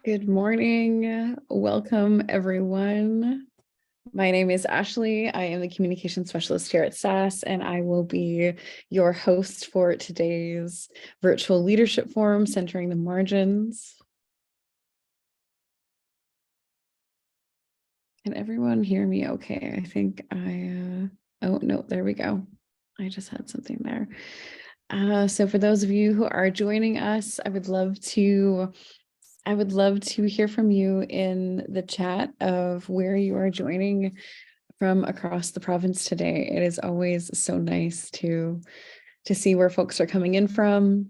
Good morning. Welcome, everyone. My name is Ashley. I am the communication specialist here at SAS, and I will be your host for today's virtual leadership forum centering the margins. Can everyone hear me okay? I think oh no, there we go. I just had something there. So for those of you who are joining us, I would love to hear from you in the chat of where you are joining from across the province today. It is always so nice to see where folks are coming in from,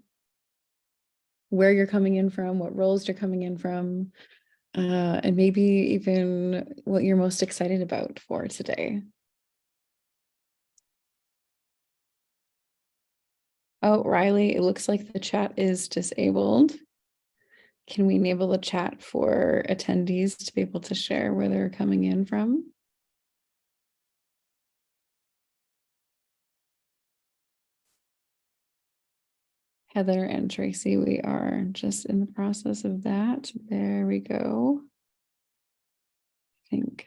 where you're coming in from, what roles you're coming in from, and maybe even what you're most excited about for today. Oh, Riley, it looks like the chat is disabled. Can we enable the chat for attendees to be able to share where they're coming in from? Heather and Tracy, we are just in the process of that. There we go. I think.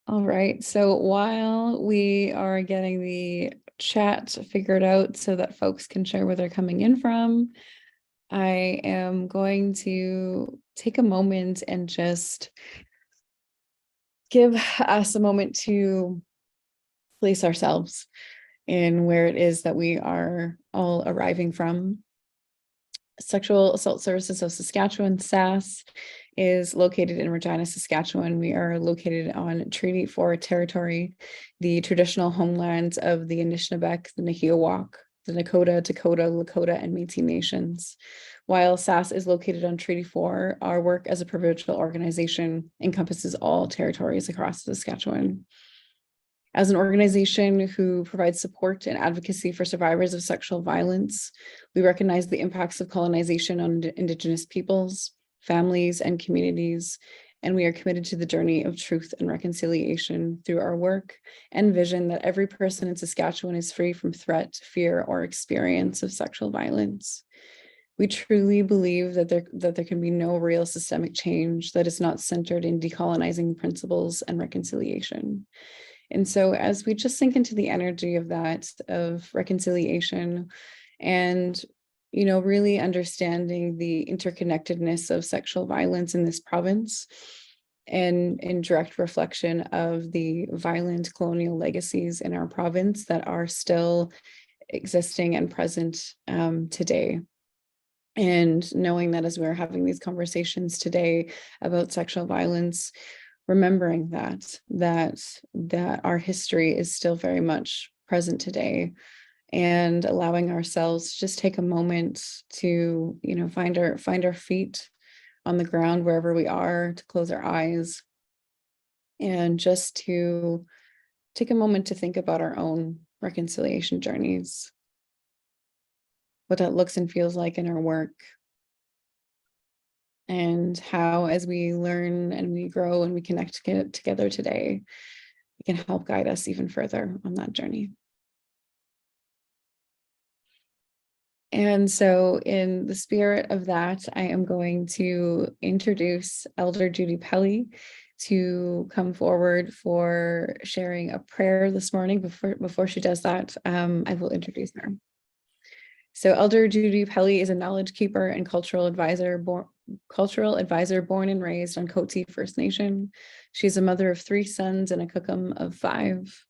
All right, so while we are getting the chat figured out so that folks can share where they're coming in from, I am going to take a moment and just give us a moment to place ourselves in where it is that we are all arriving from. Sexual Assault Services of Saskatchewan, SAS, is located in Regina, Saskatchewan. We are located on Treaty 4 territory, the traditional homelands of the Anishinaabe, the Nahiawak, the Dakota, Lakota, and Métis nations. While SAS is located on Treaty 4, our work as a provincial organization encompasses all territories across Saskatchewan. As an organization who provides support and advocacy for survivors of sexual violence, we recognize the impacts of colonization on Indigenous peoples, families, and communities, and we are committed to the journey of truth and reconciliation through our work and vision that every person in Saskatchewan is free from threat, fear, or experience of sexual violence. We truly believe that there can be no real systemic change that is not centered in decolonizing principles and reconciliation. And so as we just sink into the energy of that, of reconciliation and, really understanding the interconnectedness of sexual violence in this province and in direct reflection of the violent colonial legacies in our province that are still existing and present today. And knowing that as we're having these conversations today about sexual violence, remembering that our history is still very much present today, and allowing ourselves to just take a moment to, find our feet on the ground wherever we are, to close our eyes, and just to take a moment to think about our own reconciliation journeys, what that looks and feels like in our work, and how, as we learn and we grow and we connect together today, it can help guide us even further on that journey. And so in the spirit of that, I am going to introduce Elder Judy Pelly to come forward for sharing a prayer this morning. Before she does that, I will introduce her. So Elder Judy Pelly is a knowledge keeper and cultural advisor born and raised on Coetzee First Nation. She's a mother of 3 sons and a cookum of 5.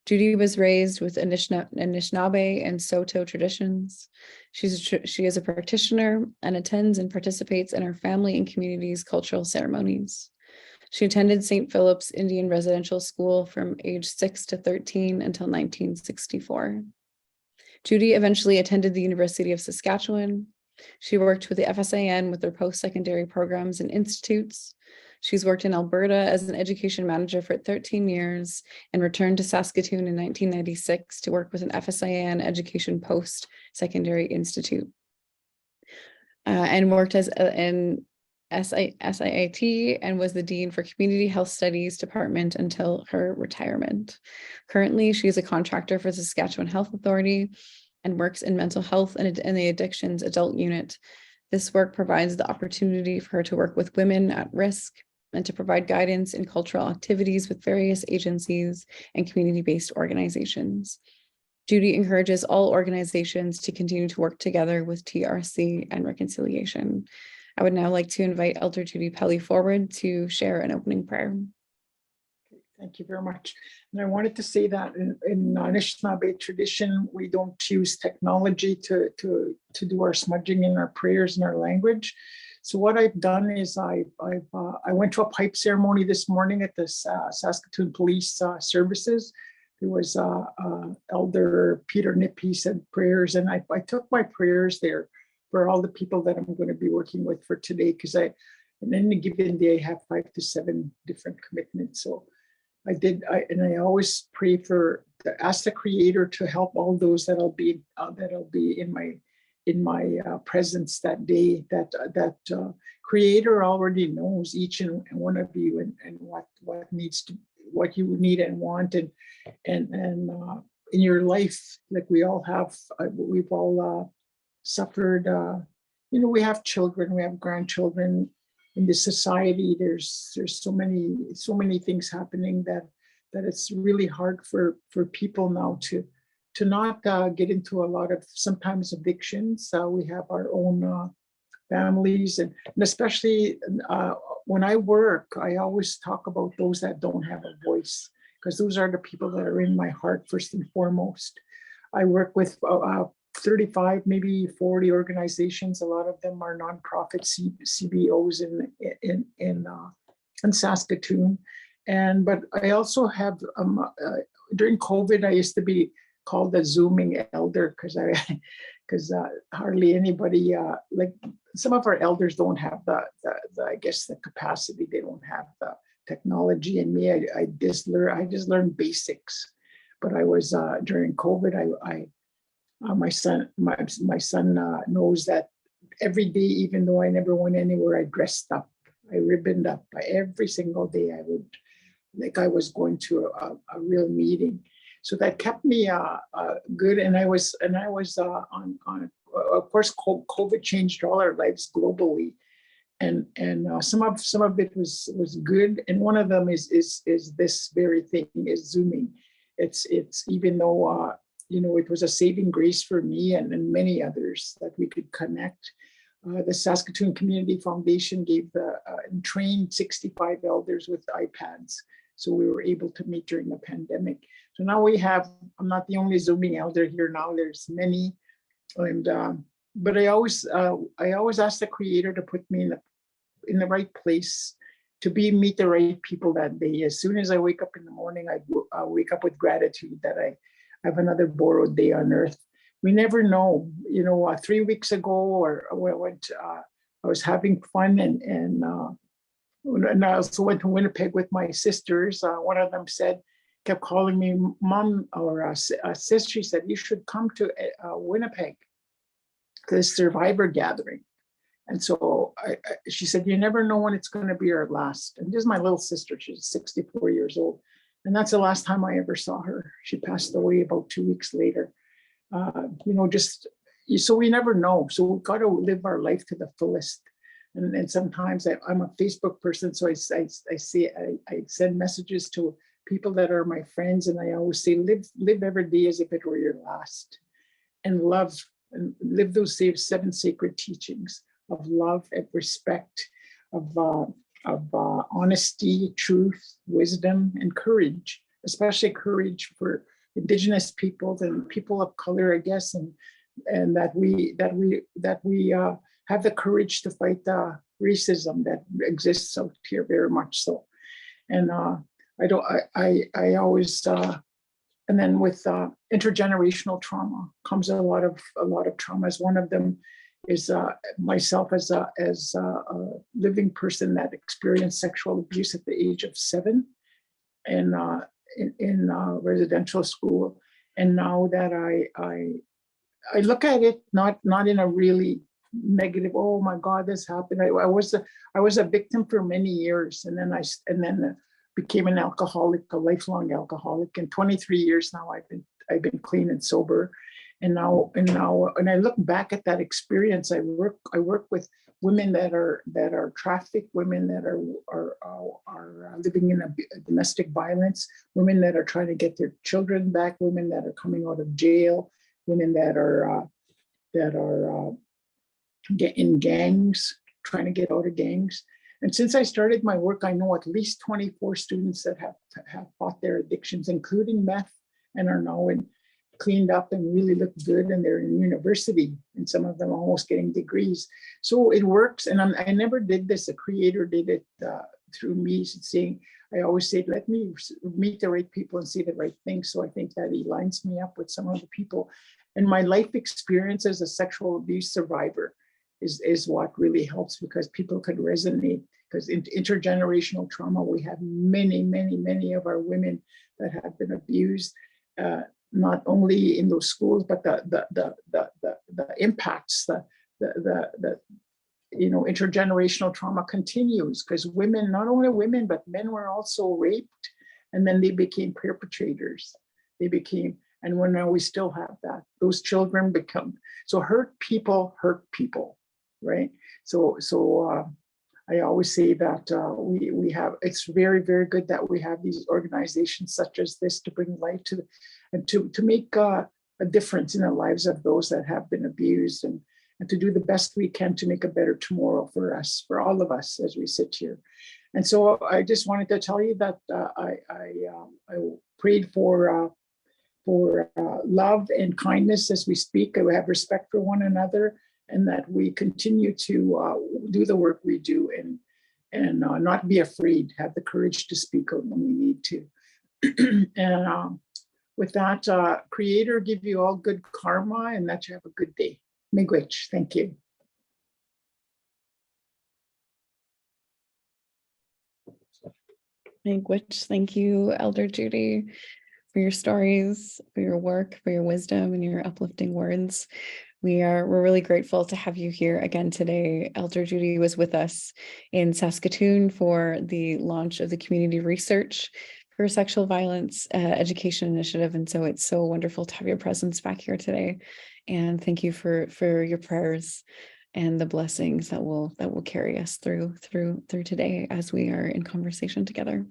Judy was raised with Anishinaabe and Saulteaux traditions. She is a practitioner and attends and participates in her family and community's cultural ceremonies. She attended St. Philip's Indian Residential School from age 6 to 13 until 1964. Judy eventually attended the University of Saskatchewan. She worked with the FSAN with their post-secondary programs and institutes. She's worked in Alberta as an education manager for 13 years and returned to Saskatoon in 1996 to work with an FSAN education post-secondary institute. And worked as an SIAT and was the Dean for Community Health Studies Department until her retirement. Currently, she is a contractor for Saskatchewan Health Authority and works in mental health and in the addictions adult unit. This work provides the opportunity for her to work with women at risk and to provide guidance in cultural activities with various agencies and community-based organizations. Judy encourages all organizations to continue to work together with TRC and reconciliation. I would now like to invite Elder Judy Pelly forward to share an opening prayer. Thank you very much. And I wanted to say that in Anishinaabe tradition, we don't use technology to do our smudging in our prayers in our language. So what I've done is I went to a pipe ceremony this morning at the Saskatoon Police Services. There was Elder Peter Nippy said prayers, and I took my prayers there for all the people that I'm going to be working with for today, because in any given day I have 5 to 7 different commitments. So I always pray ask the Creator to help all those that'll be in my presence that day. That Creator already knows each and one of you and what you need and want and in your life. Like we all have, we've all suffered. We have children, we have grandchildren. In this society, there's so many things happening that it's really hard for people now to not get into a lot of sometimes addictions. We have our own families, and especially when I work, I always talk about those that don't have a voice, because those are the people that are in my heart first and foremost. I work with 35, maybe 40 organizations. A lot of them are nonprofit CBOs in Saskatoon. But I also have, during COVID, I used to be called a Zooming elder because hardly anybody, like some of our elders don't have the I guess the capacity, they don't have the technology. And me, I just learned basics. But I was, during COVID, my son knows that every day, even though I never went anywhere, I dressed up, I ribboned up. Every single day I would, like I was going to a real meeting. So that kept me good. And I was on of course, COVID changed all our lives globally. And some of it was good. And one of them is this very thing, is Zooming. It's even though it was a saving grace for me and many others that we could connect. The Saskatoon Community Foundation trained 65 elders with iPads. So we were able to meet during the pandemic. So now I'm not the only Zooming elder here now, there's many. But I always ask the Creator to put me in the right place, to meet the right people that day. As soon as I wake up in the morning, I wake up with gratitude that I have another borrowed day on earth. We never know. 3 weeks ago, I was having fun and I also went to Winnipeg with my sisters. One of them kept calling me mom or sis. She said, you should come to Winnipeg to this survivor gathering. And so she said, you never know when it's going to be our last. And this is my little sister. She's 64 years old. And that's the last time I ever saw her. She passed away about 2 weeks later. So we never know. So we've got to live our life to the fullest. And sometimes I'm a Facebook person, so I send messages to people that are my friends, and I always say, live every day as if it were your last, and live those 7 sacred teachings of love and respect, of honesty, truth, wisdom, and courage, especially courage for Indigenous peoples and people of color, I guess, and that we have the courage to fight the racism that exists out here very much so. And I always and then with intergenerational trauma comes a lot of traumas. One of them is myself as a living person that experienced sexual abuse at the age of 7 and in residential school. And now that I look at it not in a really negative, oh my God, this happened. I was a victim for many years, and then became an alcoholic, a lifelong alcoholic. And 23 years now I've been clean and sober. And I look back at that experience. I work with women that are trafficked, women that are living in a domestic violence, women that are trying to get their children back, women that are coming out of jail, women that are in gangs, trying to get out of gangs. And since I started my work, I know at least 24 students that have fought their addictions, including meth, and are now cleaned up and really look good, and they're in university, and some of them almost getting degrees. So it works, and I never did this. A creator did it through me, saying, I always say, let me meet the right people and see the right things. So I think that he lines me up with some of the people. And my life experience as a sexual abuse survivor is what really helps, because people could resonate. Because in intergenerational trauma, we have many of our women that have been abused, not only in those schools, but the impacts, the intergenerational trauma continues, because women, not only women, but men were also raped, and then they became perpetrators. And now we still have that. Those children become, so hurt people, right? So I always say that we have, it's very good that we have these organizations such as this to bring light to, and to make a difference in the lives of those that have been abused, and to do the best we can to make a better tomorrow for us, for all of us as we sit here. And so I just wanted to tell you that I prayed for love and kindness as we speak. We have respect for one another, and that we continue to do the work we do, and not be afraid, have the courage to speak when we need to. And with that, Creator give you all good karma, and that you have a good day. Miigwech, thank you. Miigwech, thank you, Elder Judy, for your stories, for your work, for your wisdom, and your uplifting words. We're really grateful to have you here again today. Elder Judy was with us in Saskatoon for the launch of the Community Research for Sexual Violence Education Initiative. And so it's so wonderful to have your presence back here today. And thank you for your prayers and the blessings that will carry us through today as we are in conversation together.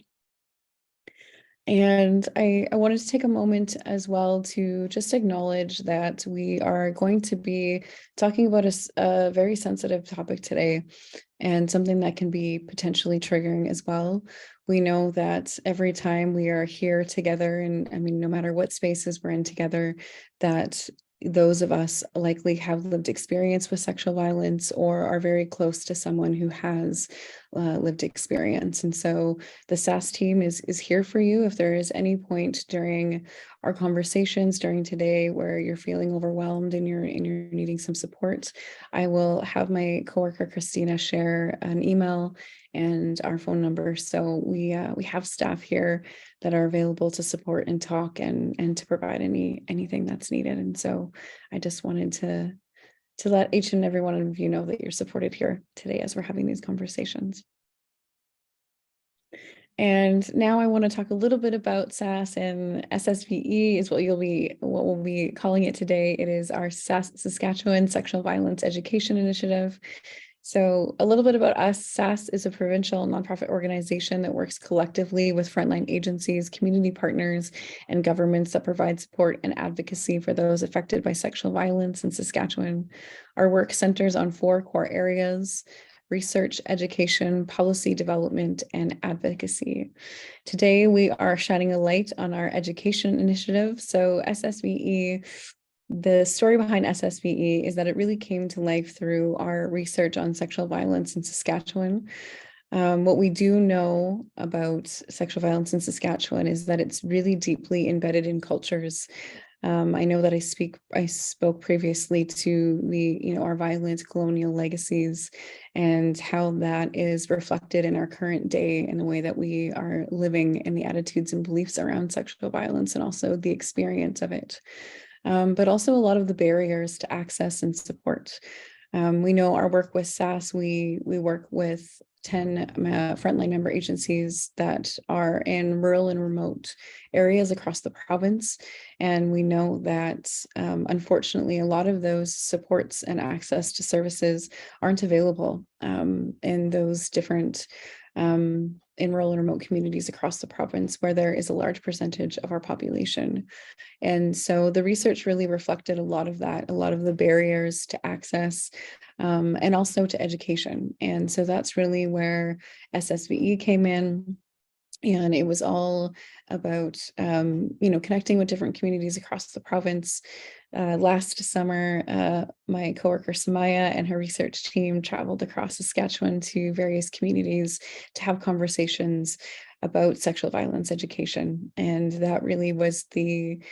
And I wanted to take a moment as well to just acknowledge that we are going to be talking about a very sensitive topic today, and something that can be potentially triggering as well. We know that every time we are here together, and I mean, no matter what spaces we're in together, that those of us likely have lived experience with sexual violence or are very close to someone who has lived experience. And so the SAS team is here for you. If there is any point during our conversations during today where you're feeling overwhelmed and you're needing some support, I will have my coworker Christina share an email and our phone number. So we have staff here that are available to support and talk and to provide anything that's needed. And so I just wanted to let each and every one of you know that you're supported here today as we're having these conversations. And now I want to talk a little bit about SAS, and SSVE is what we'll be calling it today. It is our Saskatchewan Sexual Violence Education Initiative. So a little bit about us. SAS is a provincial nonprofit organization that works collectively with frontline agencies, community partners, and governments that provide support and advocacy for those affected by sexual violence in Saskatchewan. Our work centers on 4 core areas: research, education, policy development, and advocacy. Today, we are shining a light on our education initiative. So SSVE, the story behind SSVE is that it really came to life through our research on sexual violence in Saskatchewan. What we do know about sexual violence in Saskatchewan is that it's really deeply embedded in cultures. I know that I spoke previously to our violent colonial legacies and how that is reflected in our current day in the way that we are living, and the attitudes and beliefs around sexual violence, and also the experience of it. But also a lot of the barriers to access and support. We know our work with SAS, we work with 10 frontline member agencies that are in rural and remote areas across the province. And we know that unfortunately, a lot of those supports and access to services aren't available in those different in rural and remote communities across the province where there is a large percentage of our population. And so the research really reflected a lot of that, a lot of the barriers to access and also to education. And so that's really where SSVE came in. And it was all about, connecting with different communities across the province. Last summer, my coworker Samaya and her research team traveled across Saskatchewan to various communities to have conversations about sexual violence education. And that really was the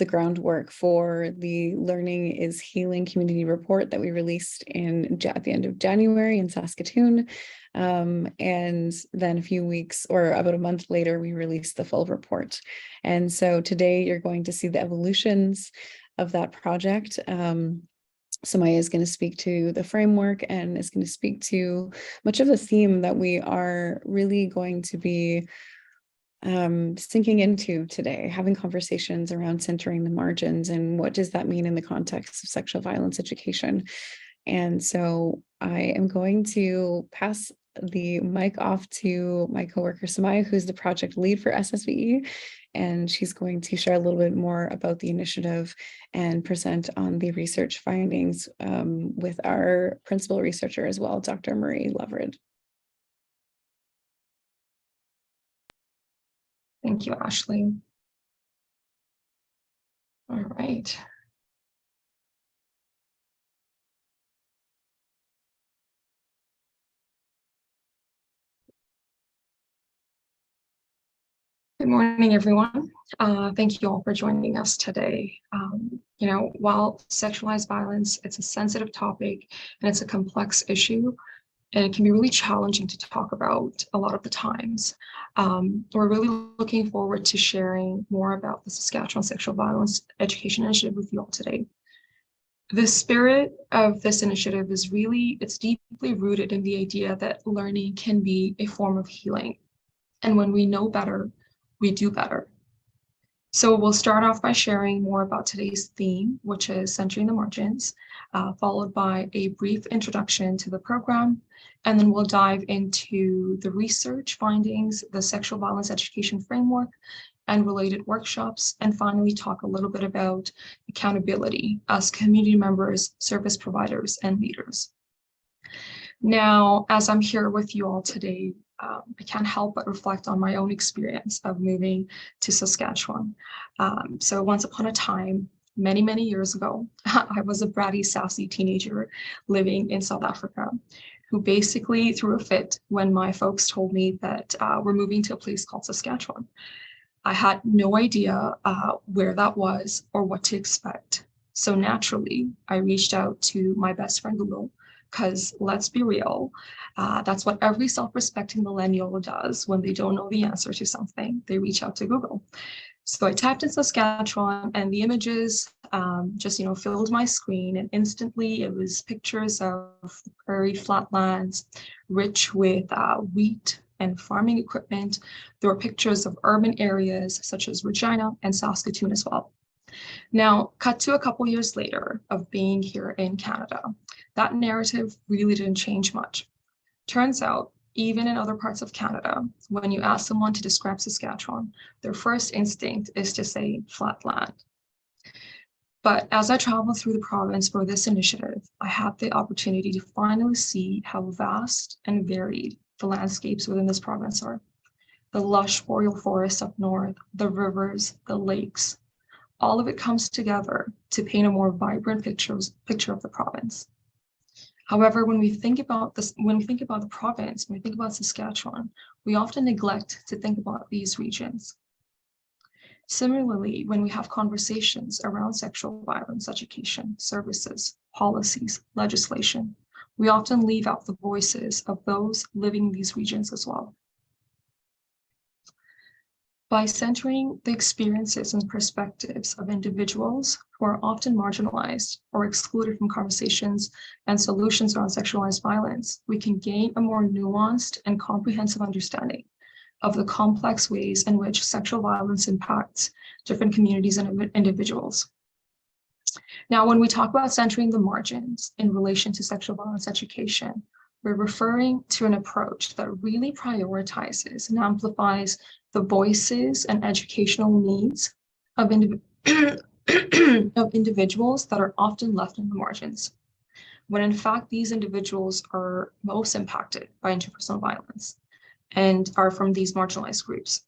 groundwork for the Learning is Healing community report that we released at the end of January in Saskatoon. And then a few weeks or about a month later, we released the full report. And so today you're going to see the evolutions of that project. Samaya is going to speak to the framework and is going to speak to much of the theme that we are really going to be sinking into today, having conversations around centering the margins and what does that mean in the context of sexual violence education. And so I am going to pass the mic off to my coworker Samaya, who's the project lead for SSVE, and she's going to share a little bit more about the initiative and present on the research findings with our principal researcher as well, Dr. Marie Leverett. Thank you, Ashley. All right. Good morning, everyone. Thank you all for joining us today. While sexualized violence, it's a sensitive topic and it's a complex issue, and it can be really challenging to talk about a lot of the times. We're really looking forward to sharing more about the Saskatchewan Sexual Violence Education Initiative with you all today. The spirit of this initiative is it's deeply rooted in the idea that learning can be a form of healing. And when we know better, we do better. So we'll start off by sharing more about today's theme, which is centering the margins, followed by a brief introduction to the program, and then we'll dive into the research findings, the sexual violence education framework, and related workshops, and finally talk a little bit about accountability as community members, service providers, and leaders. Now, as I'm here with you all today, I can't help but reflect on my own experience of moving to Saskatchewan. So once upon a time, many, many years ago, I was a bratty, sassy teenager living in South Africa who basically threw a fit when my folks told me that we're moving to a place called Saskatchewan. I had no idea where that was or what to expect. So naturally, I reached out to my best friend Google, because let's be real, that's what every self-respecting millennial does when they don't know the answer to something. They reach out to Google. So I typed in Saskatchewan and the images just filled my screen, and instantly it was pictures of the prairie flatlands, rich with wheat and farming equipment. There were pictures of urban areas such as Regina and Saskatoon as well. Now, cut to a couple years later of being here in Canada, that narrative really didn't change much. Turns out, even in other parts of Canada, when you ask someone to describe Saskatchewan, their first instinct is to say flatland. But as I traveled through the province for this initiative, I had the opportunity to finally see how vast and varied the landscapes within this province are. The lush boreal forests up north, the rivers, the lakes, all of it comes together to paint a more vibrant picture of the province. However, when we think about the province, when we think about Saskatchewan, we often neglect to think about these regions. Similarly, when we have conversations around sexual violence education, services, policies, legislation, we often leave out the voices of those living in these regions as well. By centering the experiences and perspectives of individuals who are often marginalized or excluded from conversations and solutions around sexualized violence, we can gain a more nuanced and comprehensive understanding of the complex ways in which sexual violence impacts different communities and individuals. Now, when we talk about centering the margins in relation to sexual violence education, we're referring to an approach that really prioritizes and amplifies the voices and educational needs of, of individuals that are often left in the margins, when in fact these individuals are most impacted by interpersonal violence and are from these marginalized groups.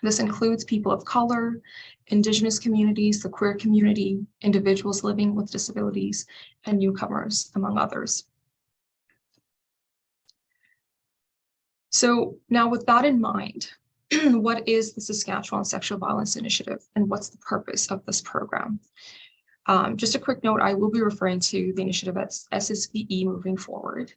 This includes people of color, Indigenous communities, the queer community, individuals living with disabilities, and newcomers, among others. So now with that in mind, what is the Saskatchewan Sexual Violence Initiative and what's the purpose of this program? Just a quick note, I will be referring to the initiative as SSVE moving forward.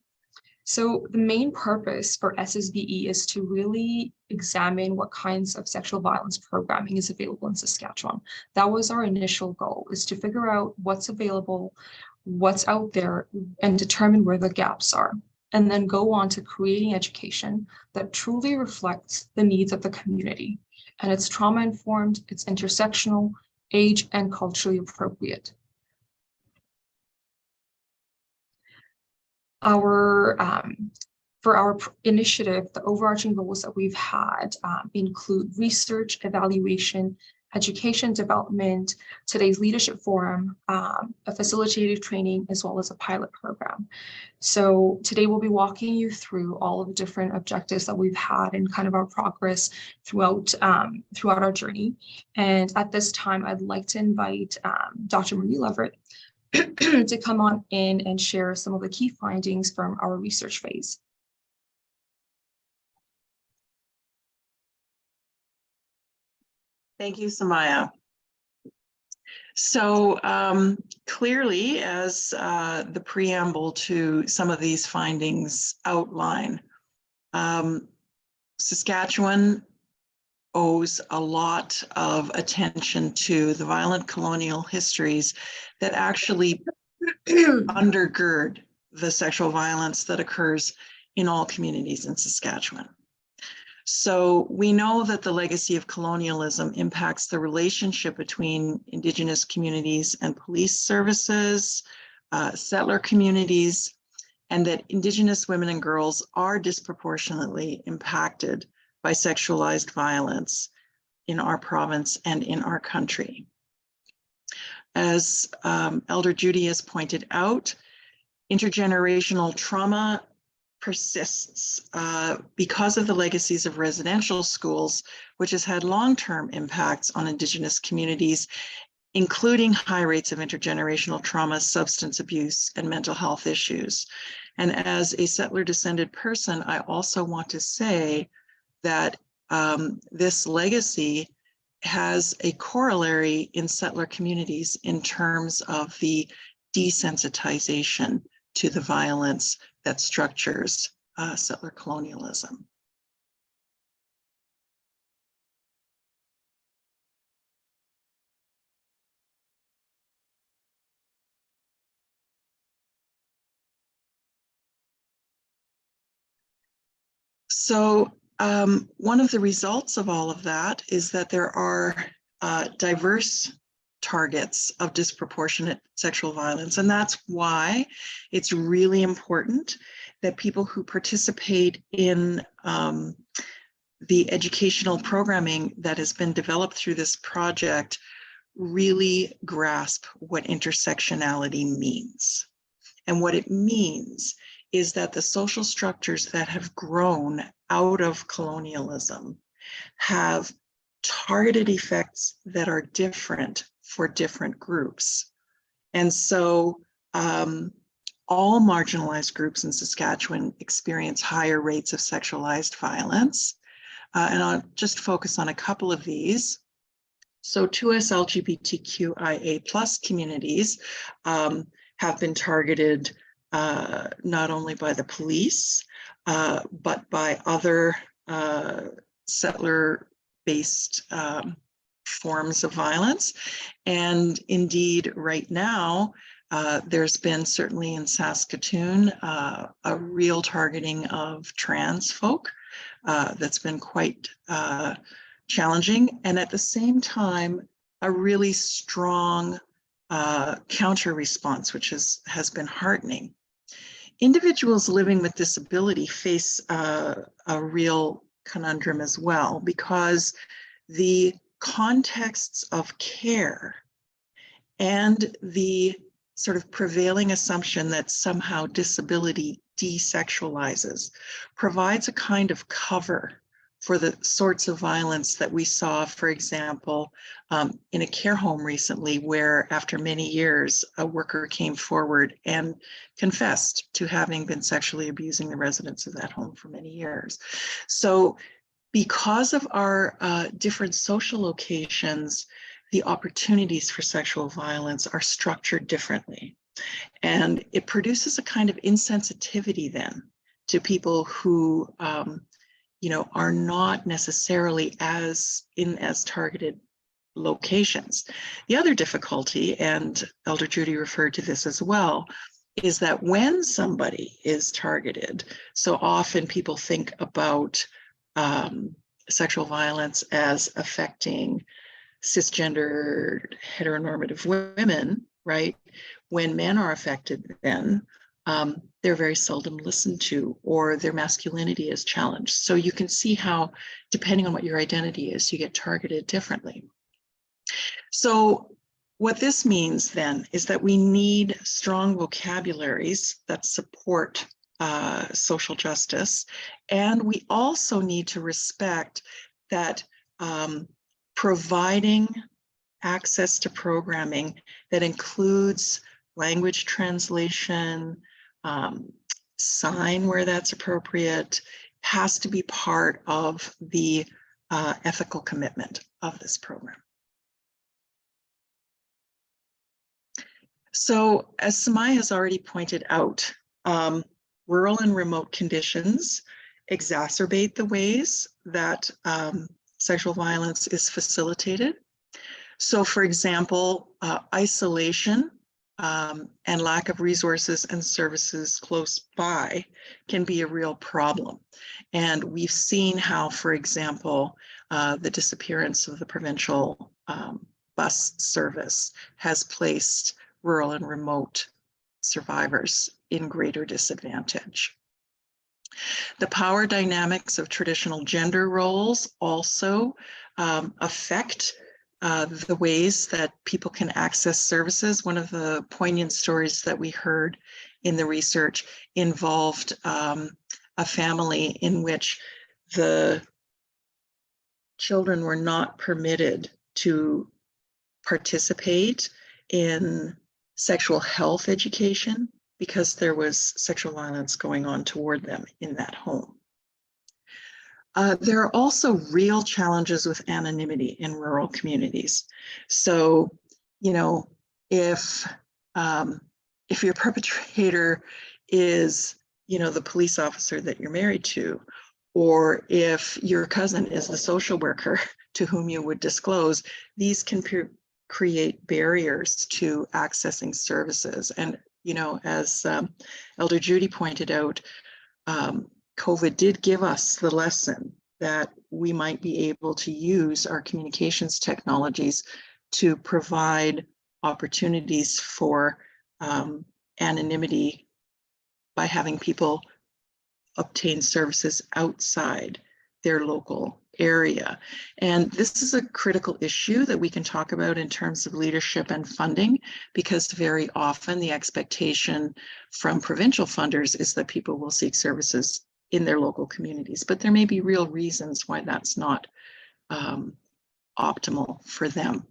So the main purpose for SSVE is to really examine what kinds of sexual violence programming is available in Saskatchewan. That was our initial goal, is to figure out what's available, what's out there, and determine where the gaps are, and then go on to creating education that truly reflects the needs of the community. And it's trauma-informed, it's intersectional, age, and culturally appropriate. For our initiative, the overarching goals that we've had include research, evaluation, education development, today's leadership forum, a facilitated training, as well as a pilot program. So today we'll be walking you through all of the different objectives that we've had and kind of our progress throughout our journey. And at this time, I'd like to invite Dr. Marie Leverett to come on in and share some of the key findings from our research phase. Thank you, Samaya. So clearly, as the preamble to some of these findings outline, Saskatchewan owes a lot of attention to the violent colonial histories that actually undergird the sexual violence that occurs in all communities in Saskatchewan. So we know that the legacy of colonialism impacts the relationship between Indigenous communities and police services, settler communities, and that Indigenous women and girls are disproportionately impacted by sexualized violence in our province and in our country. As Elder Judy has pointed out, intergenerational trauma persists because of the legacies of residential schools, which has had long-term impacts on Indigenous communities, including high rates of intergenerational trauma, substance abuse, and mental health issues. And as a settler-descended person, I also want to say that this legacy has a corollary in settler communities in terms of the desensitization to the violence that structures settler colonialism. So one of the results of all of that is that there are diverse targets of disproportionate sexual violence. And that's why it's really important that people who participate in the educational programming that has been developed through this project really grasp what intersectionality means. And what it means is that the social structures that have grown out of colonialism have targeted effects that are different for different groups. And so all marginalized groups in Saskatchewan experience higher rates of sexualized violence. And I'll just focus on a couple of these. So 2S LGBTQIA+ communities have been targeted not only by the police, but by other settler based forms of violence. And indeed, right now, there's been certainly in Saskatoon a real targeting of trans folk that's been quite challenging, and at the same time, a really strong counter response, which has been heartening. Individuals living with disability face a real conundrum as well, because the contexts of care and the sort of prevailing assumption that somehow disability desexualizes provides a kind of cover for the sorts of violence that we saw, for example, in a care home recently, where after many years, a worker came forward and confessed to having been sexually abusing the residents of that home for many years. So because of our different social locations, the opportunities for sexual violence are structured differently. And it produces a kind of insensitivity then to people who are not necessarily as targeted locations. The other difficulty, and Elder Judy referred to this as well, is that when somebody is targeted, so often people think about sexual violence as affecting cisgendered heteronormative women, right? When men are affected, then they're very seldom listened to, or their masculinity is challenged. So you can see how, depending on what your identity is, you get targeted differently. So what this means then is that we need strong vocabularies that support social justice, and we also need to respect that providing access to programming that includes language translation, sign where that's appropriate, has to be part of the ethical commitment of this program. So as Samaya has already pointed out, rural and remote conditions exacerbate the ways that sexual violence is facilitated. So for example, isolation and lack of resources and services close by can be a real problem. And we've seen how, for example, the disappearance of the provincial bus service has placed rural and remote survivors in greater disadvantage. The power dynamics of traditional gender roles also affect the ways that people can access services. One of the poignant stories that we heard in the research involved a family in which the children were not permitted to participate in sexual health education because there was sexual violence going on toward them in that home. There are also real challenges with anonymity in rural communities. So, you know, if your perpetrator is, you know, the police officer that you're married to, or if your cousin is the social worker to whom you would disclose, these can create barriers to accessing services. And, you know, as Elder Judy pointed out, COVID did give us the lesson that we might be able to use our communications technologies to provide opportunities for anonymity by having people obtain services outside their local area. And this is a critical issue that we can talk about in terms of leadership and funding, because very often the expectation from provincial funders is that people will seek services in their local communities, but there may be real reasons why that's not optimal for them.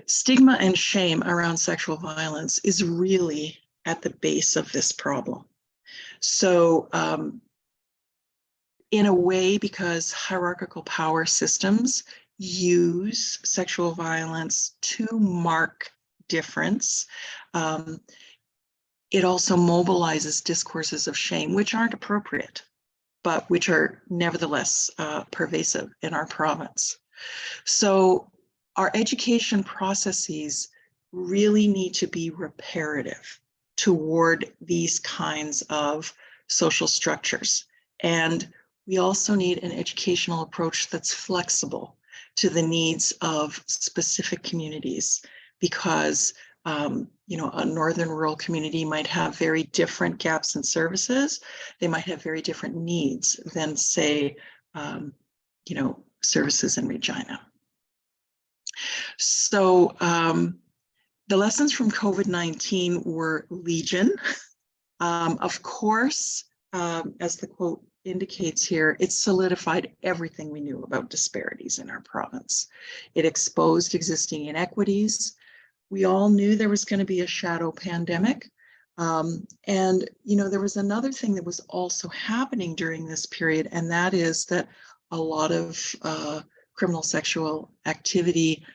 Stigma and shame around sexual violence is really at the base of this problem. So in a way, because hierarchical power systems use sexual violence to mark difference, it also mobilizes discourses of shame, which aren't appropriate. but which are nevertheless pervasive in our province. So our education processes really need to be reparative toward these kinds of social structures. And we also need an educational approach that's flexible to the needs of specific communities, because you know, a northern rural community might have very different gaps in services. They might have very different needs than, say, you know, services in Regina. So the lessons from COVID-19 were legion. Of course, as the quote indicates here, it solidified everything we knew about disparities in our province. It exposed existing inequities. We all knew there was going to be a shadow pandemic. And, you know, there was another thing that was also happening during this period, and that is that a lot of criminal sexual activity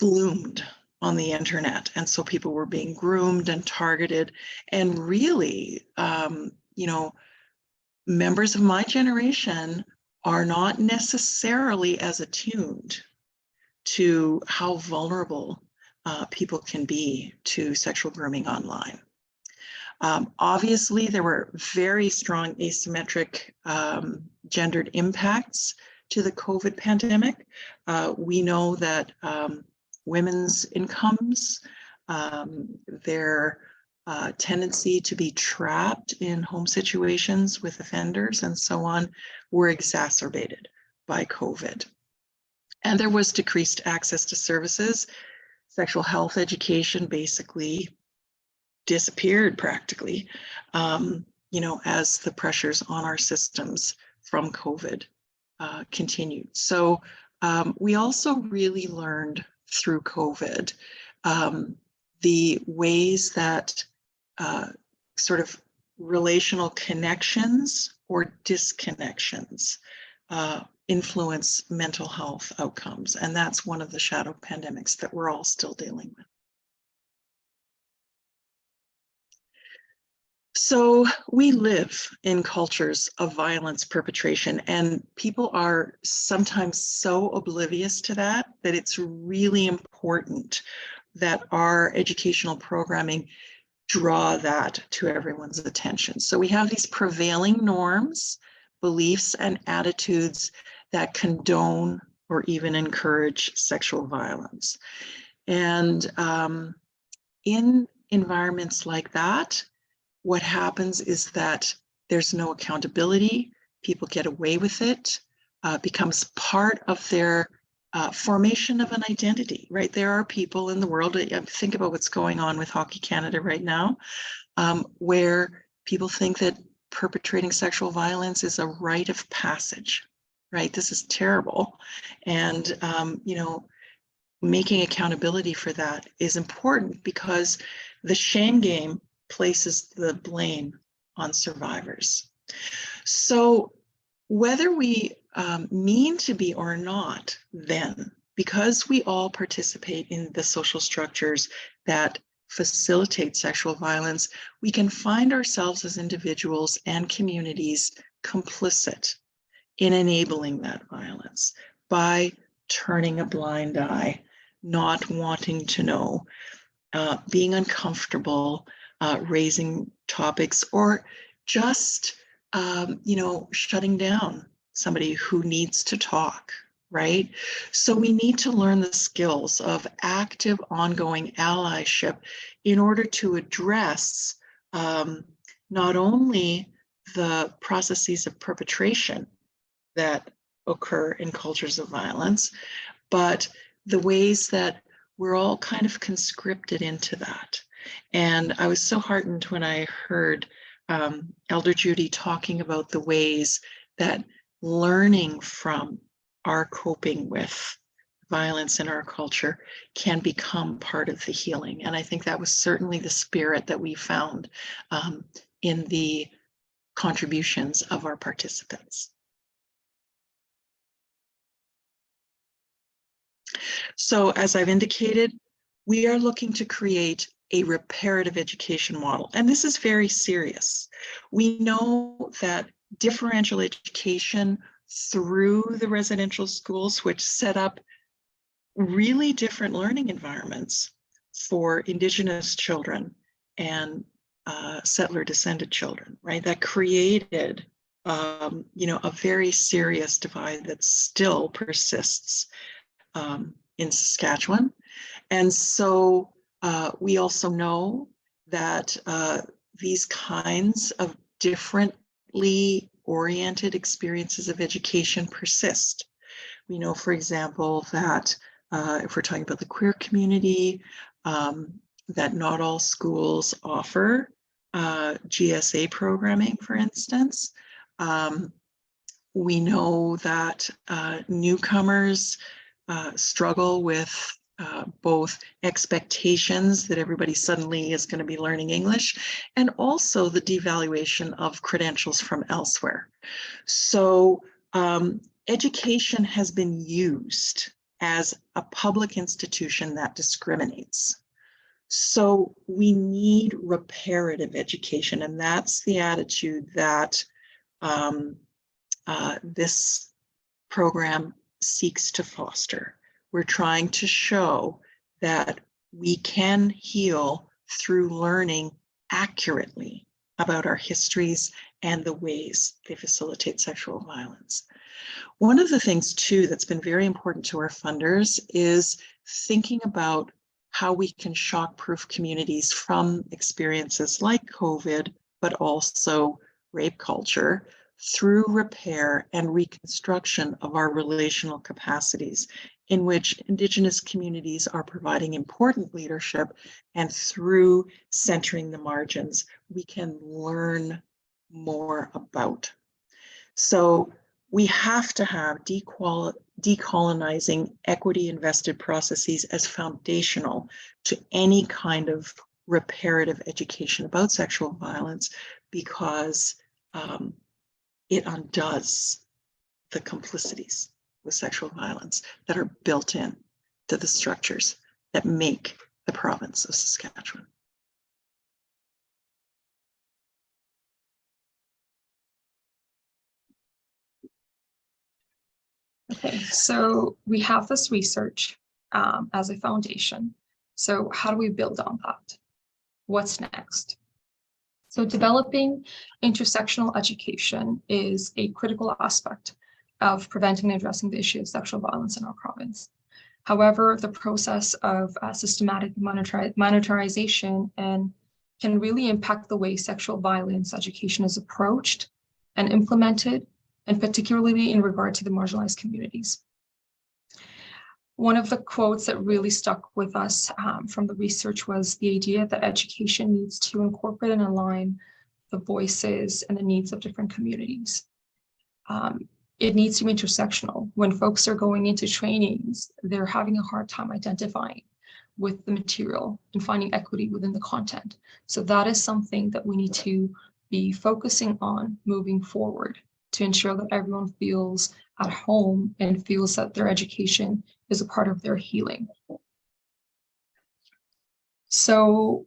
bloomed on the internet. And so people were being groomed and targeted. And really, you know, members of my generation are not necessarily as attuned to how vulnerable people can be to sexual grooming online. Obviously, there were very strong asymmetric gendered impacts to the COVID pandemic. We know that women's incomes, their tendency to be trapped in home situations with offenders and so on, were exacerbated by COVID. And there was decreased access to services. Sexual health education basically disappeared practically, you know, as the pressures on our systems from COVID continued. So we also really learned through COVID the ways that sort of relational connections or disconnections influence mental health outcomes. And that's one of the shadow pandemics that we're all still dealing with. So we live in cultures of violence perpetration, and people are sometimes so oblivious to that that it's really important that our educational programming draw that to everyone's attention. So we have these prevailing norms, beliefs, and attitudes that condone or even encourage sexual violence. And in environments like that, what happens is that there's no accountability, people get away with it, becomes part of their formation of an identity, right? There are people in the world, think about what's going on with Hockey Canada right now, where people think that perpetrating sexual violence is a rite of passage, right? This is terrible. And, you know, making accountability for that is important, because the shame game places the blame on survivors. So whether we mean to be or not, then, because we all participate in the social structures that facilitate sexual violence, we can find ourselves as individuals and communities complicit in enabling that violence by turning a blind eye, not wanting to know, being uncomfortable, raising topics, or just, you know, shutting down somebody who needs to talk, right? So we need to learn the skills of active, ongoing allyship in order to address not only the processes of perpetration that occur in cultures of violence, but the ways that we're all kind of conscripted into that. And I was so heartened when I heard Elder Judy talking about the ways that learning from our coping with violence in our culture can become part of the healing. And I think that was certainly the spirit that we found in the contributions of our participants. So as I've indicated, we are looking to create a reparative education model. And this is very serious. We know that differential education through the residential schools, which set up really different learning environments for Indigenous children and settler descended children, right? That created, a very serious divide that still persists in Saskatchewan. And so we also know that these kinds of differently oriented experiences of education persist. We know, for example, that if we're talking about the queer community, that not all schools offer GSA programming, for instance. We know that newcomers struggle with both expectations that everybody suddenly is going to be learning English, and also the devaluation of credentials from elsewhere. So education has been used as a public institution that discriminates. So we need reparative education, and that's the attitude that this program seeks to foster. We're trying to show that we can heal through learning accurately about our histories and the ways they facilitate sexual violence. One of the things, too, that's been very important to our funders is thinking about how we can shock-proof communities from experiences like COVID, but also rape culture, through repair and reconstruction of our relational capacities, in which Indigenous communities are providing important leadership, and through centering the margins, we can learn more about. So we have to have decolonizing equity-invested processes as foundational to any kind of reparative education about sexual violence, because it undoes the complicities with sexual violence that are built in to the structures that make the province of Saskatchewan. Okay, so we have this research as a foundation. So how do we build on that? What's next? So developing intersectional education is a critical aspect of preventing and addressing the issue of sexual violence in our province. However, the process of systematic monetarization can really impact the way sexual violence education is approached and implemented, and particularly in regard to the marginalized communities. One of the quotes that really stuck with us from the research was the idea that education needs to incorporate and align the voices and the needs of different communities. It needs to be intersectional. When folks are going into trainings, they're having a hard time identifying with the material and finding equity within the content. So that is something that we need to be focusing on moving forward, to ensure that everyone feels at home and feels that their education is a part of their healing. So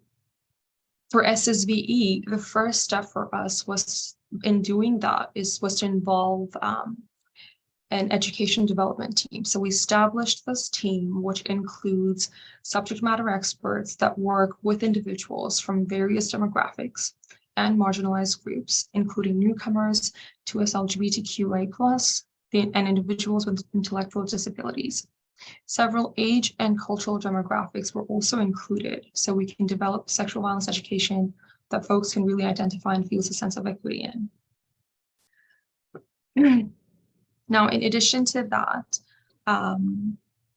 for SSVE, the first step for us was in doing that was to involve an education development team. So we established this team, which includes subject matter experts that work with individuals from various demographics and marginalized groups, including newcomers to LGBTQIA+, and individuals with intellectual disabilities. Several age and cultural demographics were also included, so we can develop sexual violence education that folks can really identify and feel a sense of equity in. Now, in addition to that,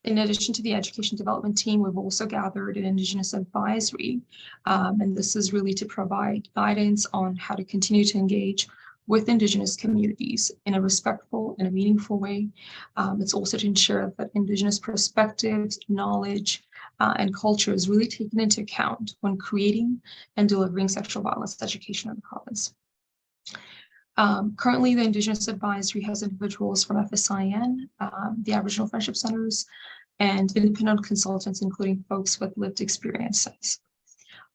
in addition to the education development team, we've also gathered an Indigenous advisory, and this is really to provide guidance on how to continue to engage with Indigenous communities in a respectful and a meaningful way. It's also to ensure that Indigenous perspectives, knowledge, and culture is really taken into account when creating and delivering sexual violence education in the province. Currently, the Indigenous Advisory has individuals from FSIN, the Aboriginal Friendship Centers, and independent consultants, including folks with lived experiences.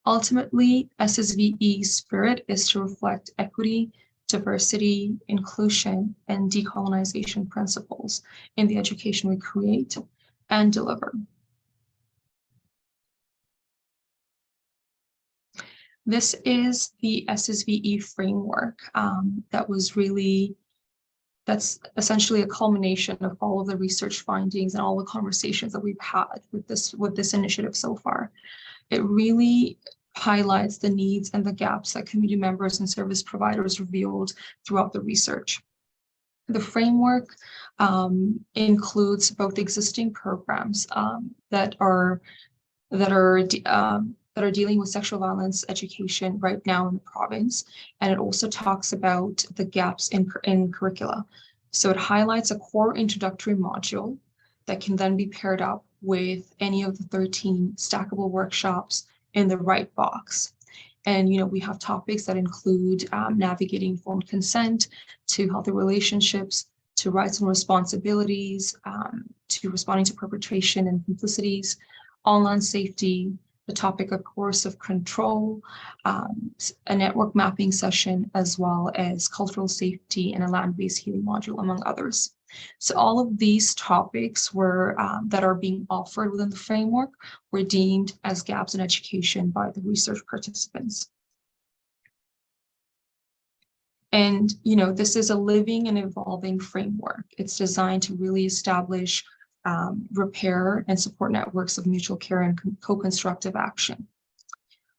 Ultimately, SSVE's spirit is to reflect equity, diversity, inclusion, and decolonization principles in the education we create and deliver. This is the SSVE framework that's essentially a culmination of all of the research findings and all the conversations that we've had with this initiative so far. It really highlights the needs and the gaps that community members and service providers revealed throughout the research. The framework includes both existing programs that are dealing with sexual violence education right now in the province, and it also talks about the gaps in curricula. So it highlights a core introductory module that can then be paired up with any of the 13 stackable workshops in the right box. And we have topics that include navigating informed consent, to healthy relationships, to rights and responsibilities, to responding to perpetration and complicities, online safety, the topic of coercive control, a network mapping session, as well as cultural safety and a land-based healing module, among others. So all of these topics that are being offered within the framework were deemed as gaps in education by the research participants. And, this is a living and evolving framework. It's designed to really establish repair and support networks of mutual care and co-constructive action.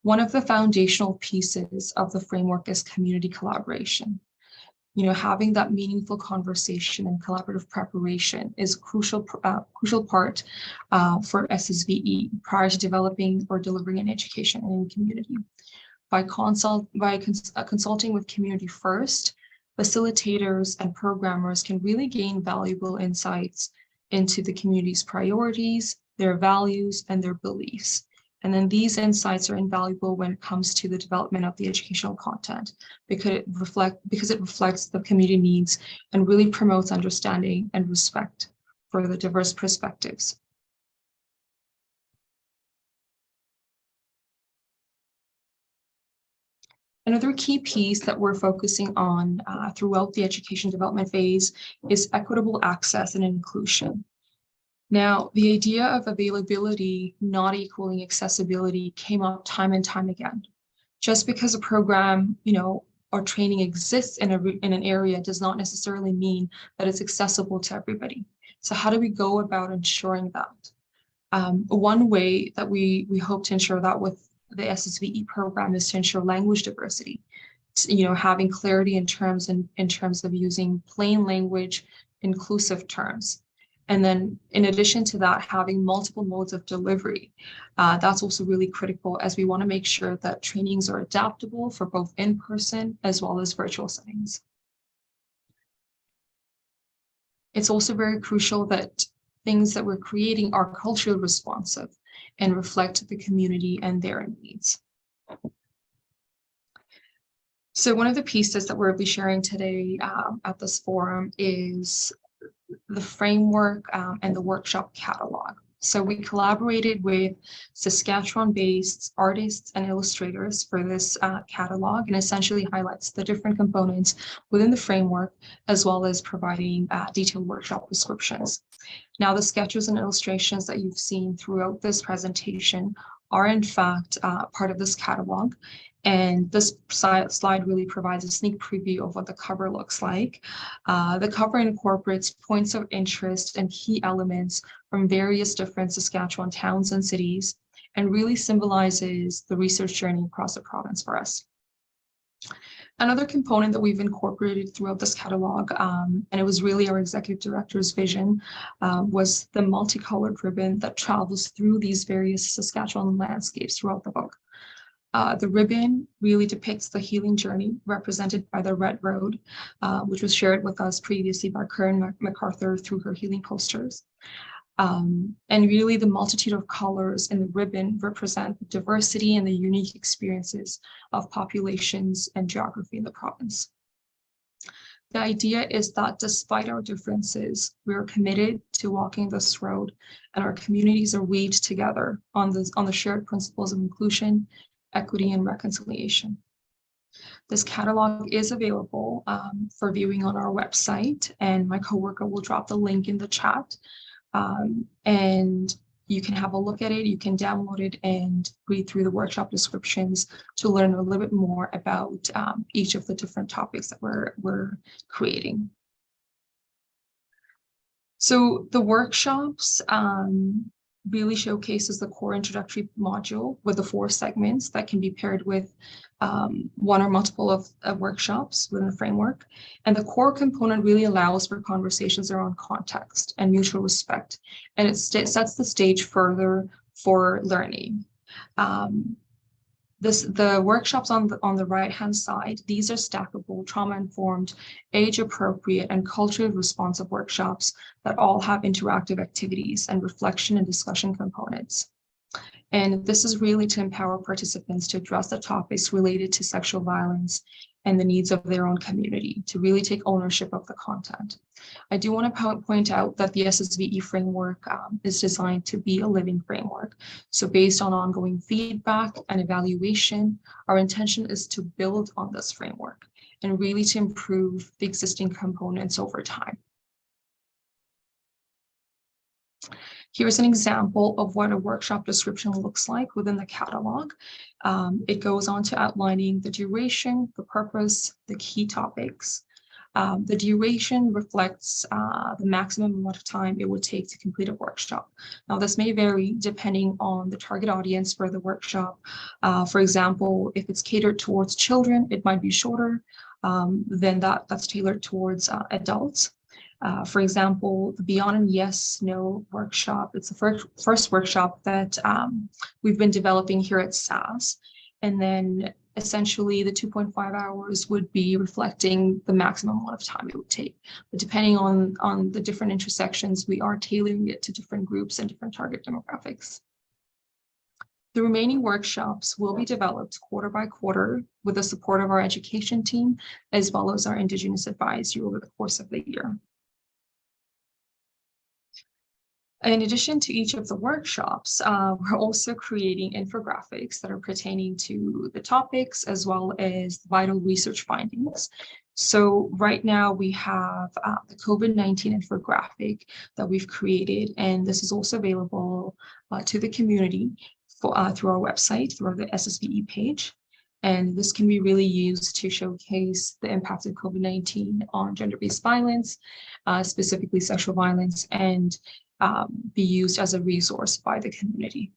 One of the foundational pieces of the framework is community collaboration. Having that meaningful conversation and collaborative preparation is a crucial part for SSVE prior to developing or delivering an education in a community. By consulting with community first, facilitators and programmers can really gain valuable insights into the community's priorities, their values, and their beliefs. And then these insights are invaluable when it comes to the development of the educational content because it reflects the community needs and really promotes understanding and respect for the diverse perspectives. Another key piece that we're focusing on throughout the education development phase is equitable access and inclusion. Now, the idea of availability not equaling accessibility came up time and time again. Just because a program, or training exists in an area does not necessarily mean that it's accessible to everybody. So how do we go about ensuring that? One way that we hope to ensure that with the SSVE program is to ensure language diversity, having clarity in terms of using plain language, inclusive terms. And then in addition to that, having multiple modes of delivery. That's also really critical as we want to make sure that trainings are adaptable for both in-person as well as virtual settings. It's also very crucial that things that we're creating are culturally responsive and reflect the community and their needs. So one of the pieces that we'll be sharing today at this forum is the framework and the workshop catalog. So we collaborated with Saskatchewan-based artists and illustrators for this catalog, and essentially highlights the different components within the framework, as well as providing detailed workshop descriptions. Now, the sketches and illustrations that you've seen throughout this presentation are in fact part of this catalog. And this slide really provides a sneak preview of what the cover looks like. The cover incorporates points of interest and key elements from various different Saskatchewan towns and cities, and really symbolizes the research journey across the province for us. Another component that we've incorporated throughout this catalog, and it was really our executive director's vision, was the multicolored ribbon that travels through these various Saskatchewan landscapes throughout the book. The ribbon really depicts the healing journey represented by the Red Road, which was shared with us previously by Karen MacArthur through her healing posters. And really the multitude of colors in the ribbon represent the diversity and the unique experiences of populations and geography in the province. The idea is that despite our differences, we are committed to walking this road, and our communities are weaved together on the shared principles of inclusion, equity, and reconciliation. This catalog is available for viewing on our website, and my coworker will drop the link in the chat. And you can have a look at it, you can download it and read through the workshop descriptions to learn a little bit more about each of the different topics that we're creating. So the workshops really showcases the core introductory module with the 4 segments that can be paired with one or multiple of workshops within the framework. And the core component really allows for conversations around context and mutual respect. And it sets the stage further for learning. The workshops on the right-hand side, these are stackable, trauma-informed, age-appropriate, and culturally responsive workshops that all have interactive activities and reflection and discussion components. And this is really to empower participants to address the topics related to sexual violence and the needs of their own community, to really take ownership of the content. I do want to point out that the SSVE framework is designed to be a living framework. So based on ongoing feedback and evaluation, our intention is to build on this framework and really to improve the existing components over time. Here's an example of what a workshop description looks like within the catalog. It goes on to outlining the duration, the purpose, the key topics. The duration reflects the maximum amount of time it would take to complete a workshop. Now, this may vary depending on the target audience for the workshop. For example, if it's catered towards children, it might be shorter than that's tailored towards adults. For example, the Beyond and Yes, No workshop, it's the first workshop that we've been developing here at SAS. And then essentially the 2.5 hours would be reflecting the maximum amount of time it would take. But depending on the different intersections, we are tailoring it to different groups and different target demographics. The remaining workshops will be developed quarter by quarter with the support of our education team, as well as our Indigenous advisory over the course of the year. In addition to each of the workshops, we're also creating infographics that are pertaining to the topics as well as vital research findings. So right now we have the COVID-19 infographic that we've created, and this is also available to the community through our website, through the SSVE page. And this can be really used to showcase the impact of COVID-19 on gender-based violence, specifically sexual violence, and be used as a resource by the community.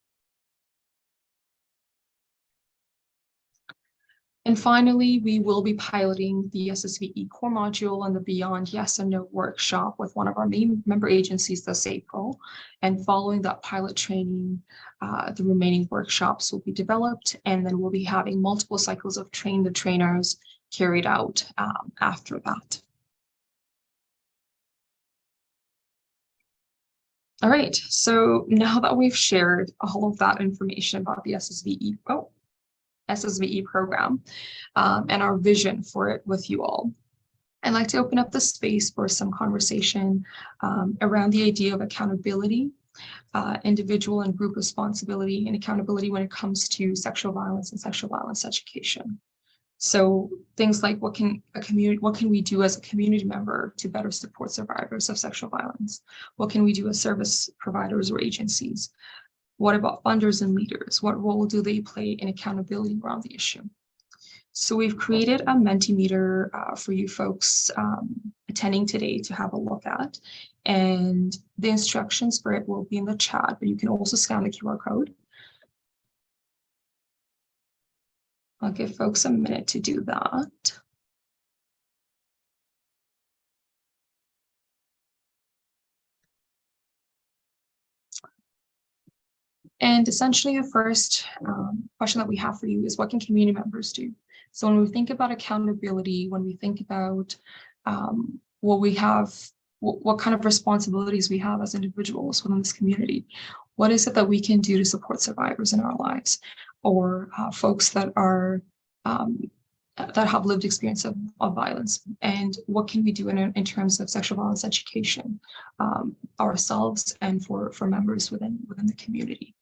And finally, we will be piloting the SSVE core module and the Beyond Yes and No workshop with one of our main member agencies this April. And following that pilot training, the remaining workshops will be developed, and then we'll be having multiple cycles of train the trainers carried out after that. All right, so now that we've shared all of that information about the SSVE program and our vision for it with you all, I'd like to open up the space for some conversation around the idea of accountability, individual and group responsibility, and accountability when it comes to sexual violence and sexual violence education. So things like what can we do as a community member to better support survivors of sexual violence? What can we do as service providers or agencies? What about funders and leaders? What role do they play in accountability around the issue? So we've created a Mentimeter for you folks attending today to have a look at. And the instructions for it will be in the chat, but you can also scan the QR code. I'll give folks a minute to do that. And essentially the first question that we have for you is, what can community members do? So when we think about accountability, when we think about what kind of responsibilities we have as individuals within this community, what is it that we can do to support survivors in our lives, or folks that are that have lived experience of violence, and what can we do in terms of sexual violence education ourselves and for members within the community.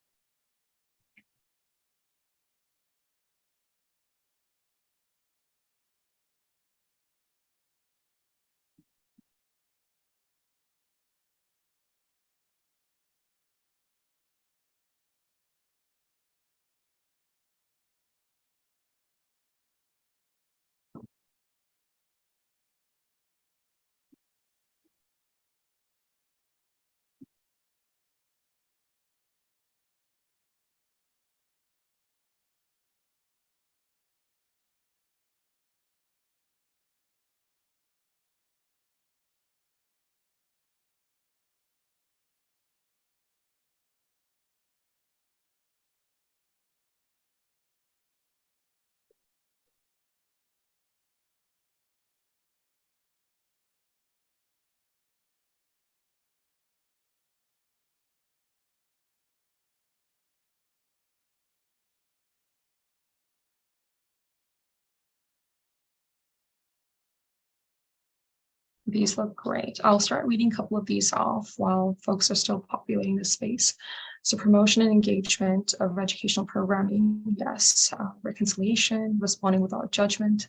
These look great. I'll start reading a couple of these off while folks are still populating the space. So promotion and engagement of educational programming, yes. Reconciliation, responding without judgment,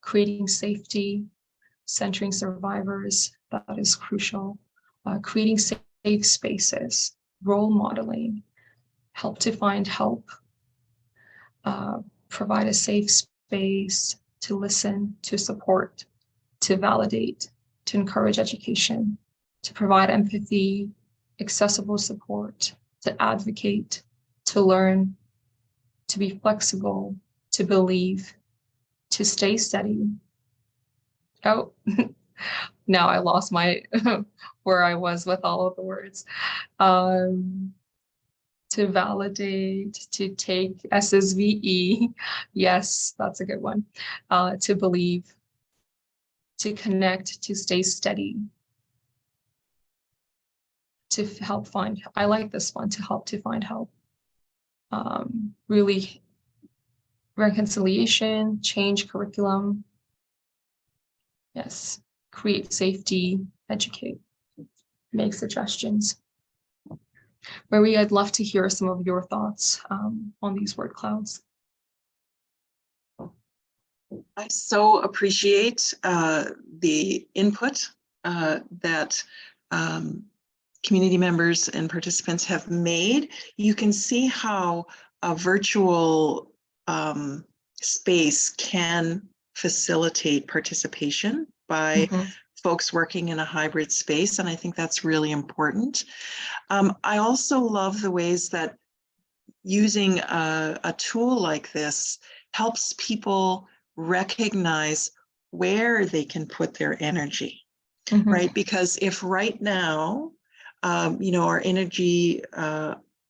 creating safety, centering survivors, that is crucial. Creating safe spaces, role modeling, help to find help, provide a safe space to listen, to support, to validate, to encourage education, to provide empathy, accessible support, to advocate, to learn, to be flexible, to believe, to stay steady. Oh, now I lost my where I was with all of the words. To validate, to take SSVE. Yes, that's a good one. To believe, to connect, to stay steady, to help find, I like this one, to help to find help. Really, reconciliation, change curriculum. Yes, create safety, educate, make suggestions. Marie, I'd love to hear some of your thoughts on these word clouds. I so appreciate the input that community members and participants have made. You can see how a virtual space can facilitate participation by folks working in a hybrid space, and I think that's really important. I also love the ways that using a tool like this helps people recognize where they can put their energy, right? Because if right now, our energy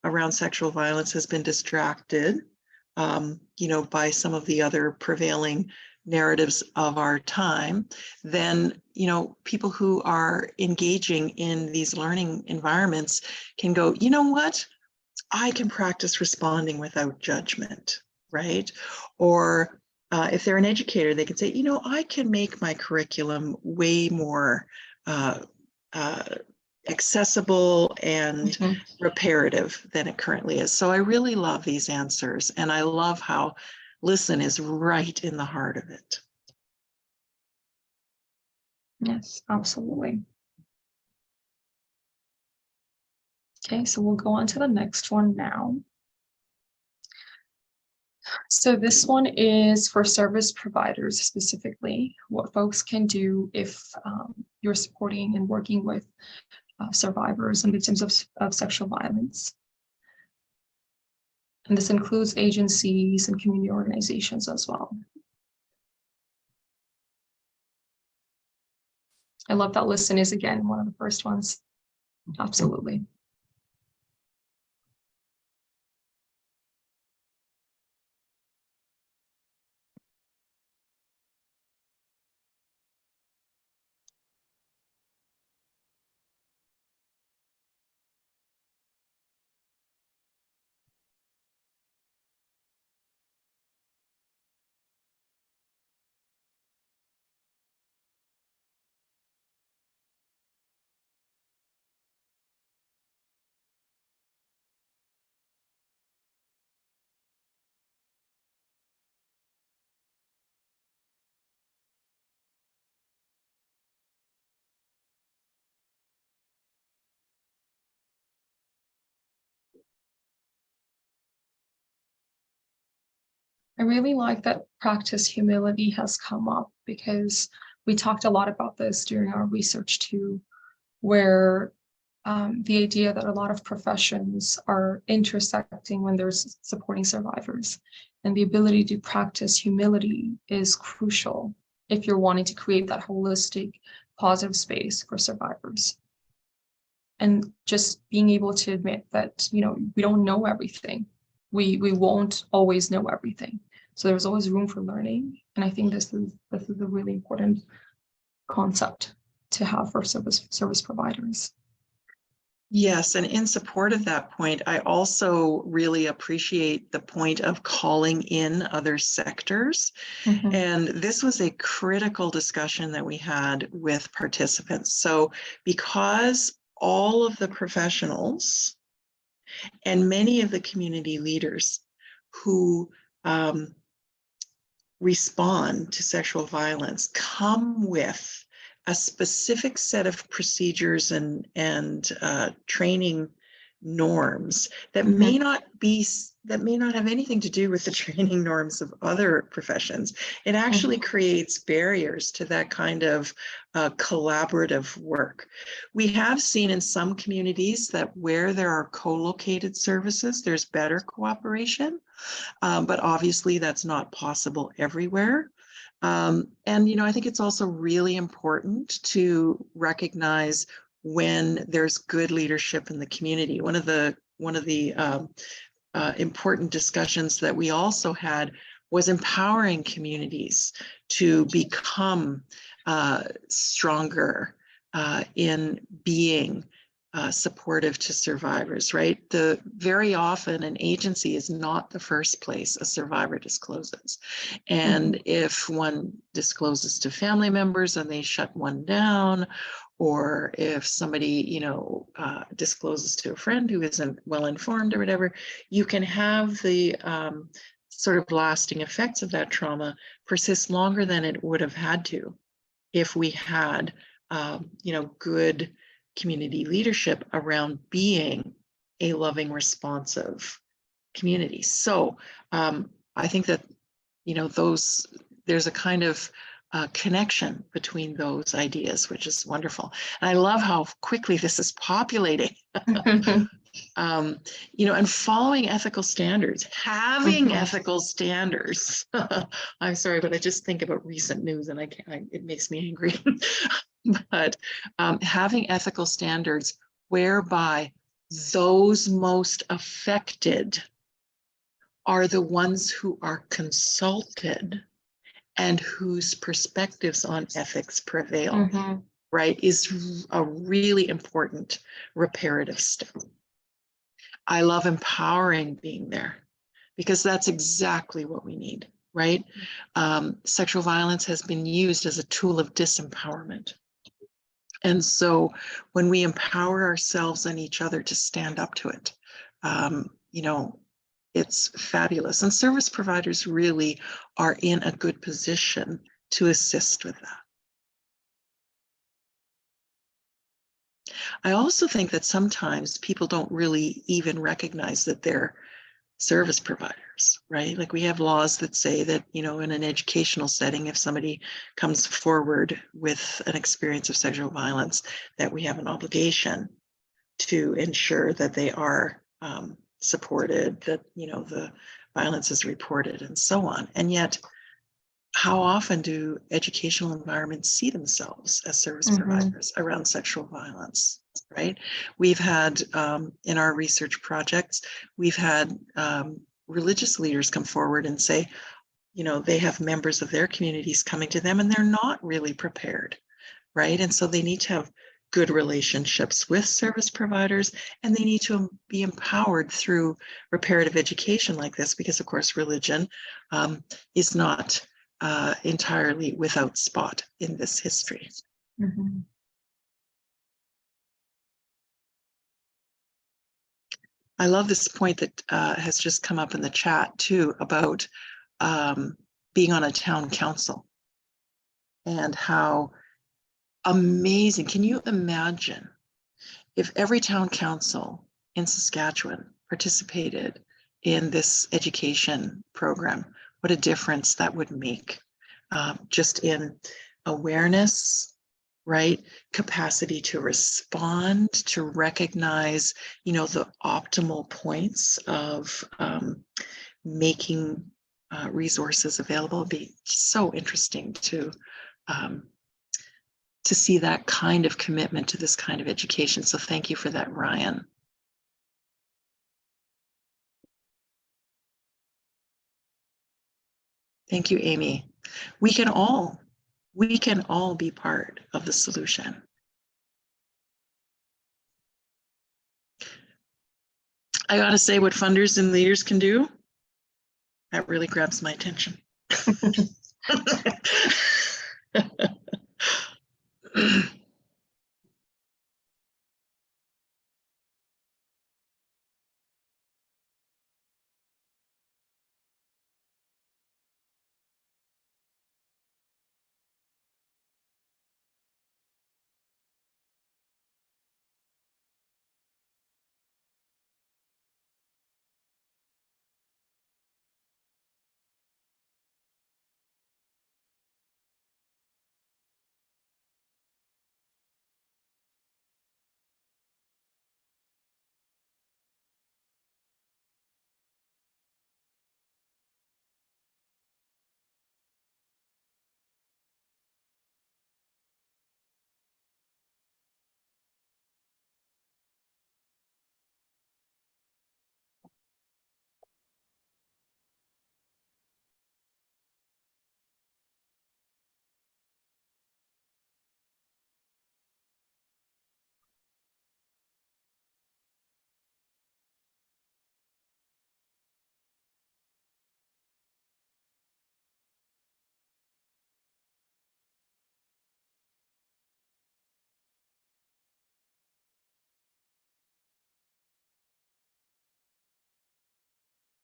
around sexual violence has been distracted, by some of the other prevailing narratives of our time, then, people who are engaging in these learning environments can go, you know what? I can practice responding without judgment, right? Or if they're an educator, they can say, I can make my curriculum way more accessible and reparative than it currently is. So I really love these answers, and I love how listen is right in the heart of it. Yes, absolutely. Okay, so we'll go on to the next one now. So this one is for service providers specifically, what folks can do if you're supporting and working with survivors and victims of sexual violence. And this includes agencies and community organizations as well. I love that listen is, again, one of the first ones. Absolutely. I really like that practice humility has come up, because we talked a lot about this during our research too, where the idea that a lot of professions are intersecting when there's supporting survivors, and the ability to practice humility is crucial if you're wanting to create that holistic, positive space for survivors. And just being able to admit that, we don't know everything. We won't always know everything. So there's always room for learning. And I think this is a really important concept to have for service providers. Yes, and in support of that point, I also really appreciate the point of calling in other sectors. Mhm. And this was a critical discussion that we had with participants. So because all of the professionals and many of the community leaders who respond to sexual violence come with a specific set of procedures and training norms that Mhm. may not have anything to do with the training norms of other professions. It actually creates barriers to that kind of collaborative work. We have seen in some communities that where there are co-located services, there's better cooperation. But obviously that's not possible everywhere. And, you know, I think it's also really important to recognize when there's good leadership in the community. One of the important discussions that we also had was empowering communities to become stronger in being supportive to survivors, right? Very often an agency is not the first place a survivor discloses. And if one discloses to family members and they shut one down, or if somebody, you know, discloses to a friend who isn't well informed or whatever, you can have the sort of lasting effects of that trauma persist longer than it would have had to if we had, you know, good community leadership around being a loving, responsive community. So I think that, you know, there's a kind of connection between those ideas, which is wonderful. And I love how quickly this is populating. You know, and following ethical standards, having ethical standards. I'm sorry, but I just think about recent news and it makes me angry. But having ethical standards whereby those most affected are the ones who are consulted and whose perspectives on ethics prevail, right, is a really important reparative step. I love empowering being there because that's exactly what we need, right? Sexual violence has been used as a tool of disempowerment. And so when we empower ourselves and each other to stand up to it, you know, it's fabulous. And service providers really are in a good position to assist with that. I also think that sometimes people don't really even recognize that they're service providers, right? Like we have laws that say that, you know, in an educational setting, if somebody comes forward with an experience of sexual violence, that we have an obligation to ensure that they are supported, that, you know, the violence is reported and so on. And yet, how often do educational environments see themselves as service providers around sexual violence, right? We've had, in our research projects, we've had religious leaders come forward and say, you know, they have members of their communities coming to them and they're not really prepared, right? And so they need to have good relationships with service providers and they need to be empowered through reparative education like this, because of course religion is not entirely without spot in this history. I love this point that has just come up in the chat too about being on a town council and how amazing. Can you imagine if every town council in Saskatchewan participated in this education program? What a difference that would make just in awareness, right? Capacity to respond, to recognize, you know, the optimal points of making resources available. It'd be so interesting to see that kind of commitment to this kind of education. So thank you for that, Ryan. Thank you, Amy. We can all be part of the solution. I gotta say, what funders and leaders can do, that really grabs my attention.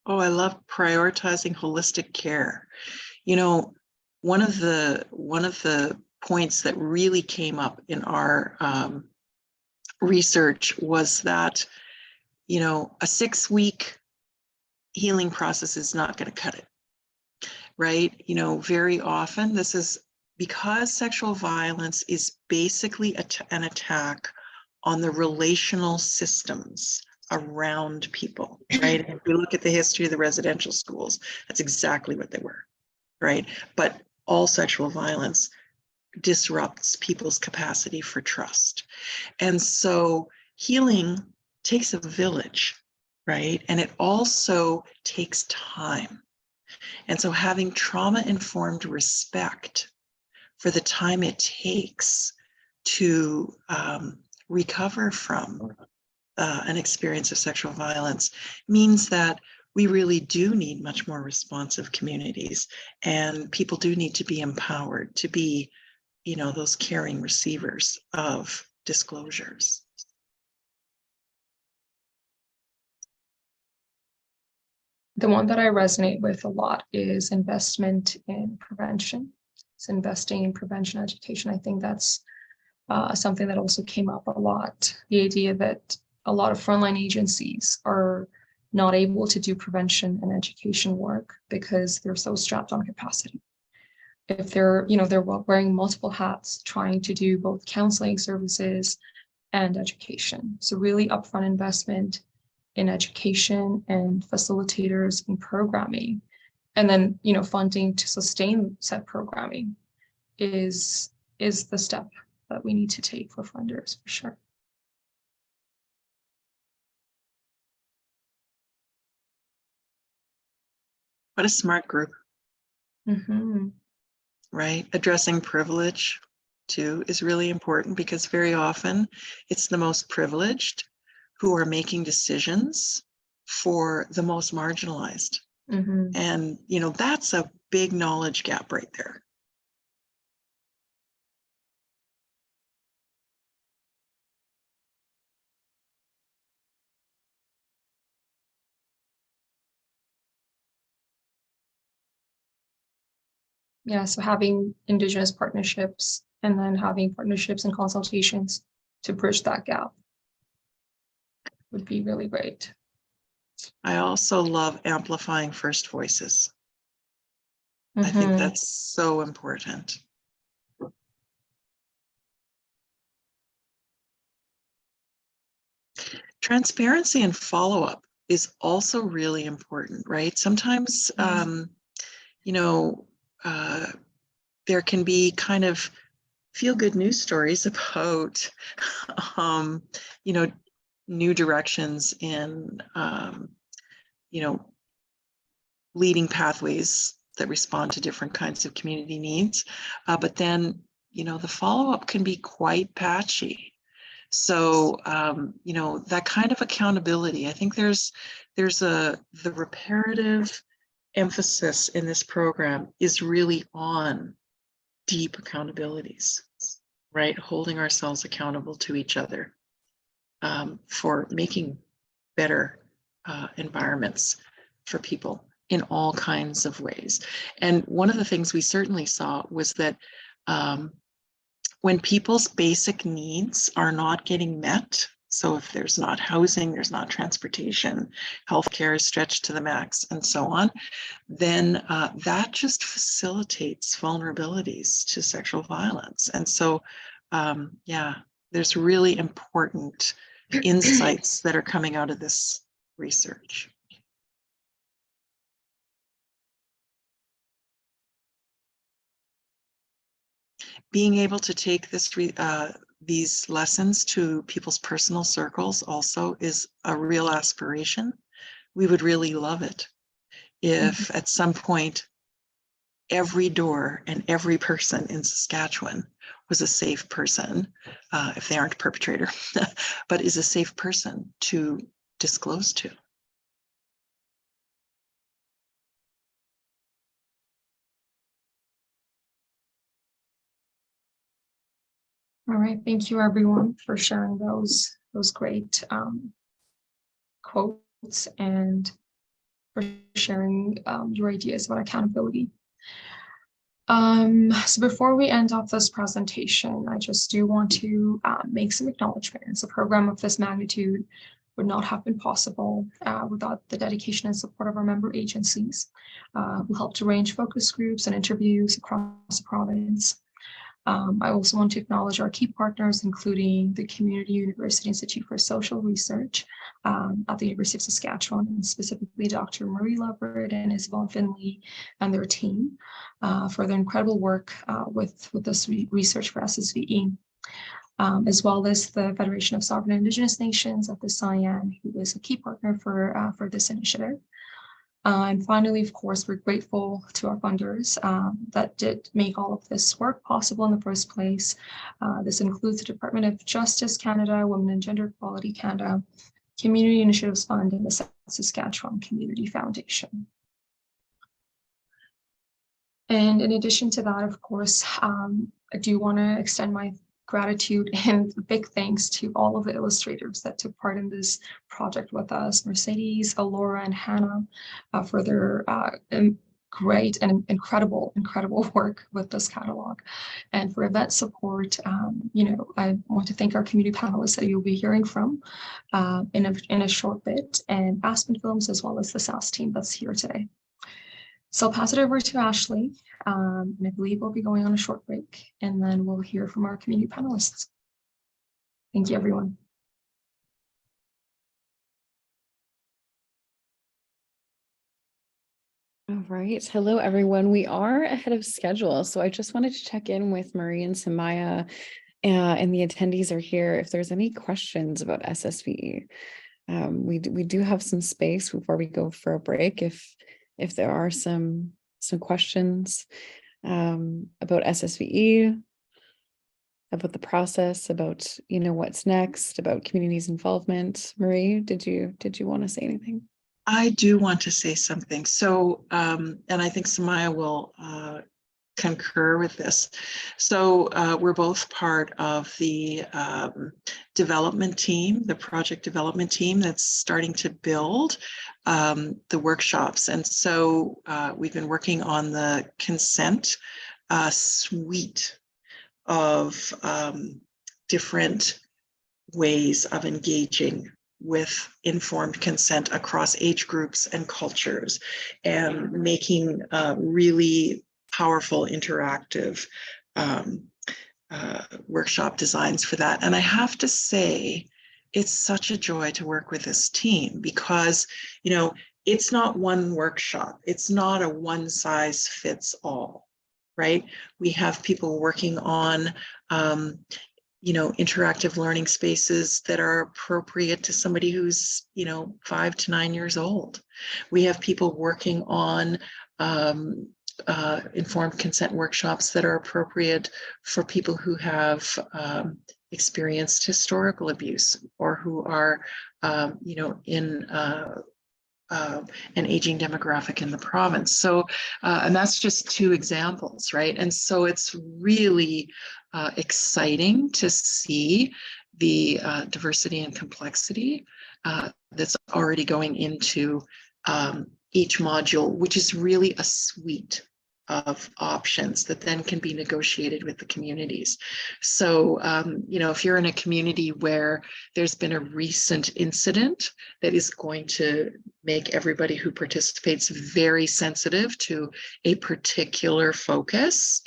Oh, I love prioritizing holistic care. You know, one of the points that really came up in our research was that, you know, a 6-week healing process is not going to cut it, right? You know, very often this is because sexual violence is basically an attack on the relational systems around people, right? If we look at the history of the residential schools, that's exactly what they were, right? But all sexual violence disrupts people's capacity for trust. And so healing takes a village, right? And it also takes time. And so having trauma-informed respect for the time it takes to recover from an experience of sexual violence means that we really do need much more responsive communities, and people do need to be empowered to be, you know, those caring receivers of disclosures. The one that I resonate with a lot is investment in prevention. It's investing in prevention education. I think that's something that also came up a lot. The idea that a lot of frontline agencies are not able to do prevention and education work because they're so strapped on capacity. If they're wearing multiple hats, trying to do both counseling services and education. So really upfront investment in education and facilitators and programming, and then, you know, funding to sustain said programming is the step that we need to take for funders, for sure. What a smart group. Mm-hmm. Right? Addressing privilege too is really important, because very often it's the most privileged who are making decisions for the most marginalized. Mm-hmm. And, you know, that's a big knowledge gap right there. Yeah, so having Indigenous partnerships and then having partnerships and consultations to bridge that gap would be really great. I also love amplifying first voices. Mm-hmm. I think that's so important. Transparency and follow-up is also really important, right? Sometimes, you know, there can be kind of feel-good news stories about, you know, new directions in, you know, leading pathways that respond to different kinds of community needs. But then, you know, the follow-up can be quite patchy. So, you know, that kind of accountability, I think there's the reparative emphasis in this program is really on deep accountabilities, right? Holding ourselves accountable to each other for making better environments for people in all kinds of ways. And one of the things we certainly saw was that when people's basic needs are not getting met, so if there's not housing, there's not transportation, healthcare is stretched to the max, and so on, then that just facilitates vulnerabilities to sexual violence. And so, yeah, there's really important insights that are coming out of this research. Being able to take these lessons to people's personal circles also is a real aspiration. We would really love it if at some point every door and every person in Saskatchewan was a safe person, if they aren't a perpetrator, but is a safe person to disclose to. All right, thank you everyone for sharing those great quotes and for sharing your ideas about accountability. So before we end off this presentation, I just do want to make some acknowledgements. A program of this magnitude would not have been possible without the dedication and support of our member agencies who helped arrange focus groups and interviews across the province. I also want to acknowledge our key partners, including the Community University Institute for Social Research at the University of Saskatchewan, and specifically Dr. Marie Lovert and Isabel Finley and their team for their incredible work with this research for SSVE, as well as the Federation of Sovereign Indigenous Nations at the CIAN, who is a key partner for this initiative. And finally, of course, we're grateful to our funders that did make all of this work possible in the first place. This includes the Department of Justice Canada, Women and Gender Equality Canada, Community Initiatives Fund, and the Saskatchewan Community Foundation. And in addition to that, of course, I do want to extend my gratitude and big thanks to all of the illustrators that took part in this project with us, Mercedes, Alora, and Hannah, for their great and incredible work with this catalog. And for event support, you know, I want to thank our community panelists that you'll be hearing from in a short bit, and Aspen Films, as well as the SAS team that's here today. So I'll pass it over to Ashley, and I believe we'll be going on a short break, and then we'll hear from our community panelists. Thank you, everyone. All right. Hello, everyone. We are ahead of schedule, so I just wanted to check in with Marie and Samaya, and the attendees are here. If there's any questions about SSVE, we do have some space before we go for a break. If there are some questions about SSVE, about the process, about, you know, what's next, about community's involvement. Marie, did you want to say anything? I do want to say something. So, and I think Samaya will concur with this. So we're both part of the development team, the project development team that's starting to build the workshops. And so we've been working on the consent suite of different ways of engaging with informed consent across age groups and cultures, and making really powerful interactive workshop designs for that. And I have to say, it's such a joy to work with this team because, you know, it's not one workshop. It's not a one size fits all, right? We have people working on, you know, interactive learning spaces that are appropriate to somebody who's, you know, 5 to 9 years old. We have people working on informed consent workshops that are appropriate for people who have experienced historical abuse or who are, in an aging demographic in the province. So, and that's just two examples, right? And so it's really exciting to see the diversity and complexity that's already going into each module, which is really a suite of options that then can be negotiated with the communities. So, if you're in a community where there's been a recent incident that is going to make everybody who participates very sensitive to a particular focus,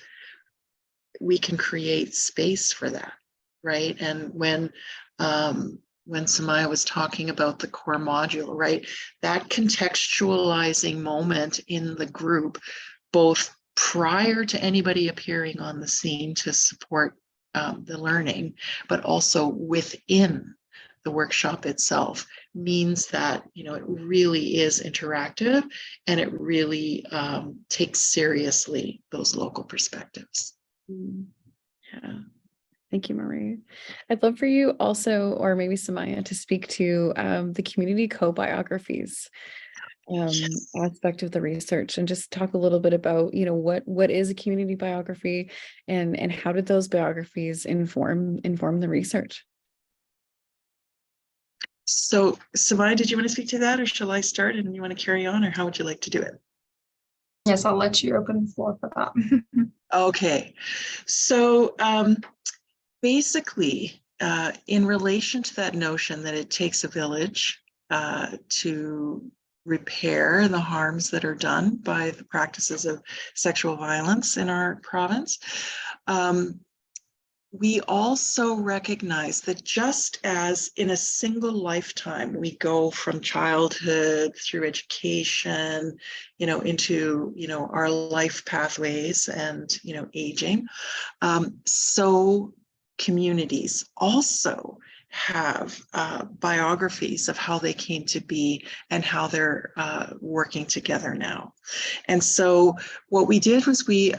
we can create space for that, right? And when Samaya was talking about the core module, right, that contextualizing moment in the group, both prior to anybody appearing on the scene to support the learning, but also within the workshop itself, means that it really is interactive and it really takes seriously those local perspectives. Yeah. Thank you, Marie. I'd love for you also, or maybe Samaya, to speak to the community co-biographies aspect of the research, and just talk a little bit about, what is a community biography, and how did those biographies inform the research? So, Samaya, did you want to speak to that, or shall I start and you want to carry on, or how would you like to do it? Yes, I'll let you open the floor for that. Okay, so basically, in relation to that notion that it takes a village to repair the harms that are done by the practices of sexual violence in our province, we also recognize that just as in a single lifetime, we go from childhood through education, into, our life pathways and, aging, so communities also have biographies of how they came to be and how they're working together now. And so what we did was we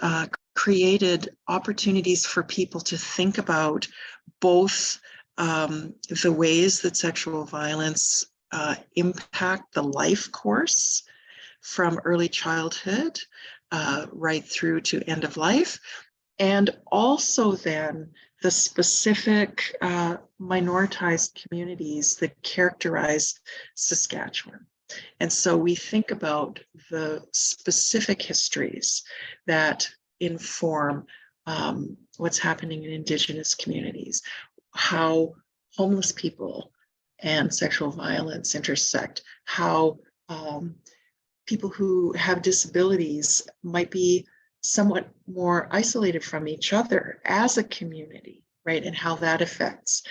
created opportunities for people to think about both the ways that sexual violence impact the life course from early childhood right through to end of life, and also then the specific minoritized communities that characterize Saskatchewan. And so we think about the specific histories that inform what's happening in Indigenous communities, how homeless people and sexual violence intersect, how people who have disabilities might be somewhat more isolated from each other as a community, right? And how that affects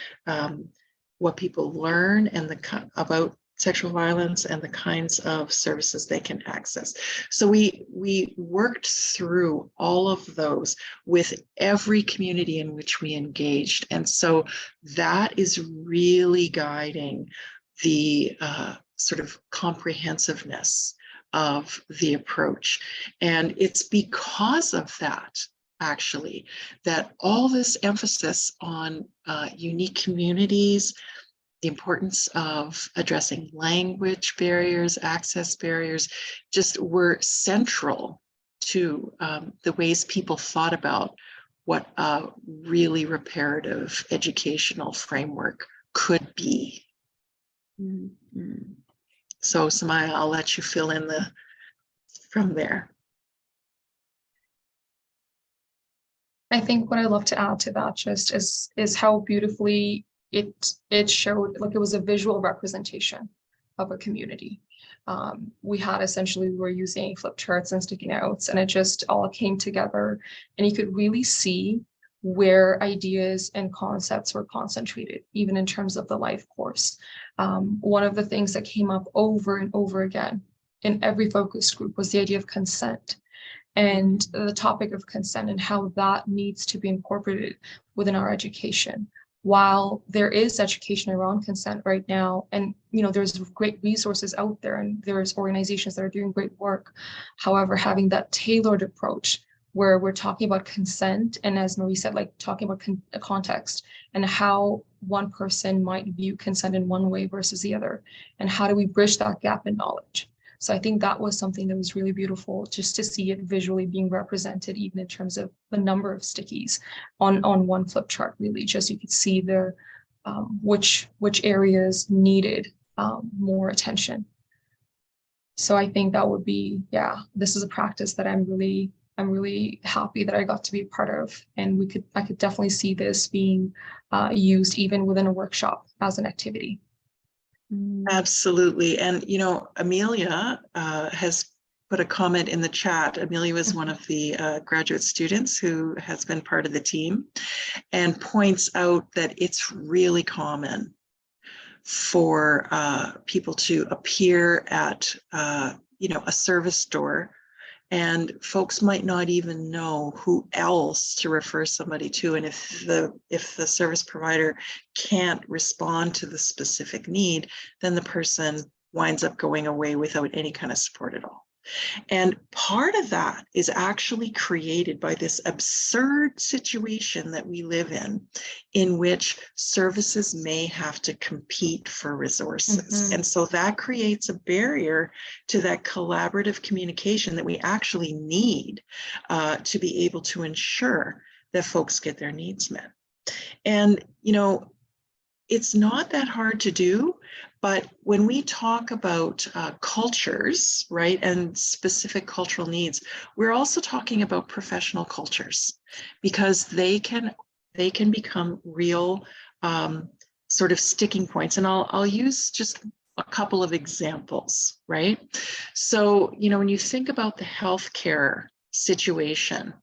what people learn and about sexual violence and the kinds of services they can access. So we worked through all of those with every community in which we engaged. And so that is really guiding the sort of comprehensiveness of the approach. And it's because of that, actually, that all this emphasis on unique communities, the importance of addressing language barriers, access barriers, just were central to the ways people thought about what a really reparative educational framework could be. Mm-hmm. So, Samaya, I'll let you fill in from there. I think what I'd love to add to that just is how beautifully it showed, like it was a visual representation of a community. We were using flip charts and sticky notes, and it just all came together, and you could really see where ideas and concepts were concentrated, even in terms of the life course. One of the things that came up over and over again in every focus group was the idea of consent, and the topic of consent and how that needs to be incorporated within our education. while there is education around consent right now, and there's great resources out there and there's organizations that are doing great work. However, having that tailored approach where we're talking about consent, and as Marie said, like talking about context and how one person might view consent in one way versus the other, and how do we bridge that gap in knowledge. So I think that was something that was really beautiful, just to see it visually being represented, even in terms of the number of stickies on one flip chart. Really, just you could see the which areas needed more attention. So I think that would be, yeah, this is a practice that I'm really happy that I got to be a part of, and I could definitely see this being used even within a workshop as an activity. Absolutely. And, Amelia has put a comment in the chat. Amelia was one of the graduate students who has been part of the team, and points out that it's really common for people to appear at, a service door, and folks might not even know who else to refer somebody to. And if the service provider can't respond to the specific need, then the person winds up going away without any kind of support at all. And part of that is actually created by this absurd situation that we live in which services may have to compete for resources. And so that creates a barrier to that collaborative communication that we actually need to be able to ensure that folks get their needs met. And, it's not that hard to do, but when we talk about cultures, right, and specific cultural needs, we're also talking about professional cultures, because they can become real sort of sticking points. And I'll use just a couple of examples, right? So, when you think about the healthcare situation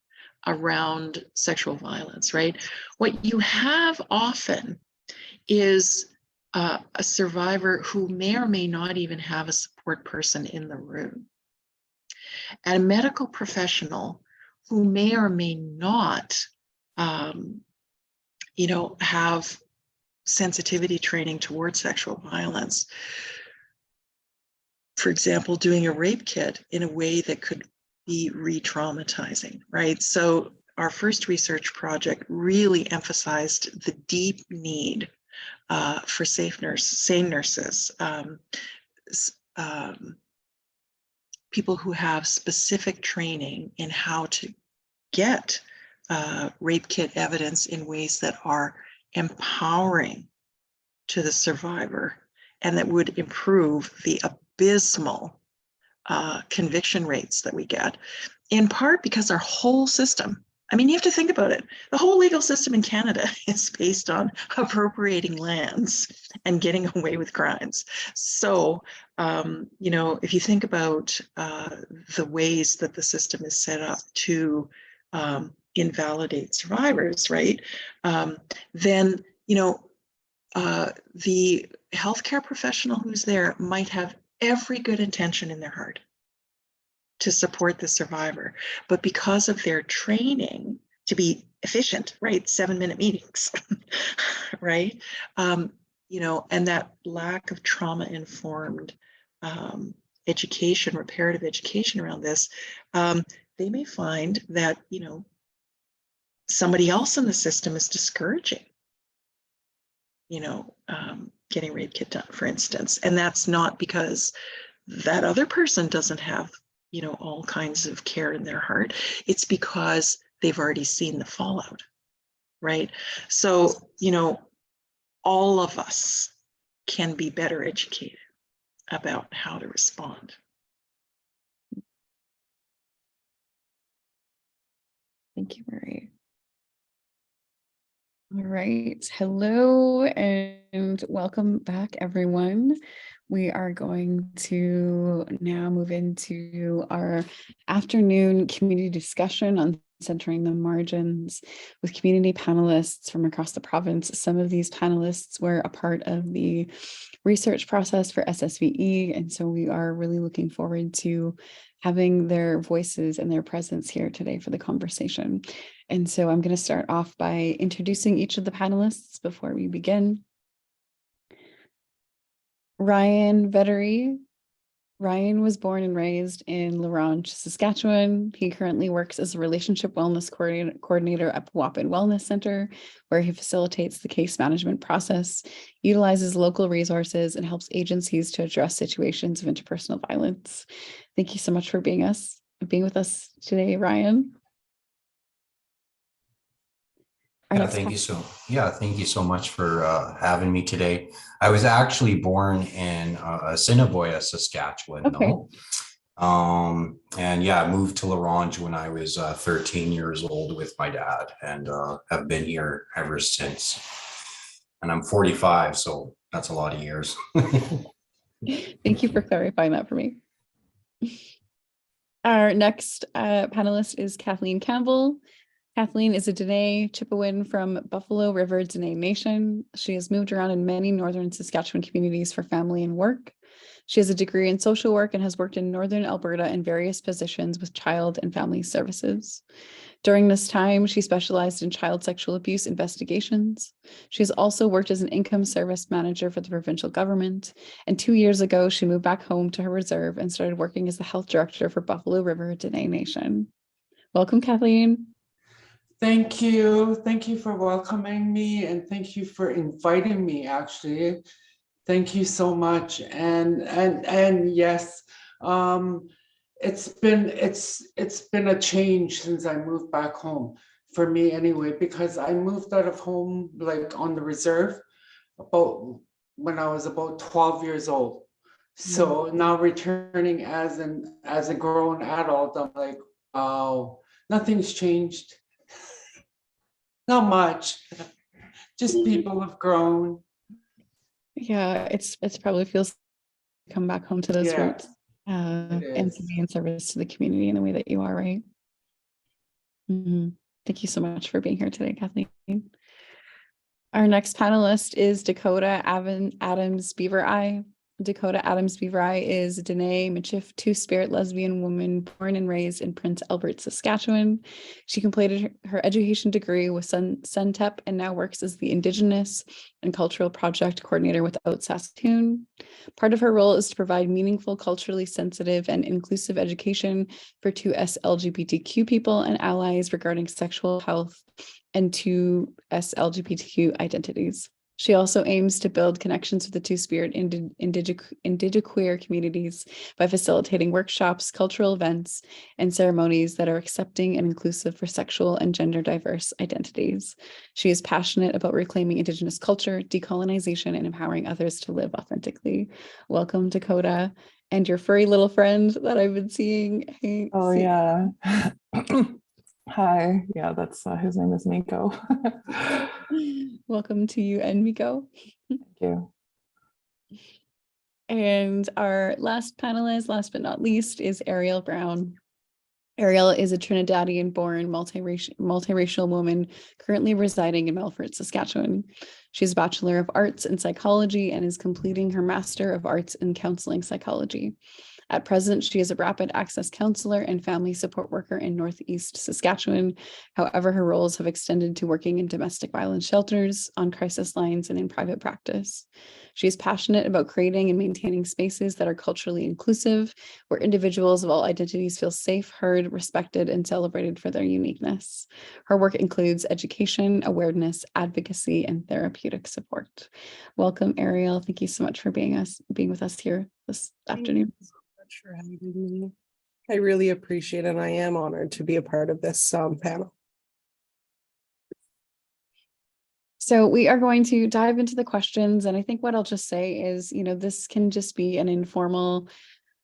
around sexual violence, right, what you have often is a survivor who may or may not even have a support person in the room, and a medical professional who may or may not, have sensitivity training towards sexual violence. For example, doing a rape kit in a way that could be re-traumatizing, right? So our first research project really emphasized the deep need for sane nurses, people who have specific training in how to get rape kit evidence in ways that are empowering to the survivor and that would improve the abysmal conviction rates that we get, in part because our whole system, you have to think about it. The whole legal system in Canada is based on appropriating lands and getting away with crimes. So, if you think about the ways that the system is set up to invalidate survivors, right, then, the healthcare professional who's there might have every good intention in their heart to support the survivor, but because of their training to be efficient, right, 7-minute meetings, right, and that lack of trauma-informed education, reparative education around this, they may find that, somebody else in the system is discouraging, getting rape kit done, for instance, and that's not because that other person doesn't have all kinds of care in their heart. It's because they've already seen the fallout, right? So, all of us can be better educated about how to respond. Thank you, Marie. All right. Hello and welcome back, everyone. We are going to now move into our afternoon community discussion on Centering the Margins with community panelists from across the province. Some of these panelists were a part of the research process for SSVE, and so we are really looking forward to having their voices and their presence here today for the conversation. And so I'm going to start off by introducing each of the panelists before we begin. Ryan Veteri. Ryan was born and raised in La Ronge, Saskatchewan. He currently works as a relationship wellness coordinator at Piwapan Wellness Centre, where he facilitates the case management process, utilizes local resources, and helps agencies to address situations of interpersonal violence. Thank you so much for being with us today, Ryan. Thank you so much for having me today. I was actually born in Assiniboia, Saskatchewan, though. And I moved to La Ronge when I was 13 years old with my dad, and have been here ever since. And I'm 45, so that's a lot of years. Thank you for clarifying that for me. Our next panelist is Kathleen Campbell. Kathleen is a Dene Chipewyan from Buffalo River Dene Nation. She has moved around in many northern Saskatchewan communities for family and work. She has a degree in social work and has worked in northern Alberta in various positions with child and family services. During this time, she specialized in child sexual abuse investigations. She has also worked as an income service manager for the provincial government. And 2 years ago, she moved back home to her reserve and started working as the health director for Buffalo River Dene Nation. Welcome, Kathleen. Thank you. Thank you for welcoming me, and thank you for inviting me, actually. Thank you so much. And yes, it's been a change since I moved back home, for me anyway, because I moved out of home like on the reserve when I was about 12 years old. So now returning as a grown adult, I'm like, wow, nothing's changed. Not much, just people have grown. Yeah, it's probably feels to come back home to those roots and to be in service to the community in the way that you are, right? Thank you so much for being here today, Kathleen. Our next panelist is Dakota Adams Beaverye. Dakota Adams Beaverye is a Dene Michif Two-Spirit lesbian woman born and raised in Prince Albert, Saskatchewan. She completed her education degree with SUNTEP and now works as the Indigenous and Cultural Project Coordinator with Saskatoon. Part of her role is to provide meaningful, culturally sensitive, and inclusive education for 2S LGBTQ people and allies regarding sexual health and 2S LGBTQ identities. She also aims to build connections with the Two-Spirit indigequeer communities by facilitating workshops, cultural events, and ceremonies that are accepting and inclusive for sexual and gender diverse identities. She is passionate about reclaiming Indigenous culture, decolonization, and empowering others to live authentically. Welcome, Dakota, and your furry little friend that I've been seeing. Hey, yeah. Hi, yeah, that's his name is Miko. Welcome to you and Miko. Thank you. And our last panelist, last but not least, is Ariel Brown. Ariel is a Trinidadian-born multiracial woman currently residing in Melfort, Saskatchewan. She has a Bachelor of Arts in Psychology and is completing her Master of Arts in Counseling Psychology. At present, she is a rapid access counselor and family support worker in Northeast Saskatchewan. However, her roles have extended to working in domestic violence shelters, on crisis lines, and in private practice. She is passionate about creating and maintaining spaces that are culturally inclusive, where individuals of all identities feel safe, heard, respected, and celebrated for their uniqueness. Her work includes education, awareness, advocacy, and therapeutic support. Welcome, Ariel. Thank you so much for being with us here this afternoon. For having me. I really appreciate it, and I am honored to be a part of this panel. So we are going to dive into the questions, and I think what I'll just say is, this can just be an informal,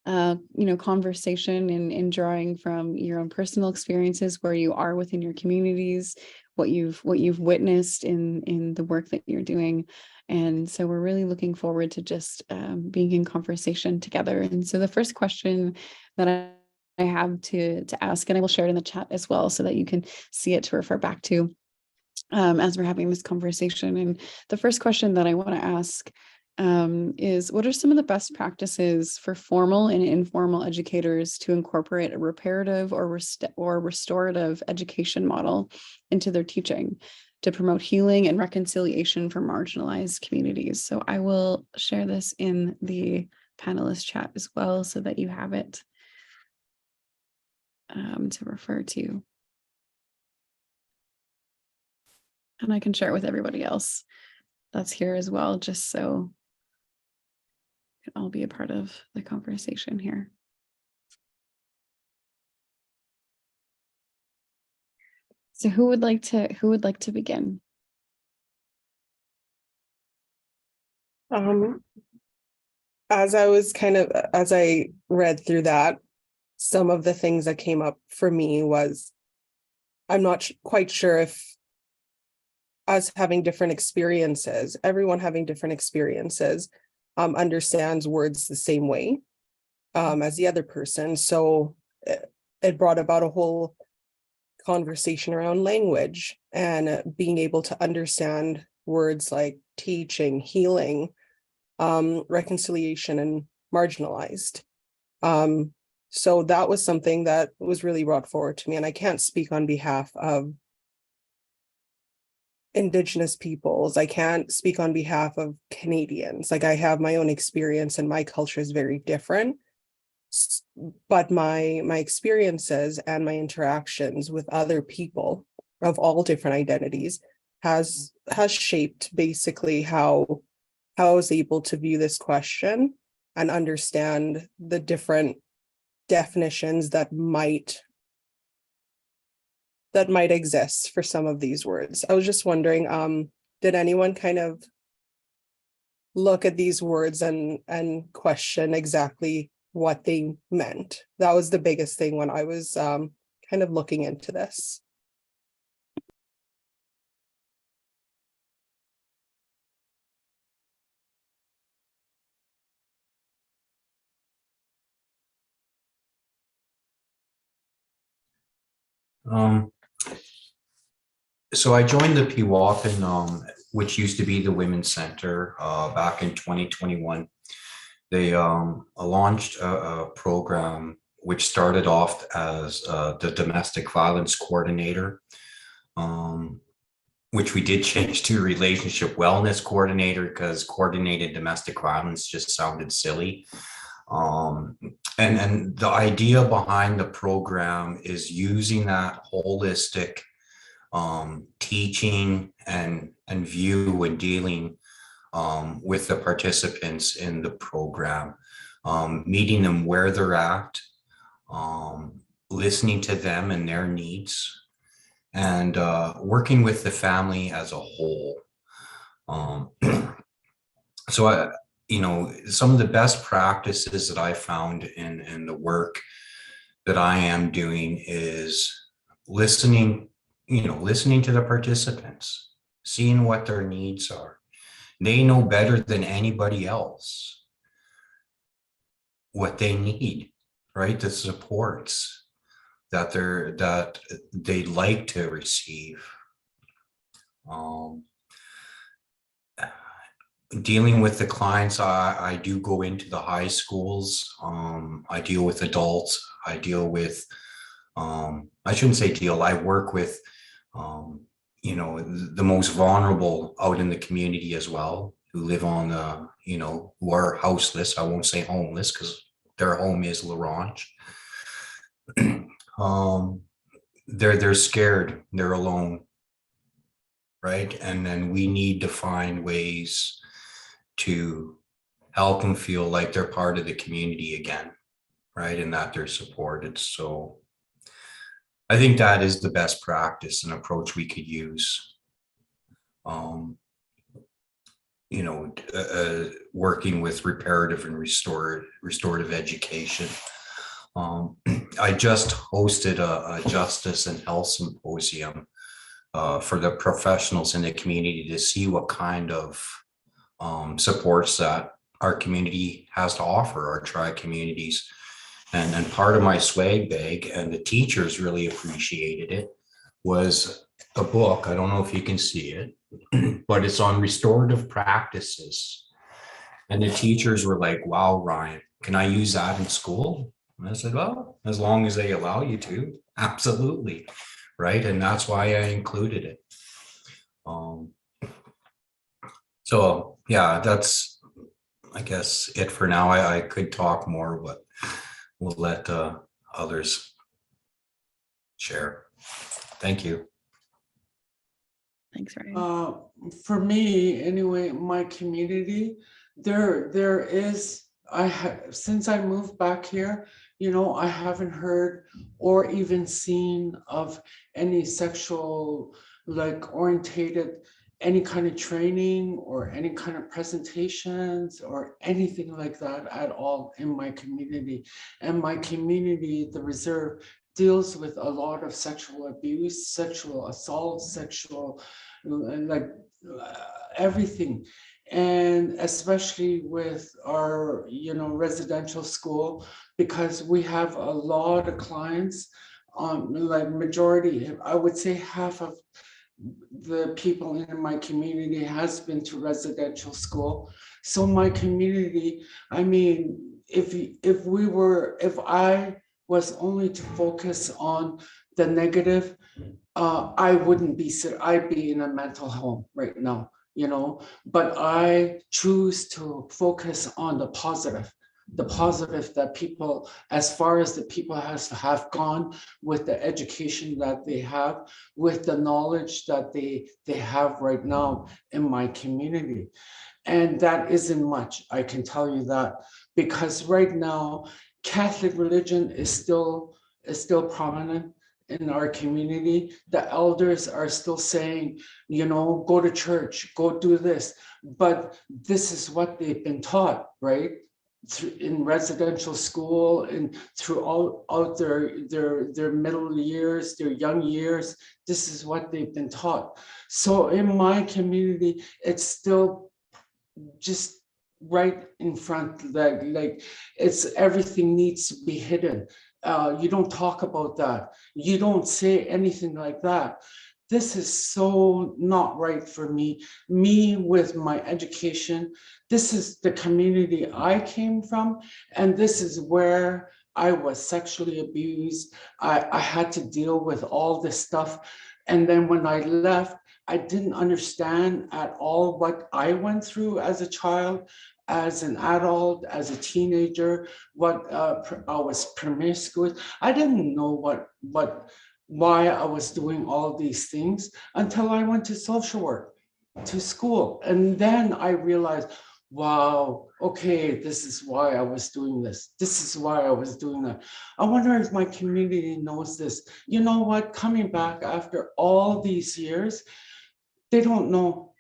conversation in drawing from your own personal experiences, where you are within your communities, what you've witnessed in the work that you're doing. And so we're really looking forward to just being in conversation together. And so the first question that I have to ask, and I will share it in the chat as well so that you can see it to refer back to as we're having this conversation. And the first question that I want to ask is, what are some of the best practices for formal and informal educators to incorporate a reparative or restorative education model into their teaching to promote healing and reconciliation for marginalized communities? So I will share this in the panelist chat as well so that you have it to refer to. And I can share it with everybody else that's here as well, just so you can all be a part of the conversation here. So who would like to begin? As I read through that, some of the things that came up for me was, I'm not quite sure if us having different experiences, everyone having different experiences, understands words the same way as the other person. So it brought about a whole conversation around language and being able to understand words like teaching, healing, reconciliation, and marginalized. So that was something that was really brought forward to me. And I can't speak on behalf of Indigenous peoples. I can't speak on behalf of Canadians. Like, I have my own experience and my culture is very different. But my experiences and my interactions with other people of all different identities has shaped basically how I was able to view this question and understand the different definitions that might exist for some of these words. I was just wondering, did anyone kind of look at these words and question exactly what they meant? That was the biggest thing when I was kind of looking into this. So I joined the Piwapan, which used to be the Women's Centre, back in 2021. They launched a program which started off as the Domestic Violence Coordinator, which we did change to Relationship Wellness Coordinator because coordinated domestic violence just sounded silly. And the idea behind the program is using that holistic teaching and view when dealing with the participants in the program, meeting them where they're at, listening to them and their needs, and working with the family as a whole. So some of the best practices that I found in the work that I am doing is listening to the participants, seeing what their needs are. They know better than anybody else what they need, right? The supports that they'd like to receive. Dealing with the clients, I do go into the high schools. I deal with adults. I deal with, I shouldn't say deal, I work with, the most vulnerable out in the community as well, who live on, who are houseless. I won't say homeless because their home is Larange. They're scared, they're alone, right? And then we need to find ways to help them feel like they're part of the community again, right? And that they're supported. So I think that is the best practice and approach we could use. Working with reparative and restorative education. I just hosted a justice and health symposium for the professionals in the community to see what kind of supports that our community has to offer, our tri communities. And part of my swag bag, and the teachers really appreciated it, was a book. I don't know if you can see it, but it's on restorative practices. And the teachers were like, wow, Ryan, can I use that in school? And I said, well, as long as they allow you to, absolutely. Right. And that's why I included it. So yeah, that's, I guess, it for now. I could talk more, but we'll let others share. Thank you. Thanks, Ryan. For me, anyway, my community, there is, since I moved back here, you know, I haven't heard or even seen of any sexual, like, orientated, any kind of training or any kind of presentations or anything like that at all in my community. And my community, the reserve, deals with a lot of sexual abuse, sexual assault, sexual, like, everything. And especially with our, you know, residential school, because we have a lot of clients, like majority, I would say half of the people in my community has been to residential school. So my community, I mean, if I was only to focus on the negative, I'd be in a mental home right now, you know, but I choose to focus on the positive that people, as far as the people have gone with the education that they have, with the knowledge that they have right now in my community. And that isn't much, I can tell you that, because right now, Catholic religion is still prominent in our community. The elders are still saying, you know, go to church, go do this. But this is what they've been taught, right? In residential school and throughout their middle years, their young years, this is what they've been taught. So in my community, it's still just right in front, like it's, everything needs to be hidden. You don't talk about that. You don't say anything like that. This is so not right for me. Me with my education, this is the community I came from, and this is where I was sexually abused. I had to deal with all this stuff. And then when I left, I didn't understand at all what I went through as a child, as an adult, as a teenager, what I was promiscuous. I didn't know why I was doing all these things until I went to social work, to school. And then I realized, wow, okay, this is why I was doing this. This is why I was doing that. I wonder if my community knows this. You know what, coming back after all these years, they don't know.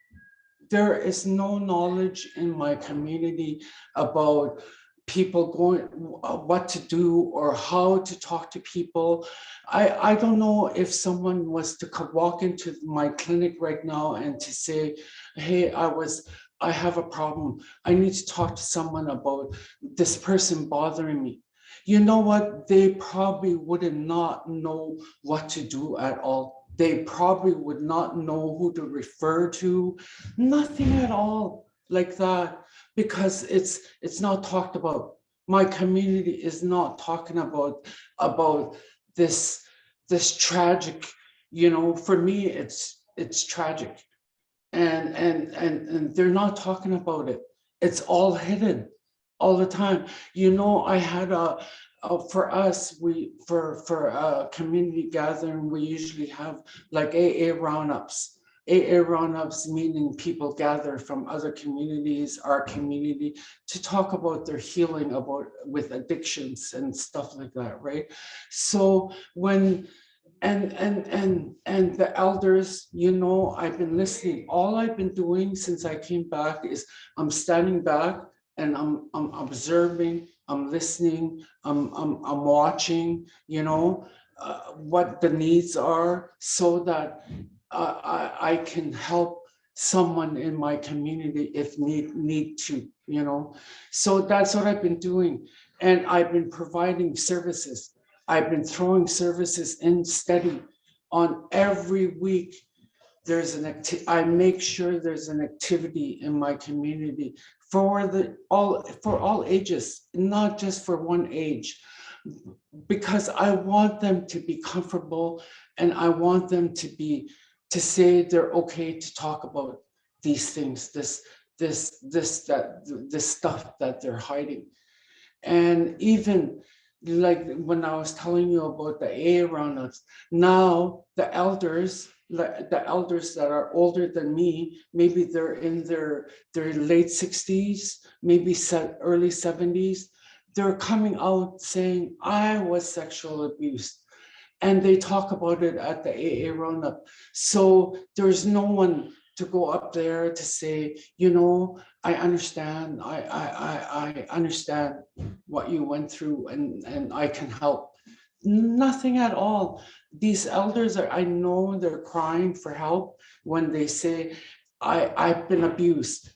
There is no knowledge in my community about people going, what to do or how to talk to people. I don't know if someone was to walk into my clinic right now and to say, hey, I have a problem. I need to talk to someone about this person bothering me. You know what? They probably would not know what to do at all. They probably would not know who to refer to, nothing at all like that, because it's not talked about. My community is not talking about this tragic, you know, for me, it's tragic. And they're not talking about it. It's all hidden all the time. You know, I had for us, for a community gathering, we usually have like AA roundups. AA roundups meaning people gather from other communities, our community, to talk about their healing with addictions and stuff like that, right? So when and the elders, you know, I've been listening. All I've been doing since I came back is I'm standing back and I'm observing, I'm listening, I'm watching, you know, what the needs are, so that I can help someone in my community if need to, you know. So that's what I've been doing. And I've been providing services. I've been throwing services in steady on every week. I make sure there's an activity in my community for all ages, not just for one age, because I want them to be comfortable, and I want them to say they're okay to talk about these things, this stuff that they're hiding. And even like when I was telling you about the AA roundups, now the elders that are older than me, maybe they're in their late 60s, maybe early 70s, they're coming out saying, I was sexually abused. And they talk about it at the AA roundup. So there's no one to go up there to say, you know, I understand, I understand what you went through, and I can help. Nothing at all. These elders I know they're crying for help when they say, I've been abused.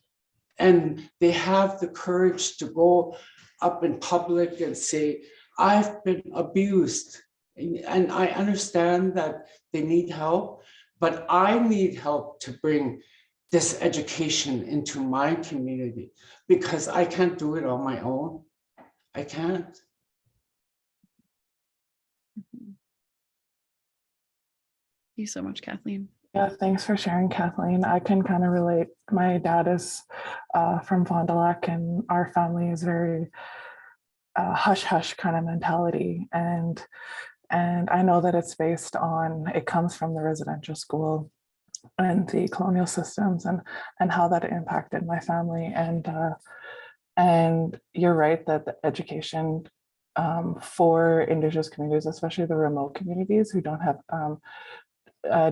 And they have the courage to go up in public and say, I've been abused. And I understand that they need help, but I need help to bring this education into my community, because I can't do it on my own. I can't. Thank you so much, Kathleen. Yeah, thanks for sharing, Kathleen. I can kind of relate. My dad is from Fond du Lac, and our family is very hush-hush kind of mentality. And I know that it's based on, it comes from the residential school and the colonial systems, and how that impacted my family. And you're right that the education for Indigenous communities, especially the remote communities who don't have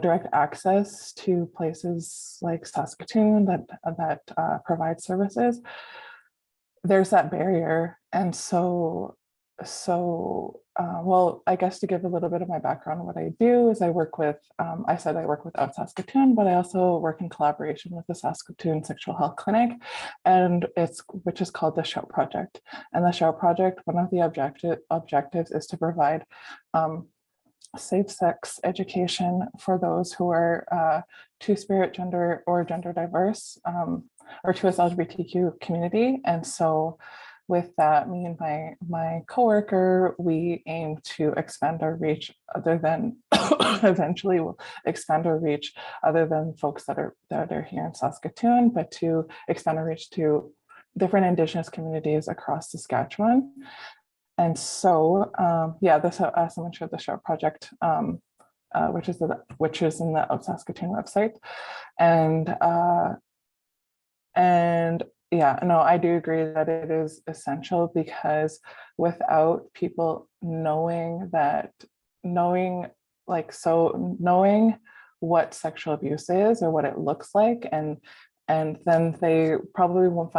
direct access to places like Saskatoon that provide services, there's that barrier. And well, I guess to give a little bit of my background, what I do is I work with, I said I work with Saskatoon, but I also work in collaboration with the Saskatoon Sexual Health Clinic, and which is called the Shout Project. And the Shout Project, one of the objectives is to provide safe sex education for those who are two-spirit, gender, or gender diverse, or to us LGBTQ community. And so with that, me and my coworker, we aim to expand our reach other than eventually we'll expand our reach other than folks that are here in Saskatoon, but to expand our reach to different Indigenous communities across Saskatchewan. And so, yeah, this, as someone showed, the Shout Project, which is in the Saskatoon website, and yeah, no, I do agree that it is essential, because without people knowing what sexual abuse is or what it looks like, and then they probably won't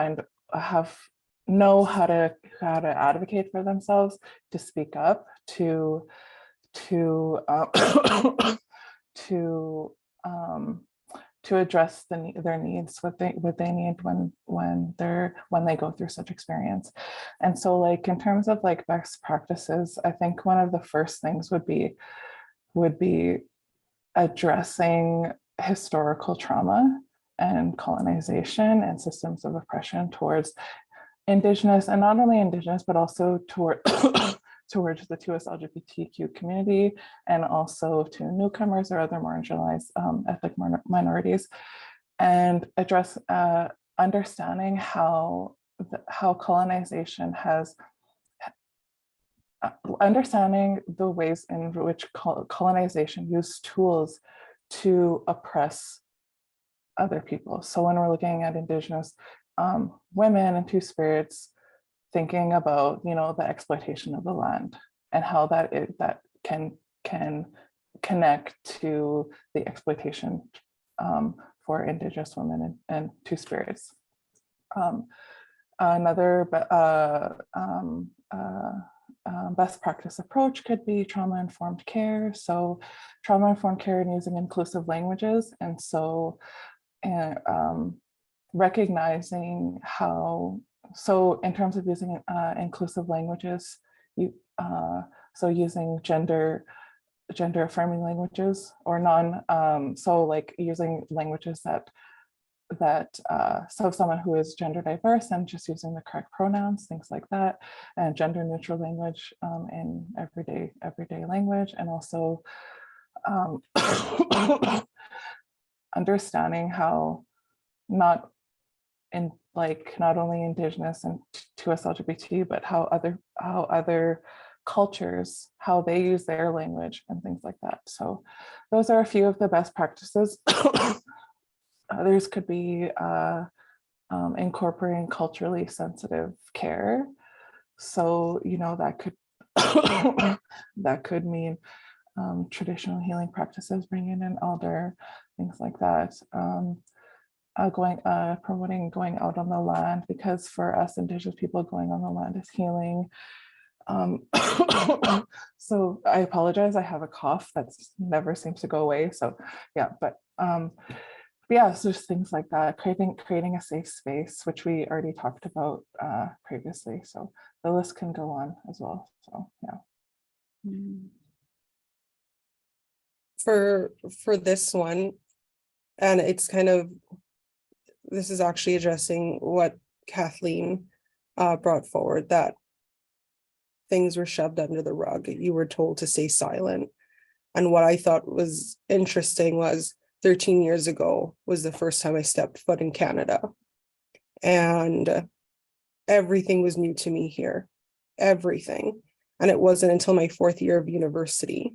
know how to advocate for themselves, to speak up, to address their needs, what they need when they go through such experience. And so, like, in terms of like best practices, I think one of the first things would be addressing historical trauma and colonization and systems of oppression towards Indigenous, and not only Indigenous, but also towards the 2S LGBTQ community, and also to newcomers or other marginalized ethnic minorities, and address understanding how colonization has, understanding the ways in which colonization used tools to oppress other people. So when we're looking at Indigenous women and two-spirits, thinking about, the exploitation of the land, and how that can connect to the exploitation for Indigenous women and two-spirits. Another best practice approach could be trauma-informed care. So trauma-informed care and using inclusive languages, and so recognizing how so in terms of using inclusive languages, so using gender affirming languages or so like using languages so someone who is gender diverse and just using the correct pronouns, things like that, and gender neutral language in everyday language, and also understanding how not only Indigenous and to us LGBT, but how other cultures, how they use their language and things like that. So those are a few of the best practices. Others could be incorporating culturally sensitive care. So, that could mean traditional healing practices, bringing in elder, things like that. Promoting going out on the land, because for us Indigenous people, going on the land is healing. So I apologize, I have a cough that never seems to go away. So yeah, but yeah, so just things like that, creating a safe space, which we already talked about previously. So the list can go on as well. So yeah. For this one, and it's kind of, this is actually addressing what Kathleen brought forward, that things were shoved under the rug. You were told to stay silent. And what I thought was interesting was 13 years ago was the first time I stepped foot in Canada. And everything was new to me here, everything. And it wasn't until my 4th year of university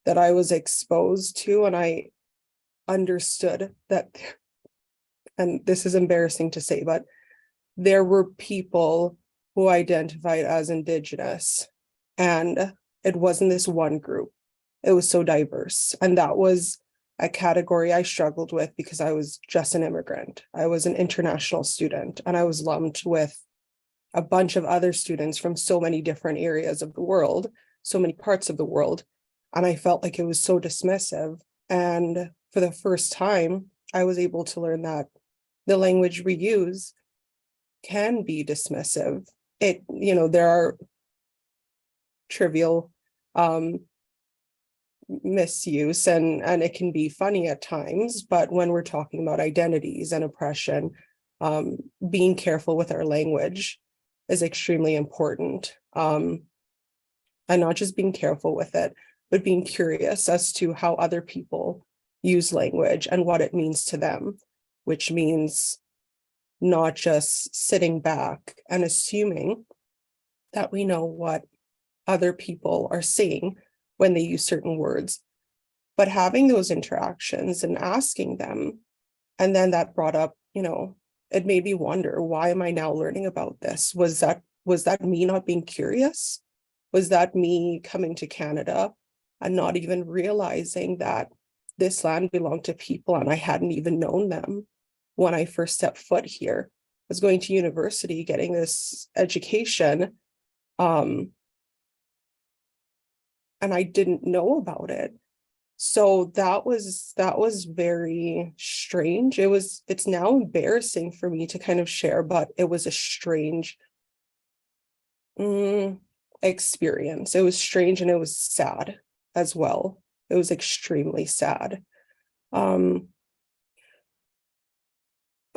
that I was exposed to, and I understood that, and this is embarrassing to say, but there were people who identified as Indigenous, and it wasn't this one group. It was so diverse. And that was a category I struggled with because I was just an immigrant. I was an international student, and I was lumped with a bunch of other students from so many different areas of the world, so many parts of the world. And I felt like it was so dismissive. And for the first time, I was able to learn that the language we use can be dismissive. There are trivial misuse, and it can be funny at times, but when we're talking about identities and oppression, being careful with our language is extremely important. And not just being careful with it, but being curious as to how other people use language and what it means to them, which means not just sitting back and assuming that we know what other people are saying when they use certain words, but having those interactions and asking them. And then that brought up, it made me wonder, why am I now learning about this? Was that me not being curious? Was that me coming to Canada and not even realizing that this land belonged to people and I hadn't even known them when I first stepped foot here? I was going to university, getting this education, and I didn't know about it. So that was very strange. It's now embarrassing for me to kind of share, but it was a strange experience. It was strange, and it was sad as well. It was extremely sad. But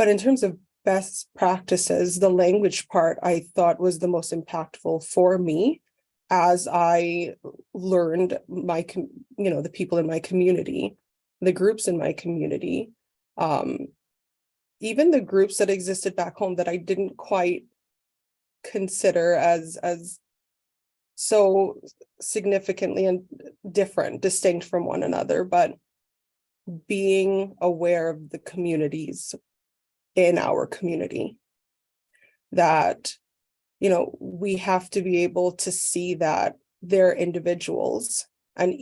in terms of best practices, the language part I thought was the most impactful for me, as I learned the people in my community, the groups in my community, even the groups that existed back home that I didn't quite consider as so significantly and distinct from one another, but being aware of the communities in our community, that we have to be able to see that they're individuals, and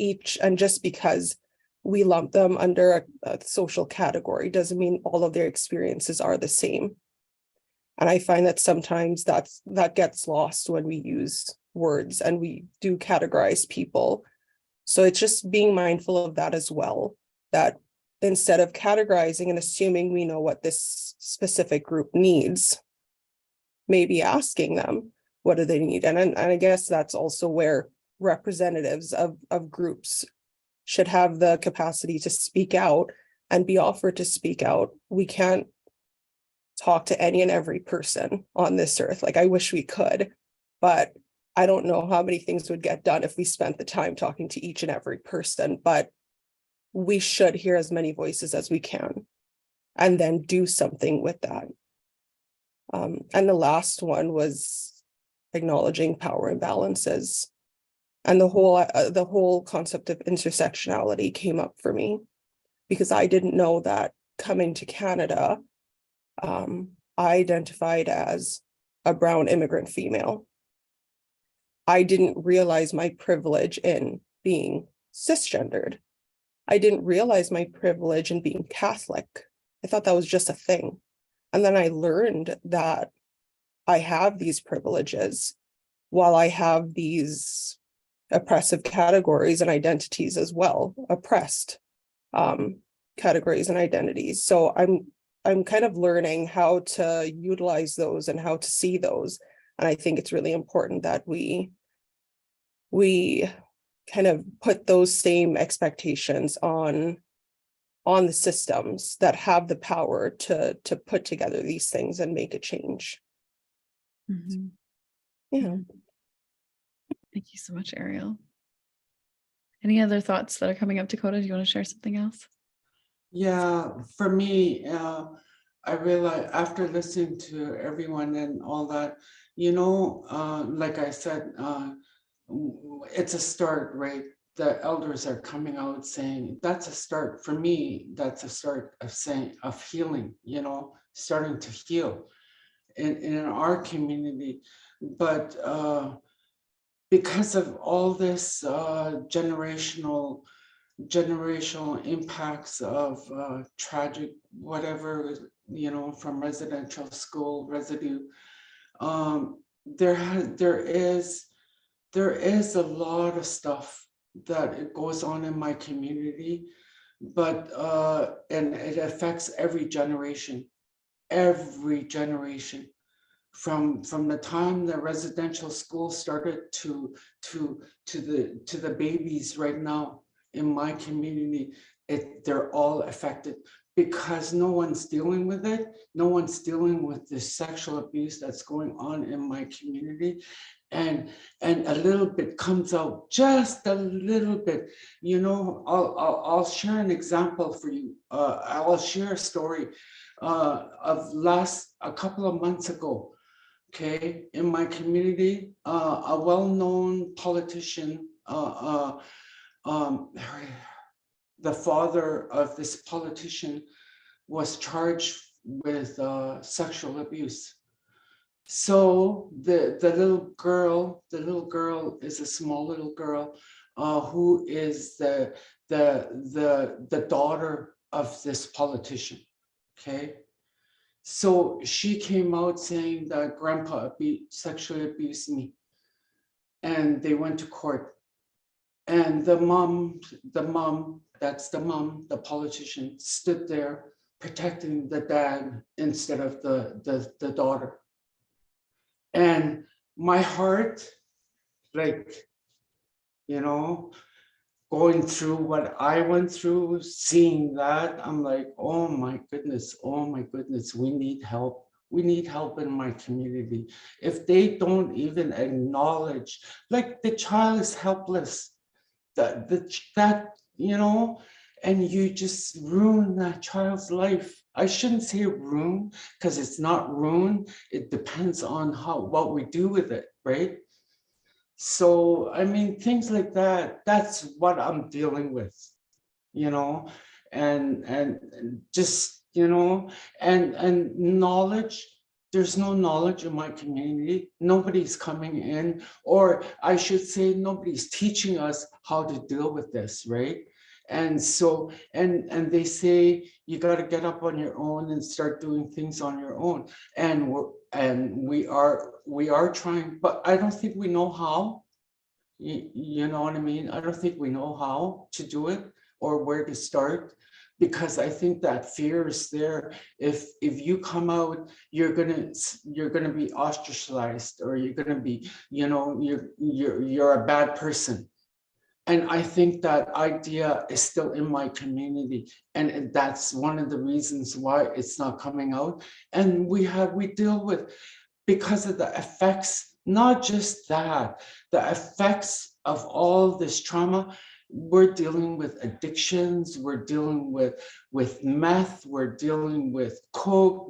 just because we lump them under a social category doesn't mean all of their experiences are the same. And I find that sometimes that gets lost when we use words and we do categorize people. So it's just being mindful of that as well, that instead of categorizing and assuming we know what this specific group needs, maybe asking them, what do they need? And I guess that's also where representatives of groups should have the capacity to speak out and be offered to speak out. We can't talk to any and every person on this earth. Like, I wish we could, but I don't know how many things would get done if we spent the time talking to each and every person, but we should hear as many voices as we can and then do something with that. And the last one was acknowledging power imbalances. And the whole concept of intersectionality came up for me because I didn't know that coming to Canada, I identified as a brown immigrant female. I didn't realize my privilege in being cisgendered. I didn't realize my privilege in being Catholic. I thought that was just a thing. And then I learned that I have these privileges while I have these oppressive categories and identities as well, oppressed categories and identities. So I'm kind of learning how to utilize those and how to see those. And I think it's really important that we kind of put those same expectations on the systems that have the power to put together these things and make a change. Mm-hmm. Yeah. Thank you so much, Ariel. Any other thoughts that are coming up, Dakota? Do you want to share something else? Yeah, for me, I realized after listening to everyone and all that, like I said, it's a start, right? The elders are coming out saying that's a start. For me, that's a start of healing, starting to heal in our community. But because of all this generational impacts of tragic whatever, from residential school residue, there is a lot of stuff that it goes on in my community, but and it affects every generation from the time the residential school started to the babies right now in my community. They're all affected because no one's dealing with it. No one's dealing with the sexual abuse that's going on in my community. And a little bit comes out, just a little bit. I'll share an example for you. I'll share a story of a couple of months ago. Okay, in my community, a well-known politician, the father of this politician was charged with sexual abuse. So the little girl is a small little girl who is the daughter of this politician. Okay, so she came out saying that grandpa sexually abused me, and they went to court. And the mom, the politician, stood there protecting the dad instead of the daughter. And my heart, going through what I went through, seeing that, I'm like, oh my goodness, we need help. We need help in my community. If they don't even acknowledge, like the child is helpless, and you just ruin that child's life. I shouldn't say ruin because it's not ruin. It depends on what we do with it, right? So, I mean, things like that, that's what I'm dealing with, and just, and knowledge. There's no knowledge in my community. Nobody's coming in, or I should say nobody's teaching us how to deal with this, right? And so, and they say you got to get up on your own and start doing things on your own. And we are trying, but I don't think we know how. You know what I mean? I don't think we know how to do it or where to start. because I think that fear is there. If you come out, you're gonna be ostracized, or you're gonna be, you're a bad person. And I think that idea is still in my community, and that's one of the reasons why it's not coming out. And we deal with, because of the effects, not just that, the effects of all this trauma. We're dealing with addictions, we're dealing with meth, we're dealing with coke,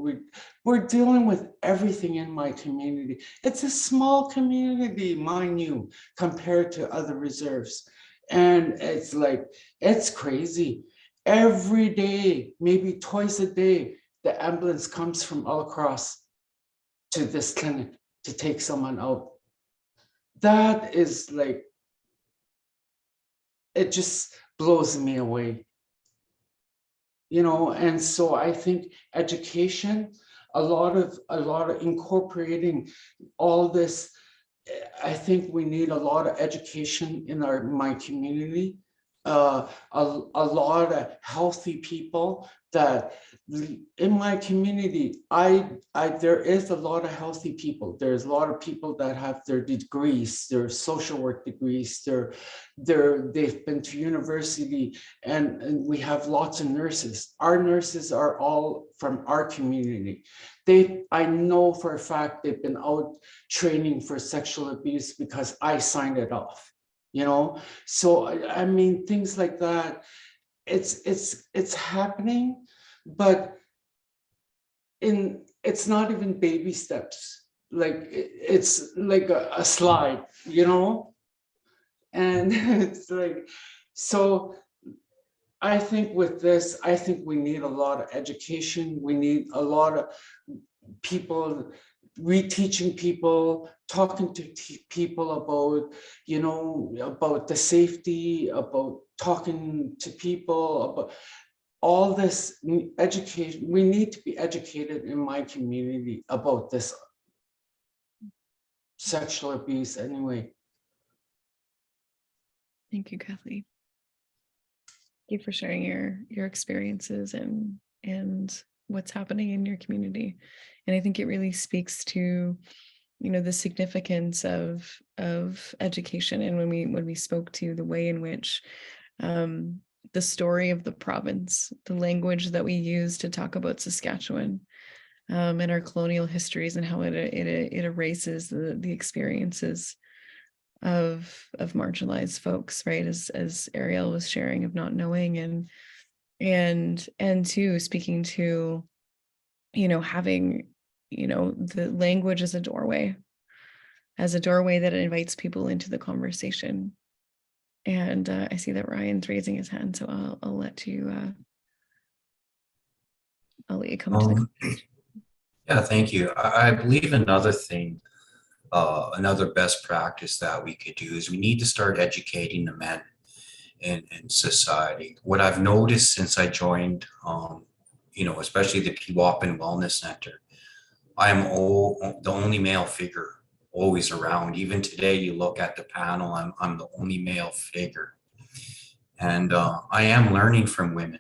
we're dealing with everything in my community. It's a small community, mind you, compared to other reserves. And it's like, it's crazy. Every day, maybe twice a day, the ambulance comes from all across to this clinic to take someone out. That is like, it just blows me away. And so I think education, a lot of incorporating all this. I think we need a lot of education in my community, a lot of healthy people that in my community, there is a lot of healthy people. There's a lot of people that have their degrees, their social work degrees, they've been to university, and we have lots of nurses. Our nurses are all from our community. I know for a fact they've been out training for sexual abuse because I signed it off, So I mean, things like that, it's happening, but it's not even baby steps. Like it's like a slide, and it's like, so I think with this, I think we need a lot of education. We need a lot of people reteaching people, talking to people about, about the safety, about talking to people, about all this education. We need to be educated in my community about this sexual abuse anyway. Thank you, Kathleen. Thank you for sharing your experiences and what's happening in your community. And I think it really speaks to, the significance of education. And when we spoke to the way in which the story of the province, the language that we use to talk about Saskatchewan, and our colonial histories, and how it erases the experiences of marginalized folks, right? As Ariel was sharing, of not knowing, and too speaking to, having, the language as a doorway that invites people into the conversation. And I see that Ryan's raising his hand, so I'll let you come to the conversation. Yeah, thank you. I believe another thing, another best practice that we could do is we need to start educating the men in society. What I've noticed since I joined, especially the Piwapan Wellness Centre, I am the only male figure always around. Even today, you look at the panel, I'm the only male figure. And I am learning from women,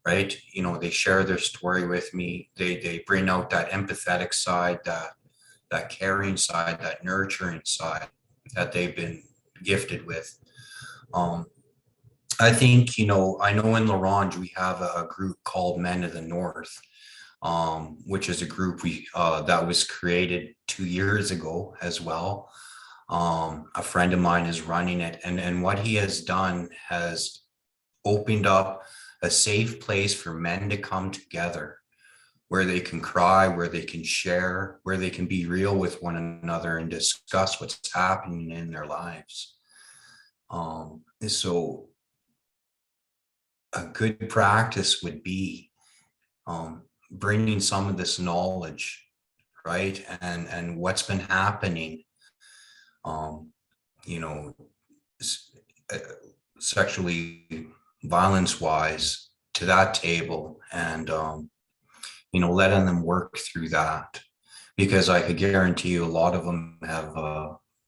right? They share their story with me. They bring out that empathetic side, that caring side, that nurturing side that they've been gifted with. I think, I know in La Ronge we have a group called Men of the North, which is a group that was created 2 years ago as well. A friend of mine is running it, and what he has done has opened up a safe place for men to come together, where they can cry, where they can share, where they can be real with one another and discuss what's happening in their lives. So a good practice would be bringing some of this knowledge, right? And what's been happening, sexually violence wise to that table, and, letting them work through that, because I could guarantee you a lot of them have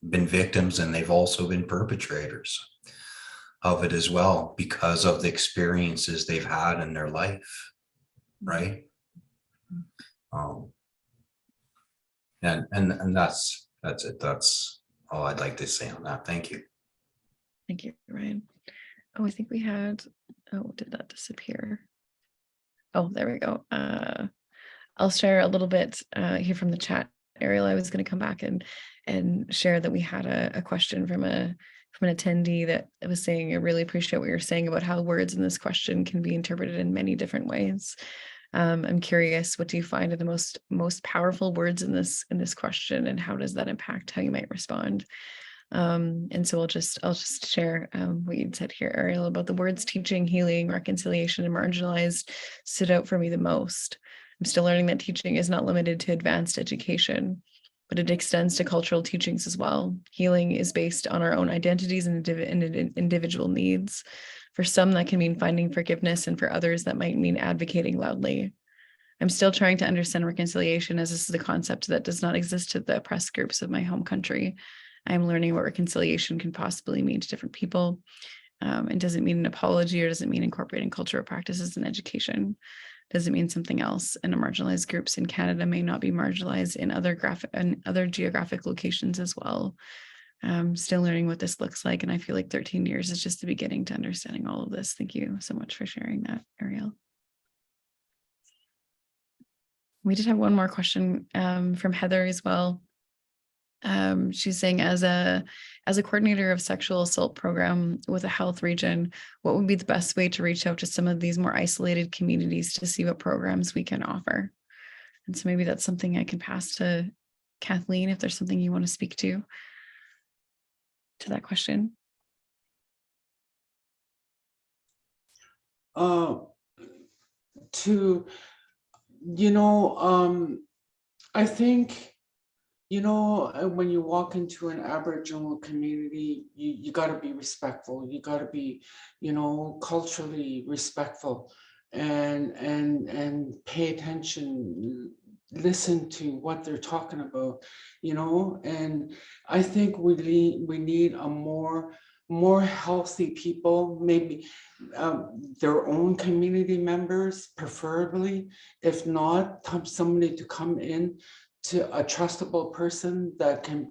been victims, and they've also been perpetrators. of it as well, because of the experiences they've had in their life, right? And that's it. That's all I'd like to say on that. Thank you. Thank you, Ryan. Oh, I think we had, oh, did that disappear? Oh, there we go. I'll share a little bit here from the chat. Ariel, I was going to come back and share that we had a question from an attendee that was saying, I really appreciate what you're saying about how words in this question can be interpreted in many different ways. I'm curious, what do you find are the most powerful words in this question, and how does that impact how you might respond? And so I'll just share what you'd said here, Ariel, about the words teaching, healing, reconciliation, and marginalized stood out for me the most. I'm still learning that teaching is not limited to advanced education, but it extends to cultural teachings as well. Healing is based on our own identities and individual needs. For some, that can mean finding forgiveness, and for others, that might mean advocating loudly. I'm still trying to understand reconciliation, as this is a concept that does not exist to the oppressed groups of my home country. I'm learning what reconciliation can possibly mean to different people. And does it mean an apology, or does it mean incorporating cultural practices in education? Does it mean something else? And marginalized groups in Canada may not be marginalized in other geographic locations as well. Still learning what this looks like, and I feel like 13 years is just the beginning to understanding all of this. Thank you so much for sharing that, Ariel. We did have one more question from Heather as well. She's saying, as a coordinator of sexual assault program with a health region, what would be the best way to reach out to some of these more isolated communities to see what programs we can offer? And so maybe that's something I can pass to Kathleen, if there's something you want to speak to that question. I think, when you walk into an Aboriginal community, you got to be respectful. You got to be, culturally respectful, and pay attention, listen to what they're talking about, and I think we need a more healthy people, maybe their own community members, preferably. If not, somebody to come in, to a trustable person that can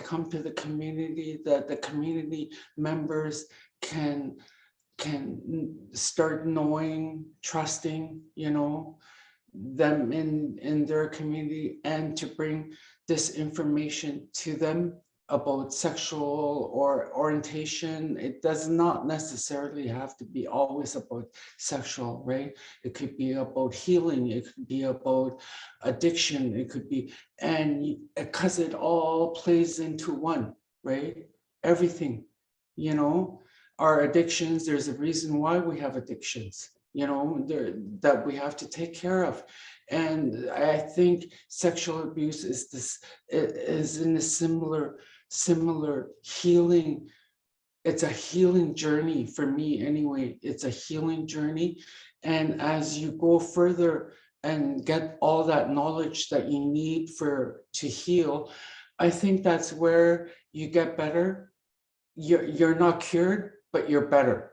come to the community, that the community members can start knowing, trusting, them in their community, and to bring this information to them about sexual or orientation. It does not necessarily have to be always about sexual, right? It could be about healing, it could be about addiction, it could be, and because it all plays into one, right? Everything, our addictions, there's a reason why we have addictions, that we have to take care of. And I think sexual abuse is in a similar healing. It's a healing journey for me anyway. It's a healing journey. And as you go further and get all that knowledge that you need to heal, I think that's where you get better. You're not cured, but you're better,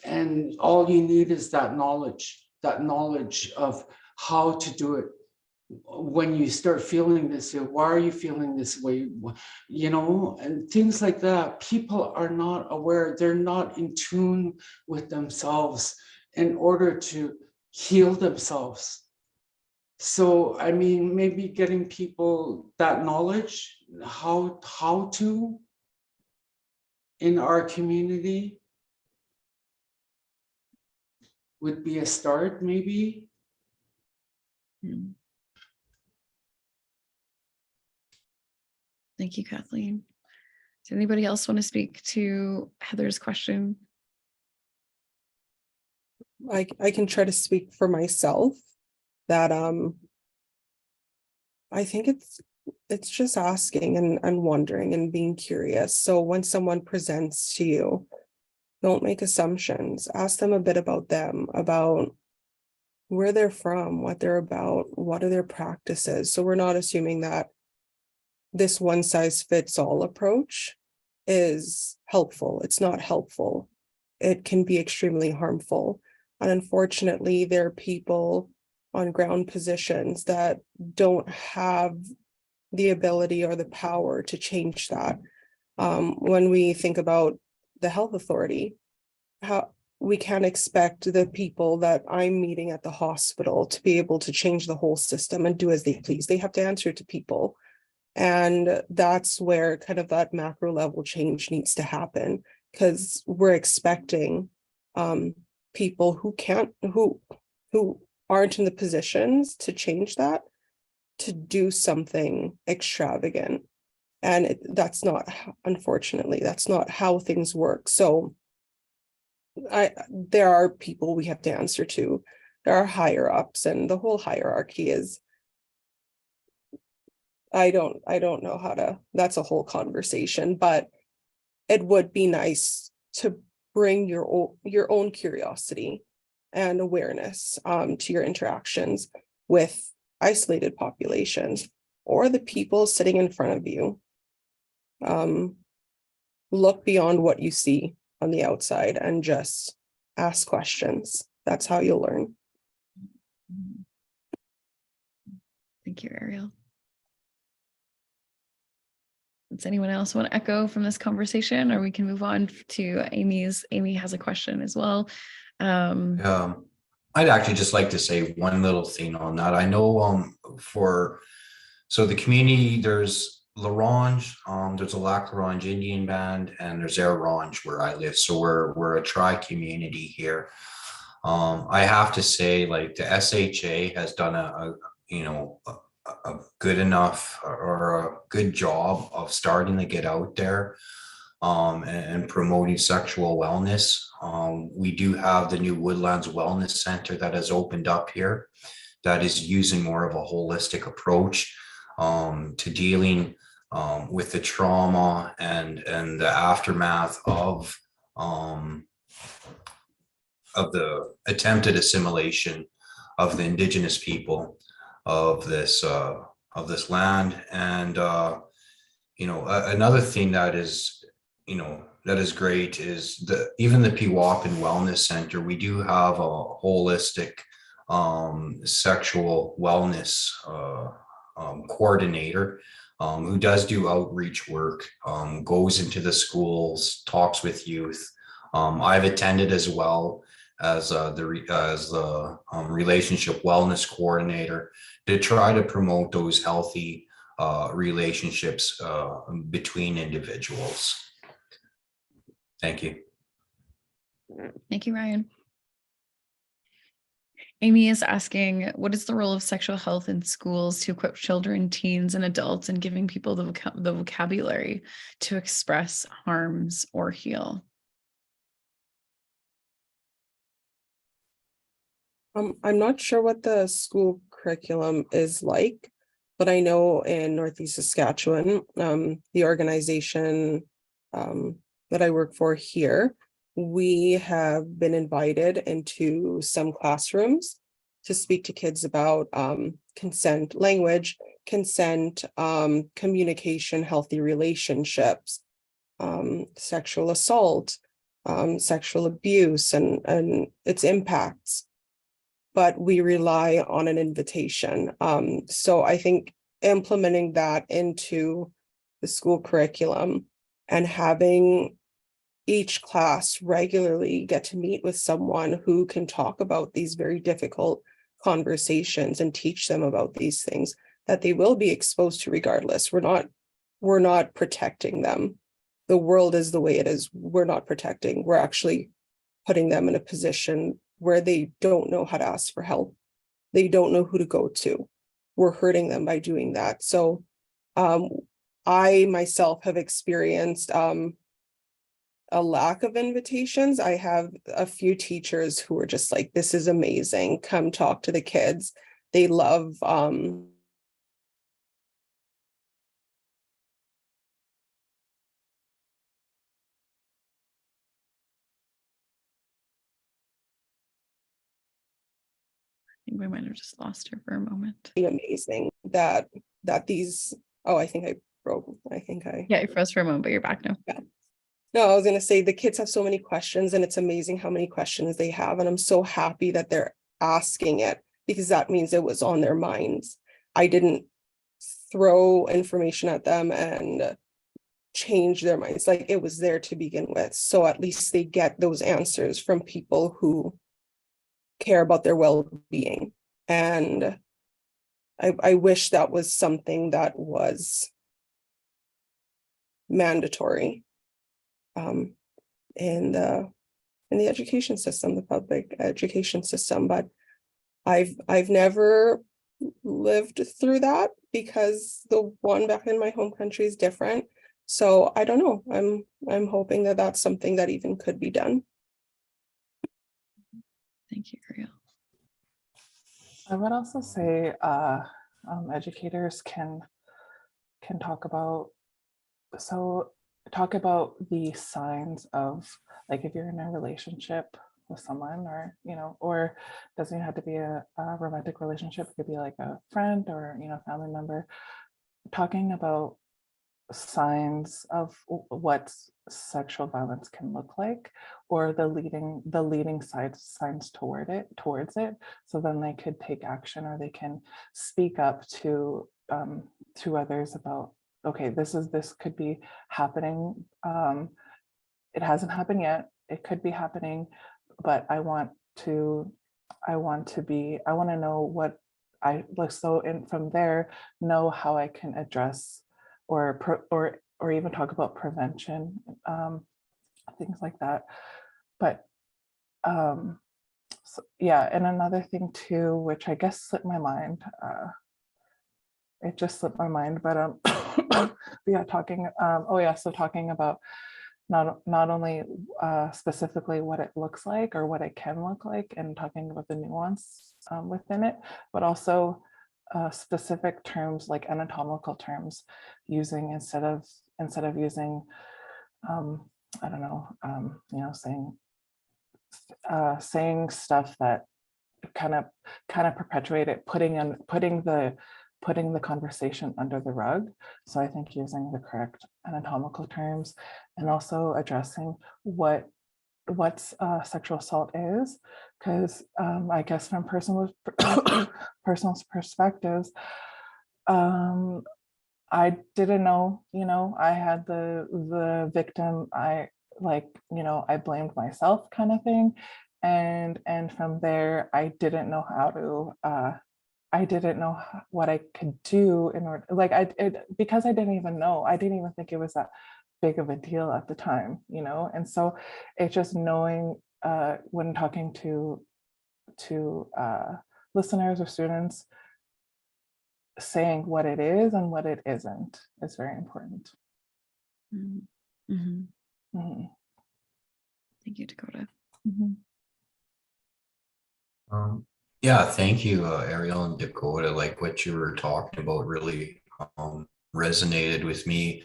and all you need is that knowledge of how to do it. When you start feeling this, why are you feeling this way? And things like that. People are not aware, they're not in tune with themselves in order to heal themselves. So, maybe getting people that knowledge, how to, in our community, would be a start, maybe. Thank you, Kathleen. Does anybody else want to speak to Heather's question? I can try to speak for myself, that I think it's just asking and wondering and being curious. So when someone presents to you, don't make assumptions. Ask them a bit about them, about where they're from, what they're about, what are their practices. So we're not assuming that this one size fits all approach is helpful. It's not helpful. It can be extremely harmful. And unfortunately, there are people on ground positions that don't have the ability or the power to change that. When we think about the health authority, how we can't expect the people that I'm meeting at the hospital to be able to change the whole system and do as they please. They have to answer to people. And that's where kind of that macro level change needs to happen, because we're expecting people who aren't in the positions to change that, to do something extravagant. And that's not, unfortunately, that's not how things work. So there are people we have to answer to. There are higher ups, and the whole hierarchy is, I don't know how to, that's a whole conversation, but it would be nice to bring your own curiosity and awareness to your interactions with isolated populations or the people sitting in front of you. Look beyond what you see on the outside and just ask questions. That's how you'll learn. Thank you, Ariel. Does anyone else want to echo from this conversation, or we can move on to Amy's? Amy has a question as well. I'd actually just like to say one little thing on that. I know so the community, there's La Ronge, there's a Lac La Ronge Indian band, and there's Air Ronge where I live. So we're a tri-community here. I have to say, like, the SHA has done a good enough or a good job of starting to get out there and promoting sexual wellness. We do have the new Woodlands Wellness Centre that has opened up here that is using more of a holistic approach to dealing with the trauma and the aftermath of the attempted assimilation of the Indigenous people of this land. And another thing that is great is even the Piwapan Wellness Centre. We do have a holistic sexual wellness coordinator who does do outreach work, goes into the schools, talks with youth. I've attended as well as the relationship wellness coordinator to try to promote those healthy relationships between individuals. Thank you. Thank you, Ryan. Amy is asking, what is the role of sexual health in schools to equip children, teens, and adults in giving people the vocabulary to express harms or heal? I'm not sure what the school curriculum is like, but I know in Northeast Saskatchewan, the organization that I work for here, we have been invited into some classrooms to speak to kids about consent, language, consent, communication, healthy relationships, sexual assault, sexual abuse, and its impacts. But we rely on an invitation. So I think implementing that into the school curriculum and having each class regularly get to meet with someone who can talk about these very difficult conversations and teach them about these things that they will be exposed to regardless. We're not protecting them. The world is the way it is. We're not protecting. We're actually putting them in a position where they don't know how to ask for help. They don't know who to go to. We're hurting them by doing that. So I myself have experienced a lack of invitations. I have a few teachers who are just like, this is amazing. Come talk to the kids. They love I think we might have just lost her for a moment. amazing that these, oh, I think I broke. I think I. Yeah, you froze for a moment, but you're back now. No, I was going to say the kids have so many questions, and it's amazing how many questions they have. And I'm so happy that they're asking it, because that means it was on their minds. I didn't throw information at them and change their minds. Like, it was there to begin with. So at least they get those answers from people who care about their well-being. And I wish that was something that was mandatory in the education system, the public education system. But I've never lived through that, because the one back in my home country is different. So I don't know. I'm hoping that that's something that even could be done. Thank you, Ariel. I would also say educators can talk about the signs of, like, if you're in a relationship with someone, or or doesn't have to be a romantic relationship, it could be like a friend or family member, talking about signs of what sexual violence can look like, or the leading signs towards it, so then they could take action, or they can speak up to others about, okay, this could be happening. It hasn't happened yet, it could be happening, but I want to know what I like, so from there know how I can address or even talk about prevention, things like that. But so, yeah, and another thing too, which I guess slipped my mind, it just slipped my mind, but yeah, talking about not only specifically what it looks like or what it can look like, and talking about the nuance within it, but also specific terms, like anatomical terms, using instead of using I don't know, saying stuff that kind of perpetuate it, putting the conversation under the rug. So I think using the correct anatomical terms, and also addressing what sexual assault is, because I guess from personal perspectives, I didn't know, I had the victim, I blamed myself, kind of thing, and from there I didn't know how to I didn't know what I could do in order, because I didn't even think it was that big of a deal at the time, and so it's just knowing when talking to listeners or students, saying what it is and what it isn't is very important. Mm-hmm. Mm-hmm. Thank you, Dakota. Mm-hmm. Yeah, thank you, Ariel and Dakota. Like, what you were talking about really resonated with me.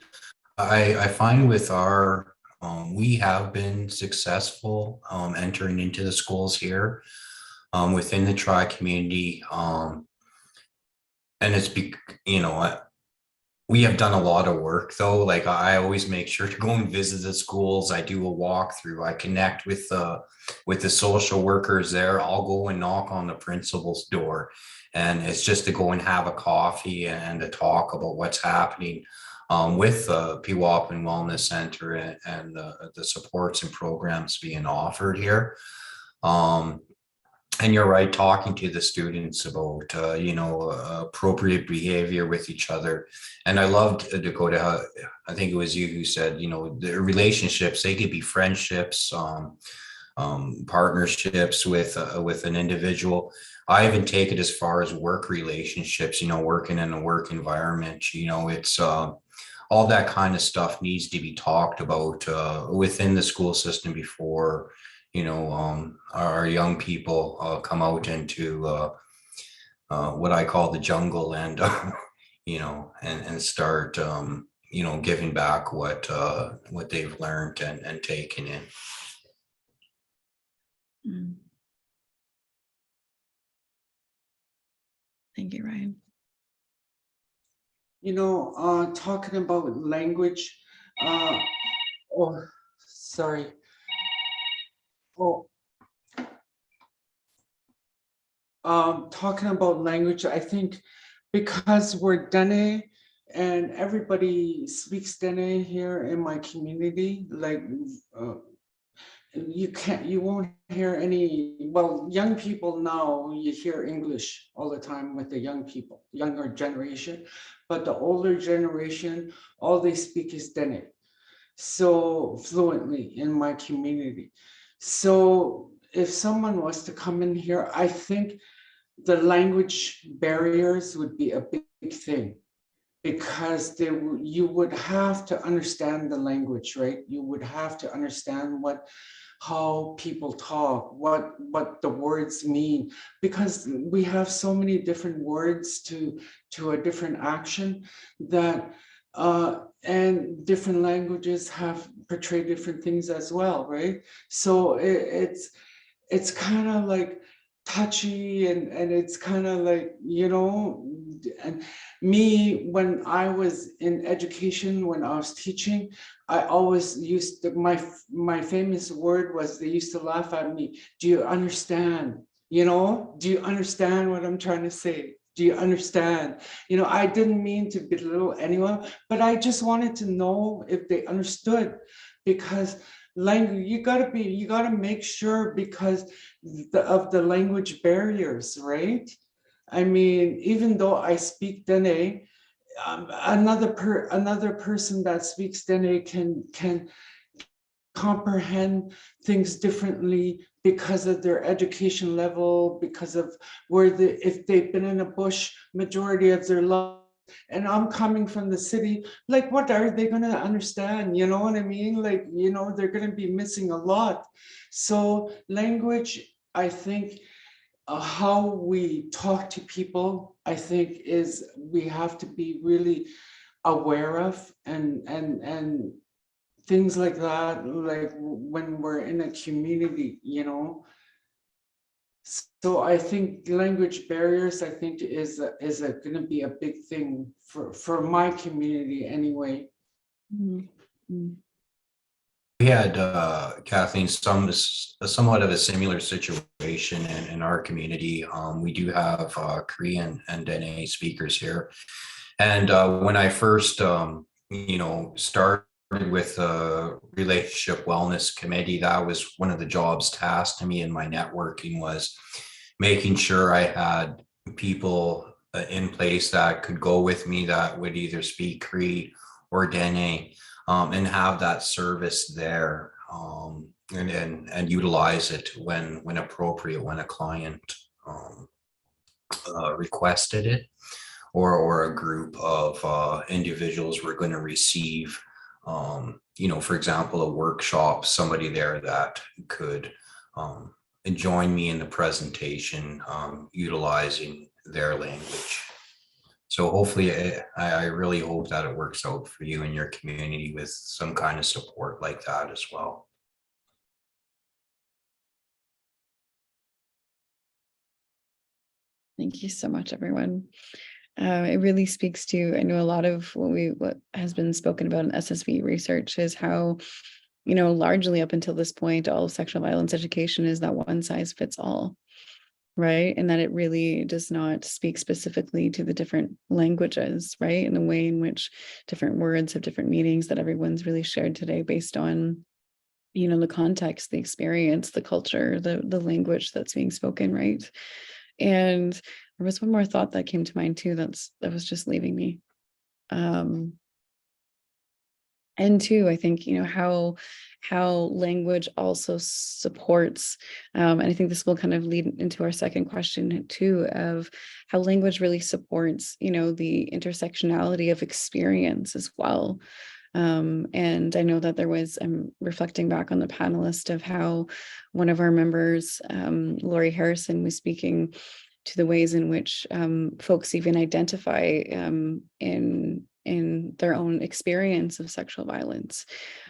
I find with our, we have been successful entering into the schools here within the tri community. And it's, we have done a lot of work though. Like, I always make sure to go and visit the schools. I do a walkthrough. I connect with the social workers there. I'll go and knock on the principal's door, and it's just to go and have a coffee and to talk about what's happening with the Piwapan Wellness Centre and the supports and programs being offered here. And you're right, talking to the students about, appropriate behavior with each other. And I loved, Dakota, I think it was you who said, the relationships, they could be friendships, partnerships with an individual. I even take it as far as work relationships, working in a work environment, it's all that kind of stuff needs to be talked about within the school system before our young people come out into what I call the jungle, and and start giving back what they've learned and taken in. Thank you, Ryan. talking about language, oh, sorry. Oh, talking about language, I think because we're Dene and everybody speaks Dene here in my community, like you won't hear any, well, young people now, you hear English all the time with the young people, younger generation, but the older generation, all they speak is Dene, so fluently in my community. So if someone was to come in here, I think the language barriers would be a big thing, because you would have to understand the language, right? You would have to understand how people talk, what the words mean, because we have so many different words to a different action that and different languages have portrayed different things as well, right? So it's kind of like touchy, and it's kind of like, and me, when I was in education, when I was teaching, I always used to, my famous word was, they used to laugh at me, do you understand? Do you understand what I'm trying to say? Do you understand? I didn't mean to belittle anyone, but I just wanted to know if they understood, because language, you gotta make sure, because of the language barriers, right? I mean, even though I speak Dene, another person that speaks Dene can comprehend things differently because of their education level, because of if they've been in a bush majority of their life. And I'm coming from the city, like, what are they going to understand? You know what I mean? Like, they're going to be missing a lot. So language, I think, how we talk to people, I think, is we have to be really aware of, and things like that, like when we're in a community, So I think language barriers, I think, is going to be a big thing for my community anyway. Mm-hmm. We had, Kathleen, somewhat of a similar situation in our community. We do have Korean and Dene speakers here. And when I first, started with the Relationship Wellness Committee, that was one of the jobs tasked to me in my networking, was making sure I had people in place that could go with me, that would either speak Cree or Dene, and have that service there, and utilize it when appropriate, when a client requested it, or a group of individuals were going to receive, for example, a workshop, somebody there that could join me in the presentation, utilizing their language. So hopefully, I really hope that it works out for you and your community with some kind of support like that as well. Thank you so much, everyone. It really speaks to, I know a lot of what has been spoken about in SSVE research is how, largely up until this point, all of sexual violence education is that one size fits all, right? And that it really does not speak specifically to the different languages, right? And the way in which different words have different meanings that everyone's really shared today based on, the context, the experience, the culture, the language that's being spoken, right? And there was one more thought that came to mind too, that was just leaving me. And two, I think, how language also supports, and I think this will kind of lead into our second question too, of how language really supports, the intersectionality of experience as well. And I know that I'm reflecting back on the panelist of how one of our members, Lori Harrison, was speaking to the ways in which folks even identify in their own experience of sexual violence,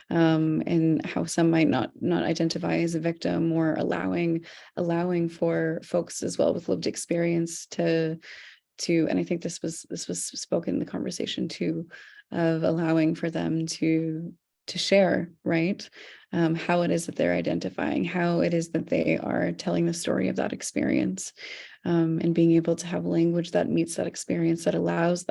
and how some might not identify as a victim, or allowing for folks as well with lived experience to and I think this was spoken in the conversation too, of allowing for them to share, right? How it is that they're identifying, how it is that they are telling the story of that experience, and being able to have language that meets that experience, that allows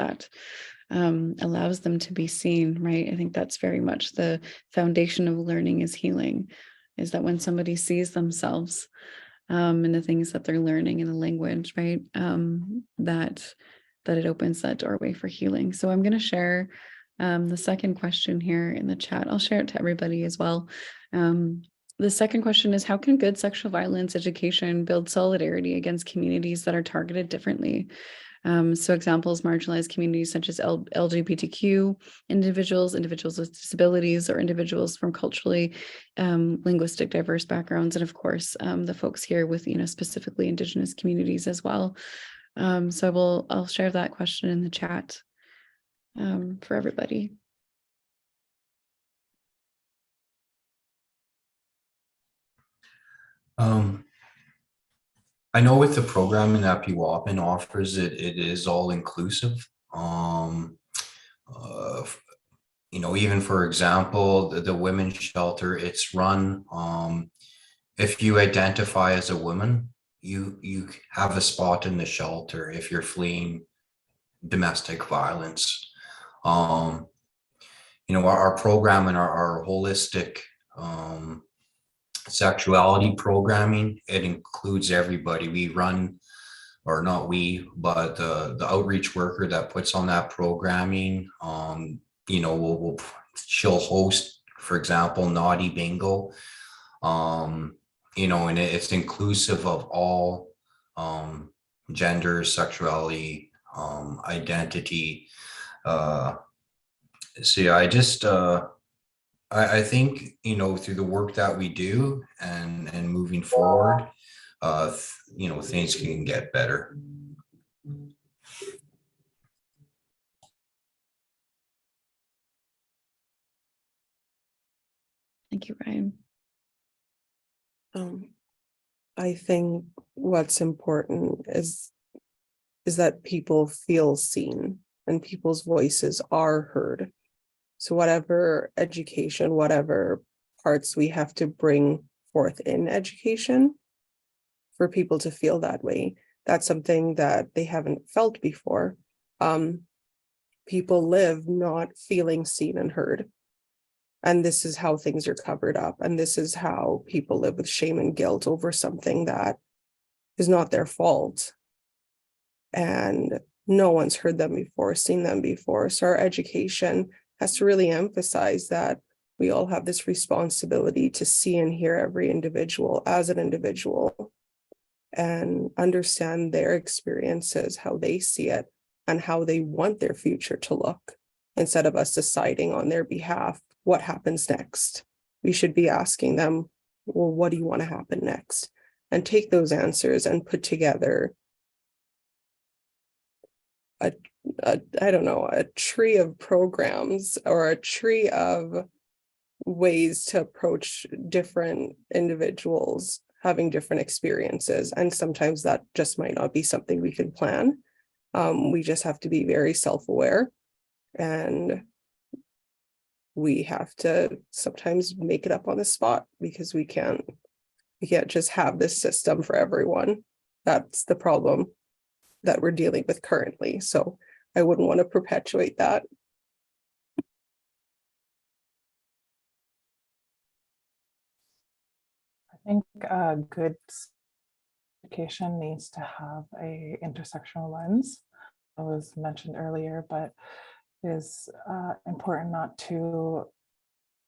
them to be seen, right? I think that's very much the foundation of learning is healing, is that when somebody sees themselves and the things that they're learning in the language, right? That it opens that doorway for healing. So I'm going to share the second question here in the chat. I'll share it to everybody as well. The second question is, how can good sexual violence education build solidarity against communities that are targeted differently? So examples, marginalized communities such as LGBTQ individuals with disabilities, or individuals from culturally, linguistic diverse backgrounds, and of course, the folks here with, specifically Indigenous communities as well. So I'll share that question in the chat for everybody. I know with the programming that Piwapan offers, it is all inclusive. Even for example, the women's shelter, it's run. If you identify as a woman, you have a spot in the shelter if you're fleeing domestic violence. Our program and our holistic sexuality programming, it includes everybody. We run, or not we, but the outreach worker that puts on that programming, she'll host, for example, Naughty Bingo, and it's inclusive of all gender, sexuality, identity. So yeah, I think, through the work that we do and moving forward, things can get better. Thank you, Ryan. I think what's important is that people feel seen and people's voices are heard. So whatever education, whatever parts we have to bring forth in education for people to feel that way, that's something that they haven't felt before. People live not feeling seen and heard. And this is how things are covered up. And this is how people live with shame and guilt over something that is not their fault. And no one's heard them before, seen them before. So our education has to really emphasize that we all have this responsibility to see and hear every individual as an individual and understand their experiences, how they see it, and how they want their future to look, instead of us deciding on their behalf what happens next. We should be asking them, well, what do you want to happen next? And take those answers and put together a tree of programs or a tree of ways to approach different individuals having different experiences. And sometimes that just might not be something we can plan. We just have to be very self-aware, and we have to sometimes make it up on the spot, because we can't just have this system for everyone. That's the problem that we're dealing with currently. So I wouldn't want to perpetuate that. I think good education needs to have a intersectional lens. It was mentioned earlier, but it is important not to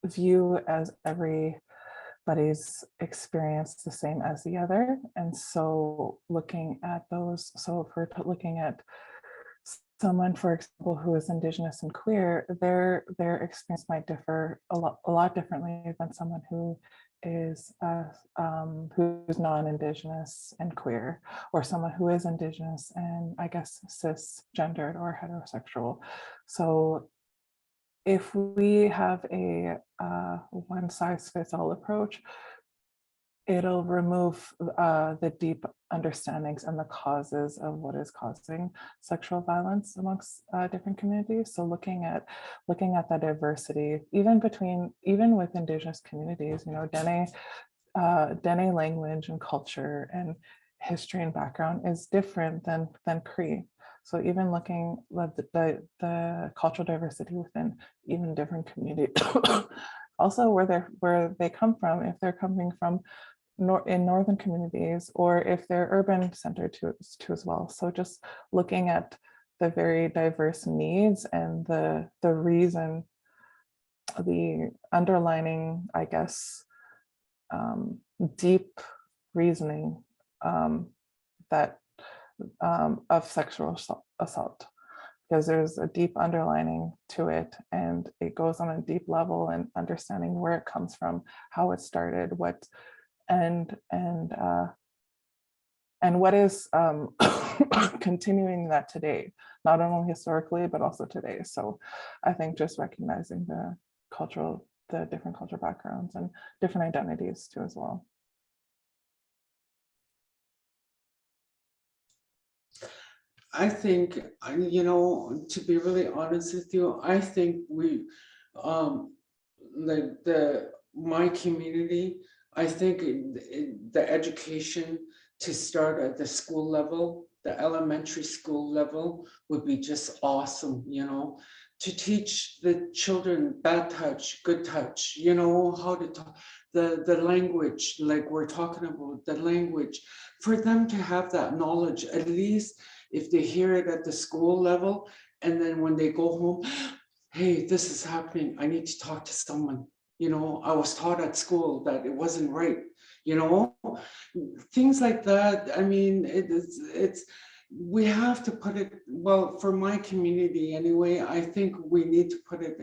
view as everybody's experience the same as the other. And so looking at those, so if we're looking at someone, for example, who is Indigenous and queer, their experience might differ a lot differently than someone who is who's non-Indigenous and queer, or someone who is Indigenous and I guess cisgendered or heterosexual. So if we have a one-size-fits-all approach, it'll remove the deep understandings and the causes of what is causing sexual violence amongst different communities. So looking at the diversity, even with Indigenous communities, you know, Dene language and culture and history and background is different than Cree. So even looking at the cultural diversity within even different communities, also where they come from, if they're coming from in northern communities, or if they're urban centered too as well. So just looking at the very diverse needs and the reason, the underlining, I guess, deep reasoning that of sexual assault, because there's a deep underlining to it, and it goes on a deep level, and understanding where it comes from, how it started, what and what is continuing that today, not only historically but also today. So I think just recognizing the different cultural backgrounds and different identities too as well. I think, you know, to be really honest with you, I think we, my community, I think the education to start at the school level, the elementary school level, would be just awesome, you know, to teach the children bad touch, good touch, you know, how to talk, the language, like we're talking about, the language, for them to have that knowledge, at least if they hear it at the school level, and then when they go home, hey, this is happening, I need to talk to someone. You know, I was taught at school that it wasn't right, you know, things like that. I mean, it's, we have to put it, well, for my community anyway, I think we need to put it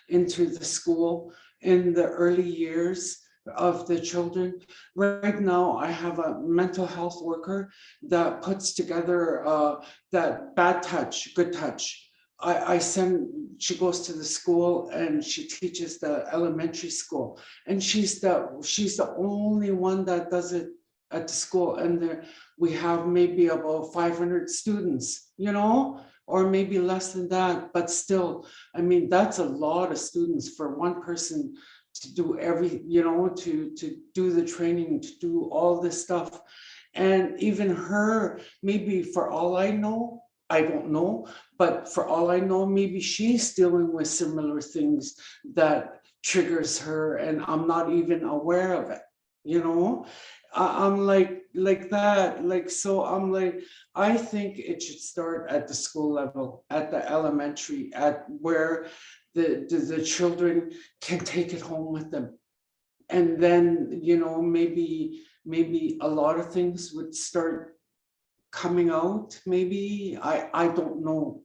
into the school in the early years of the children. Right now, I have a mental health worker that puts together that bad touch, good touch. She goes to the school and she teaches the elementary school, and she's the only one that does it at the school. And we have maybe about 500 students, you know, or maybe less than that, but still, I mean, that's a lot of students for one person to do you know, to do the training, to do all this stuff. And even her, maybe for all I know, I don't know, but for all I know, maybe she's dealing with similar things that triggers her and I'm not even aware of it, you know? I'm like that, like, so I'm like, I think it should start at the school level, at the elementary, at where the children can take it home with them. And then, you know, maybe a lot of things would start coming out, maybe, I don't know,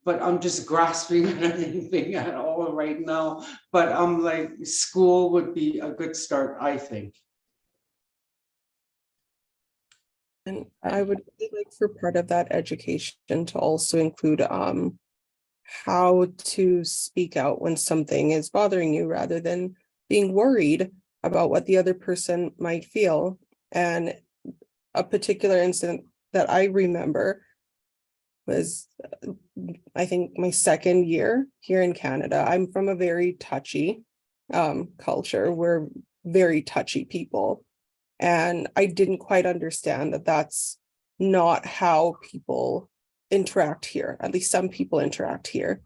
but I'm just grasping at anything at all right now. But I'm like, school would be a good start, I think. And I would really like for part of that education to also include how to speak out when something is bothering you, rather than being worried about what the other person might feel. And a particular incident that I remember was, I think, my second year here in Canada. I'm from a very touchy culture. We're very touchy people. And I didn't quite understand that that's not how people interact here. At least some people interact here.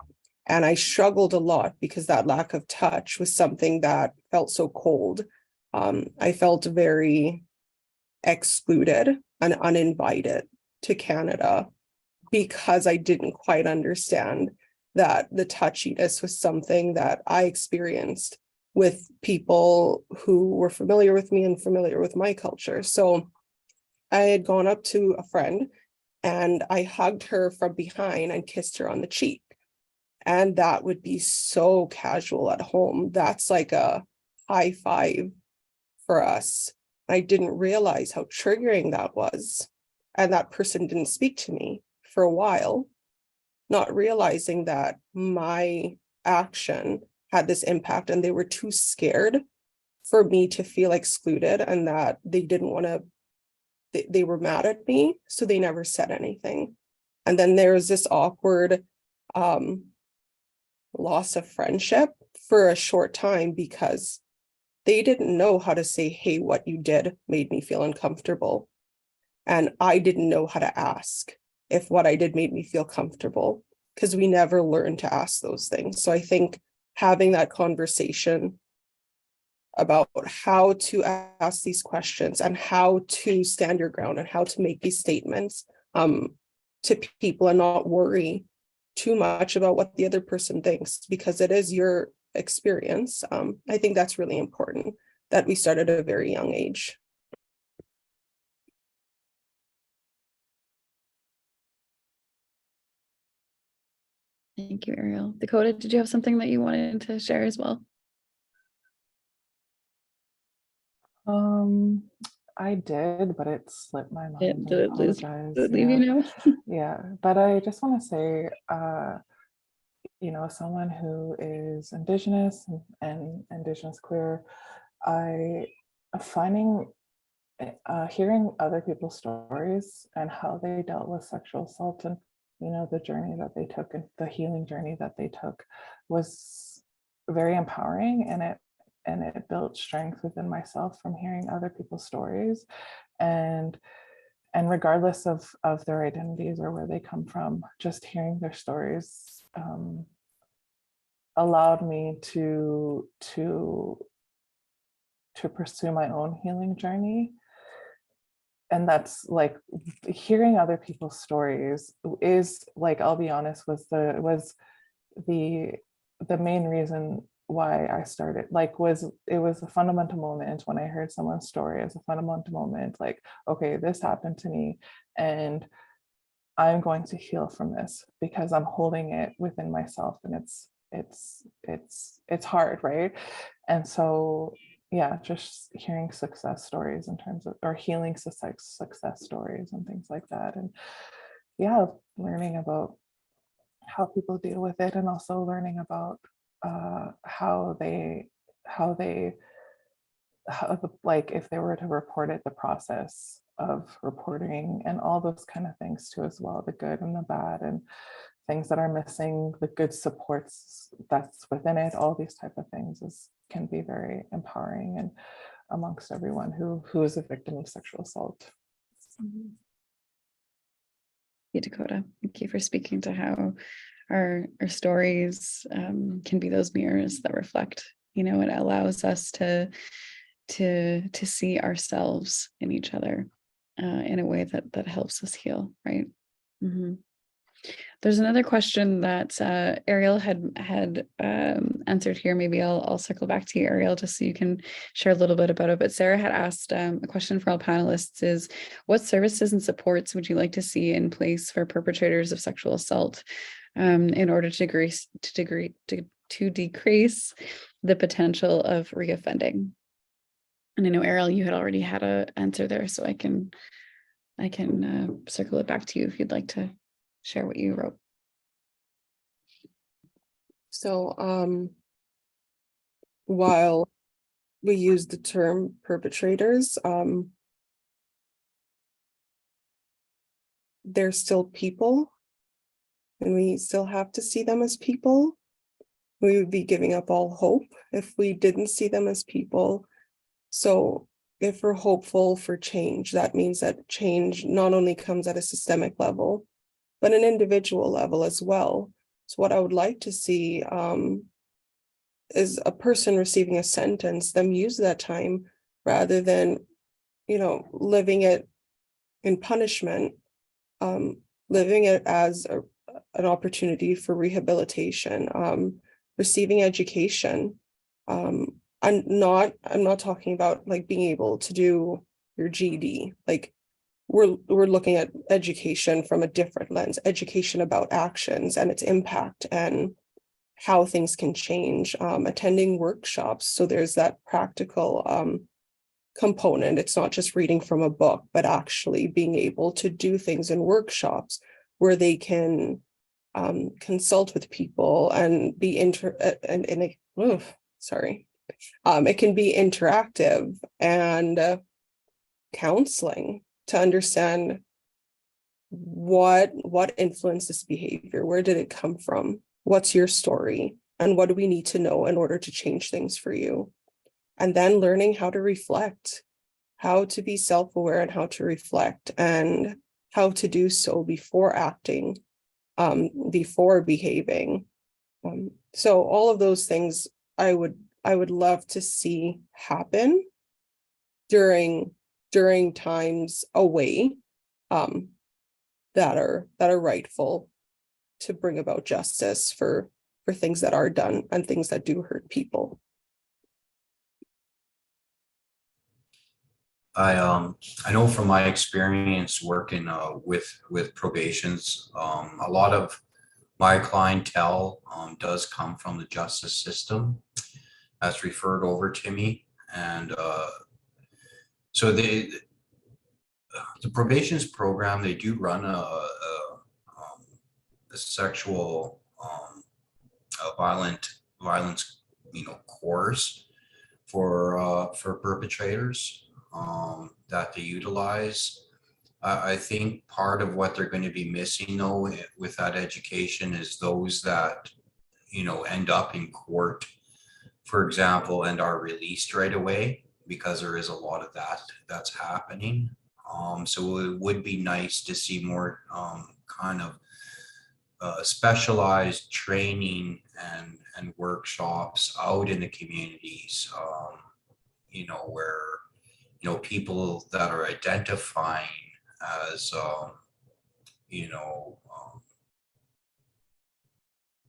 And I struggled a lot because that lack of touch was something that felt so cold. I felt very excluded and uninvited to Canada because I didn't quite understand that the touchiness was something that I experienced with people who were familiar with me and familiar with my culture. So I had gone up to a friend and I hugged her from behind and kissed her on the cheek. And that would be so casual at home. That's like a high five for us. I didn't realize how triggering that was. And that person didn't speak to me for a while, not realizing that my action had this impact, and they were too scared for me to feel excluded and that they didn't want to, they were mad at me, so they never said anything. And then there was this awkward loss of friendship for a short time because they didn't know how to say, hey, what you did made me feel uncomfortable. And I didn't know how to ask if what I did made me feel comfortable, because we never learned to ask those things. So I think having that conversation about how to ask these questions and how to stand your ground and how to make these statements to people and not worry too much about what the other person thinks, because it is your experience. I think that's really important that we start at a very young age. Thank you, Ariel. Dakota, did you have something that you wanted to share as well? I did, but it slipped my mind. Did it leave you now? Yeah, but I just want to say, you know, someone who is Indigenous and Indigenous queer, finding hearing other people's stories and how they dealt with sexual assault and, you know, the journey that they took and the healing journey that they took was very empowering, and it built strength within myself from hearing other people's stories, and regardless of their identities or where they come from, just hearing their stories allowed me to pursue my own healing journey. And that's like, hearing other people's stories is, like, I'll be honest, was the main reason why I started. Like, it was a fundamental moment when I heard someone's story, as a fundamental moment, like, okay, this happened to me and I'm going to heal from this because I'm holding it within myself, and it's hard, right? And so yeah, just hearing success stories in terms of, or healing success stories and things like that. And yeah, learning about how people deal with it, and also learning about like, if they were to report it, the process of reporting and all those kind of things too as well, the good and the bad and things that are missing, the good supports that's within it, all these type of things can be very empowering and amongst everyone who is a victim of sexual assault. Hey, Dakota, thank you for speaking to how our stories can be those mirrors that reflect, you know, it allows us to see ourselves in each other in a way that helps us heal, right? There's another question that Ariel had answered here. Maybe I'll circle back to you, Ariel, just so you can share a little bit about it. But Sarah had asked a question for all panelists is, what services and supports would you like to see in place for perpetrators of sexual assault in order to decrease the potential of reoffending? And I know, Ariel, you had already had an answer there, so I can circle it back to you if you'd like to share what you wrote. So while we use the term perpetrators, they're still people, and we still have to see them as people. We would be giving up all hope if we didn't see them as people. So if we're hopeful for change, that means that change not only comes at a systemic level, but an individual level as well. So what I would like to see is a person receiving a sentence, them use that time rather than, you know, living it in punishment, living it as an opportunity for rehabilitation, receiving education. I'm not talking about like being able to do your GED. Like, we're looking at education from a different lens, education about actions and its impact and how things can change, attending workshops. So there's that practical component. It's not just reading from a book, but actually being able to do things in workshops where they can consult with people and be It can be interactive and counseling to understand what influenced this behavior, where did it come from, what's your story, and what do we need to know in order to change things for you. And then learning how to reflect, how to be self-aware and how to reflect, and how to do so before acting, before behaving. So all of those things I would love to see happen during times away that are rightful to bring about justice for things that are done and things that do hurt people. I know from my experience working with probations, a lot of my clientele does come from the justice system. That's referred over to me, and so the probations program, they do run a sexual violence course for perpetrators that they utilize. I think part of what they're going to be missing though with that education is those that end up in court, for example, and are released right away, because there is a lot of that's happening. So it would be nice to see more kind of specialized training and workshops out in the communities, where people that are identifying as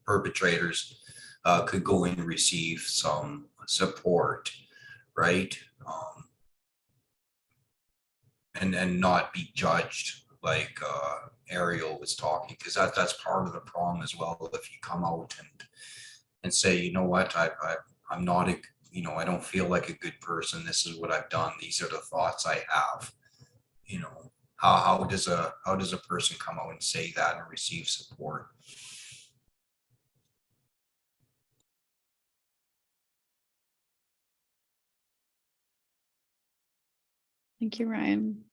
perpetrators could go and receive some support, right? And not be judged like Ariel was talking, because that's part of the problem as well. If you come out and say, you know what, I'm not I don't feel like a good person. This is what I've done. These are the thoughts I have. How does a person come out and say that and receive support? Thank you, Ryan.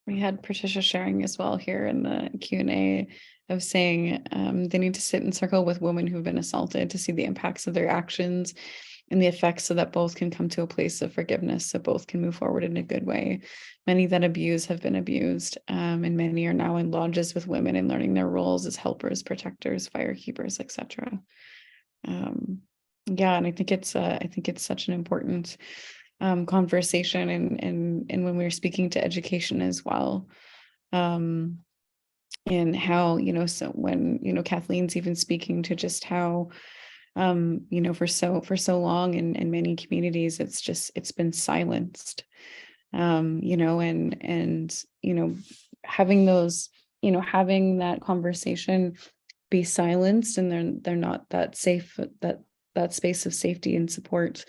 We had Patricia sharing as well here in the Q&A of saying they need to sit in circle with women who've been assaulted to see the impacts of their actions and the effects, so that both can come to a place of forgiveness, so both can move forward in a good way. Many that abuse have been abused, and many are now in lodges with women and learning their roles as helpers, protectors, firekeepers, etc. Yeah, and I think it's such an important conversation, and when we're speaking to education as well, and how so when Kathleen's even speaking to just how for so long in many communities it's been silenced, and having those having that conversation be silenced, and they're not that safe, that space of safety and support.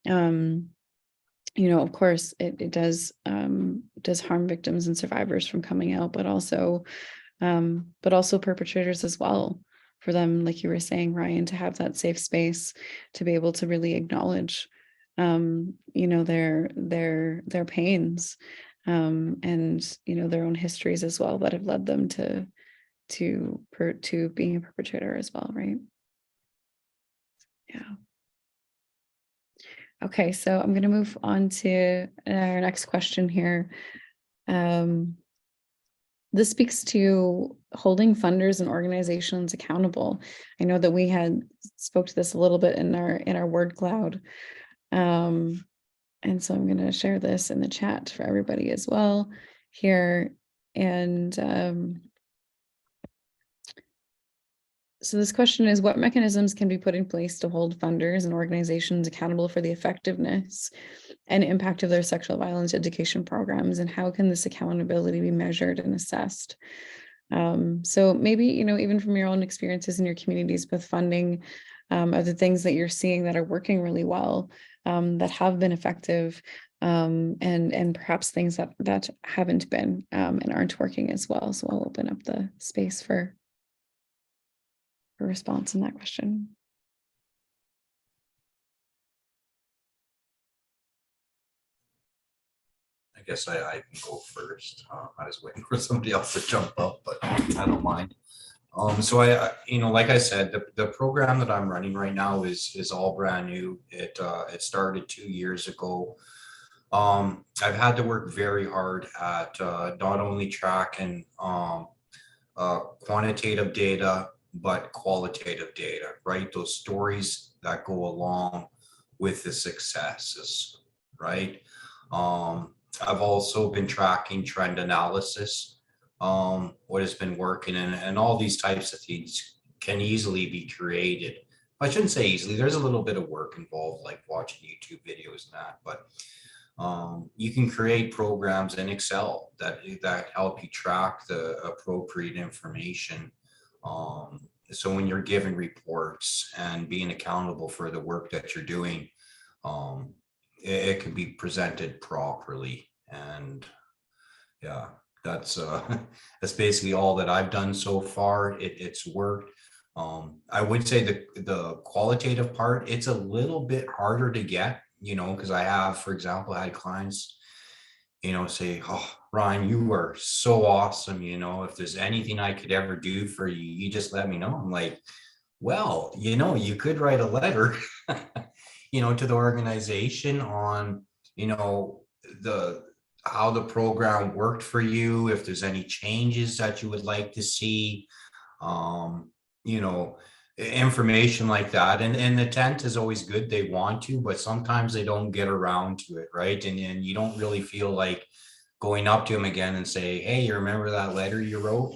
Of course it does harm victims and survivors from coming out, but also perpetrators as well, for them, like you were saying, Ryan, to have that safe space to be able to really acknowledge their pains, and their own histories as well, that have led them to being a perpetrator as well, right? Yeah. Okay, so I'm going to move on to our next question here. This speaks to holding funders and organizations accountable. I know that we had spoke to this a little bit in our word cloud. And so I'm going to share this in the chat for everybody as well here. And so this question is, what mechanisms can be put in place to hold funders and organizations accountable for the effectiveness and impact of their sexual violence education programs, and how can this accountability be measured and assessed? So maybe, even from your own experiences in your communities with funding, are the things that you're seeing that are working really well, that have been effective, and perhaps things that haven't been, and aren't working as well. So I'll open up the space for a response in that question. I guess I can go first. I was waiting for somebody else to jump up, but I don't mind. So like I said, the program that I'm running right now is all brand new. It started 2 years ago. I've had to work very hard at not only tracking quantitative data, but qualitative data, right? Those stories that go along with the successes, right? I've also been tracking trend analysis, what has been working, and all these types of things can easily be created. I shouldn't say easily, there's a little bit of work involved, like watching YouTube videos and that, but you can create programs in Excel that help you track the appropriate information. So when you're giving reports and being accountable for the work that you're doing, it can be presented properly. And yeah, that's that's basically all that I've done so far. It's worked. I would say the qualitative part, it's a little bit harder to get, because I have, for example, had clients, say, "Oh, Ryan, you are so awesome. If there's anything I could ever do for you, you just let me know." I'm like, well, you could write a letter, to the organization on, how the program worked for you, if there's any changes that you would like to see, information like that. And the tent is always good. They want to, but sometimes they don't get around to it, right? And you don't really feel like going up to them again and say, "Hey, you remember that letter you wrote?"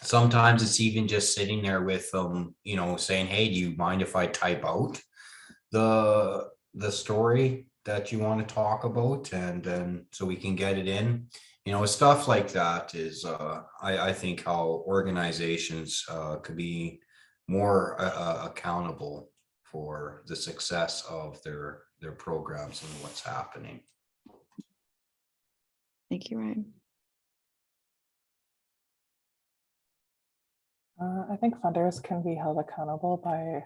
Sometimes it's even just sitting there with them, saying, "Hey, do you mind if I type out the story that you want to talk about, and then so we can get it in?" Stuff like that is I think how organizations could be more accountable for the success of their programs and what's happening. Thank you, Ryan. I think funders can be held accountable by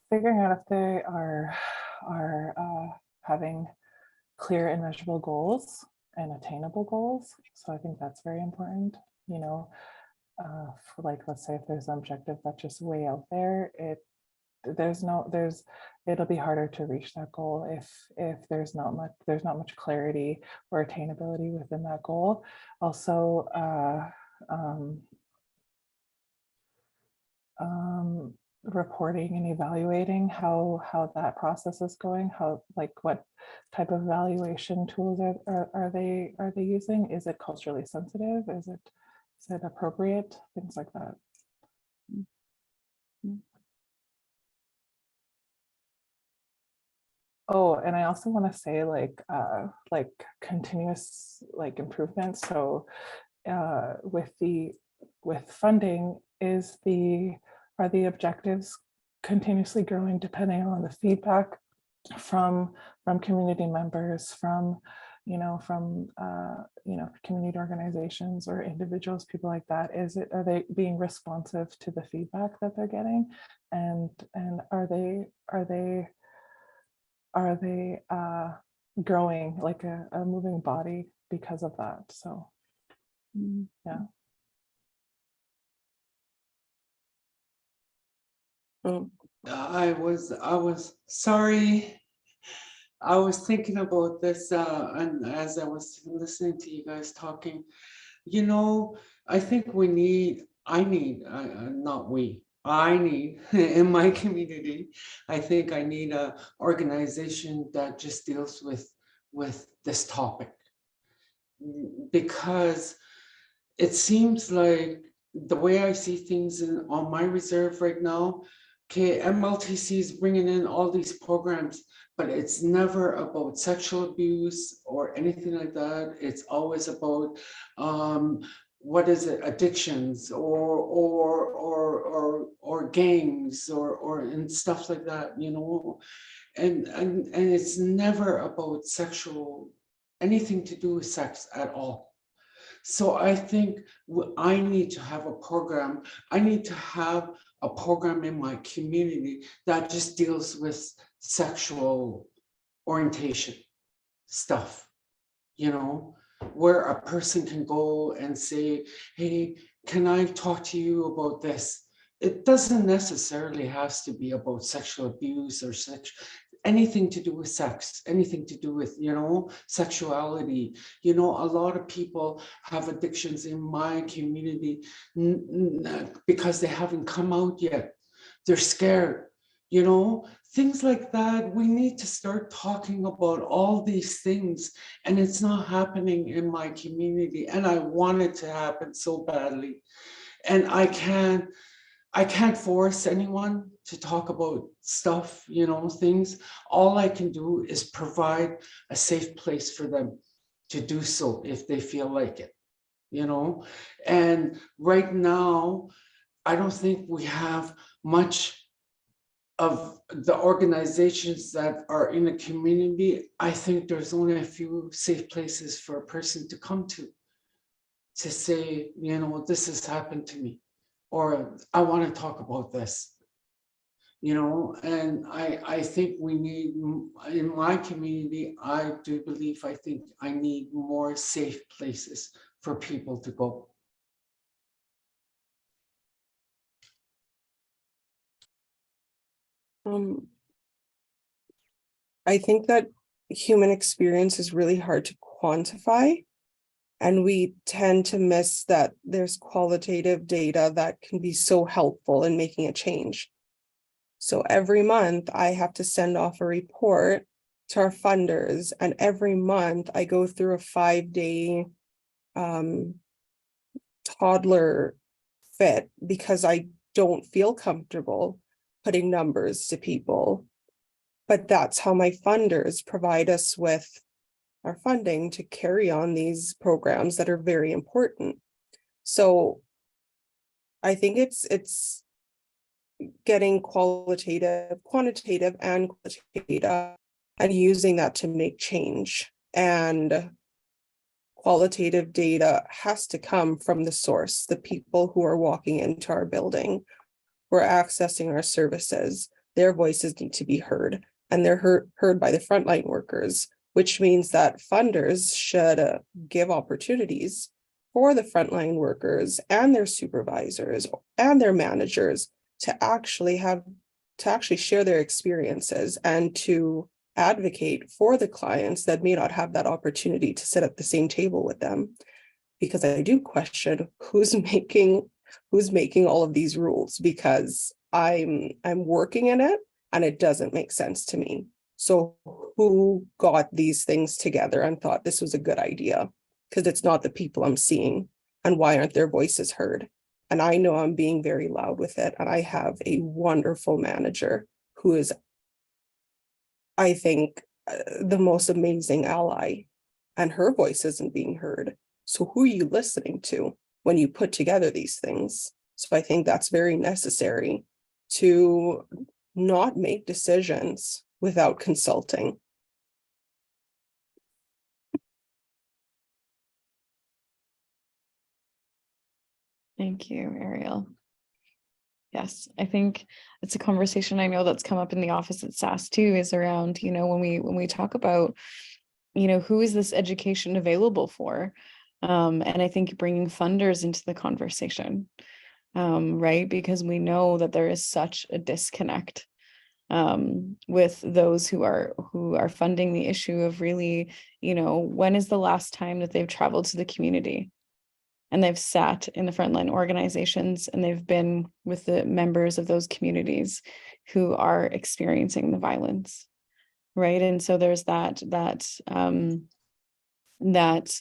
figuring out if they are having clear and measurable goals and attainable goals. So I think that's very important. For, like, let's say if there's an objective that's just way out there, it'll be harder to reach that goal if there's not much clarity or attainability within that goal. Also, reporting and evaluating how that process is going, what type of evaluation tools are they using? Is it culturally sensitive? Is it appropriate? Things like that. Oh, and I also want to say like continuous improvement. So with funding, are the objectives continuously growing depending on the feedback from community members, from community organizations or individuals, people like that? Are they being responsive to the feedback that they're getting, and are they growing like a moving body because of that? So yeah. I was sorry. I was thinking about this, and as I was listening to you guys talking, I think I need in my community, I think I need an organization that just deals with this topic, because it seems like the way I see things on my reserve right now, okay, MLTC is bringing in all these programs, but it's never about sexual abuse or anything like that. It's always about addictions or gangs or and stuff like that, and it's never about anything to do with sex at all. So I think I need to have a program. I need to have a program in my community that just deals with sexual orientation. stuff, you know, where a person can go and say, hey, can I talk to you about this? It doesn't necessarily have to be about sexual abuse or anything to do with sex, anything to do with, you know, sexuality. You know, a lot of people have addictions in my community because they haven't come out yet. They're scared, you know, things like that. We need to start talking about all these things, and it's not happening in my community, and I want it to happen so badly. And I can't force anyone to talk about stuff, you know, things. All I can do is provide a safe place for them to do so if they feel like it, you know. And right now, I don't think we have much of the organizations that are in the community. I think there's only a few safe places for a person to come to say, you know, this has happened to me, or I want to talk about this, you know. And I think we need, in my community, I do believe, I think I need more safe places for people to go. I think that human experience is really hard to quantify, and we tend to miss that there's qualitative data that can be so helpful in making a change. So every month I have to send off a report to our funders, and every month I go through a 5-day toddler fit because I don't feel comfortable putting numbers to people. But that's how my funders provide us with our funding to carry on these programs that are very important. So I think it's getting quantitative and qualitative data and using that to make change. And qualitative data has to come from the source, the people who are walking into our building, who are accessing our services. Their voices need to be heard, and they're heard by the frontline workers, which means that funders should give opportunities for the frontline workers and their supervisors and their managers to actually share their experiences and to advocate for the clients that may not have that opportunity to sit at the same table with them. Because I do question who's making all of these rules, because I'm working in it and it doesn't make sense to me. So who got these things together and thought this was a good idea? Because it's not the people I'm seeing. And why aren't their voices heard? And I know I'm being very loud with it. And I have a wonderful manager who is, I think, the most amazing ally, and her voice isn't being heard. So who are you listening to when you put together these things? So I think that's very necessary, to not make decisions without consulting. Thank you, Ariel. Yes, I think it's a conversation I know that's come up in the office at SAS too, is around, you know, when we talk about, you know, who is this education available for? And I think bringing funders into the conversation, right? Because we know that there is such a disconnect with those who are funding the issue of really, you know, when is the last time that they've traveled to the community and they've sat in the frontline organizations and they've been with the members of those communities who are experiencing the violence, right? And so there's that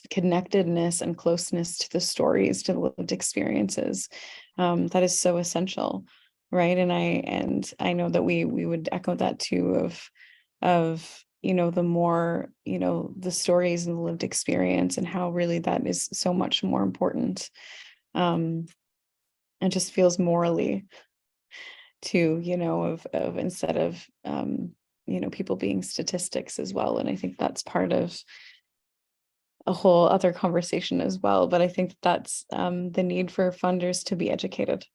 connectedness and closeness to the stories, to the lived experiences, that is so essential, right? And I know that we would echo that too, of you know, the more, you know, the stories and the lived experience, and how really that is so much more important. And just feels morally to, you know, of instead of you know, people being statistics as well. And I think that's part of a whole other conversation as well. But I think that's the need for funders to be educated.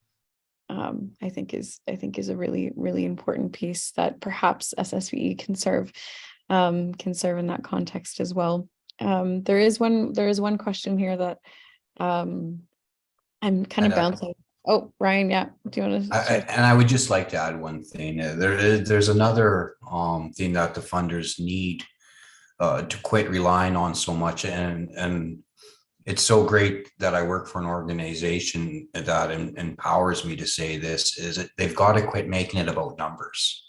I think is a really, really important piece that perhaps SSVE can serve can serve in that context as well. There is one question here that I'm kind of bouncing. Oh, Ryan, yeah. Do you want to? And I would just like to add one thing. There's another thing that the funders need to quit relying on so much, and it's so great that I work for an organization that empowers me to say this, is that they've got to quit making it about numbers,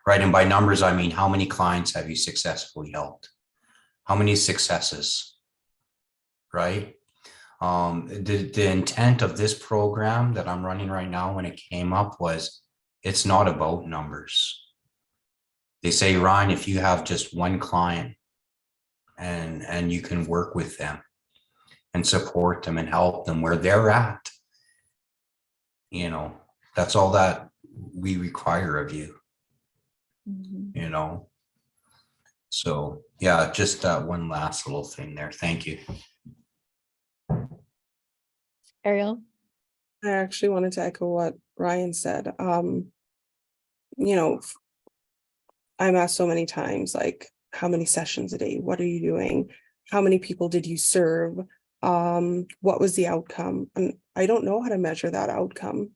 right? And by numbers, I mean, how many clients have you successfully helped? How many successes, right? The intent of this program that I'm running right now, when it came up, was it's not about numbers. They say, Ryan, if you have just one client and you can work with them and support them and help them where they're at, you know, that's all that we require of you, you know. So yeah, just that one last little thing there. Thank you. Ariel? I actually wanted to echo what Ryan said. You know, I'm asked so many times, like, how many sessions a day? What are you doing? How many people did you serve? What was the outcome? And I don't know how to measure that outcome,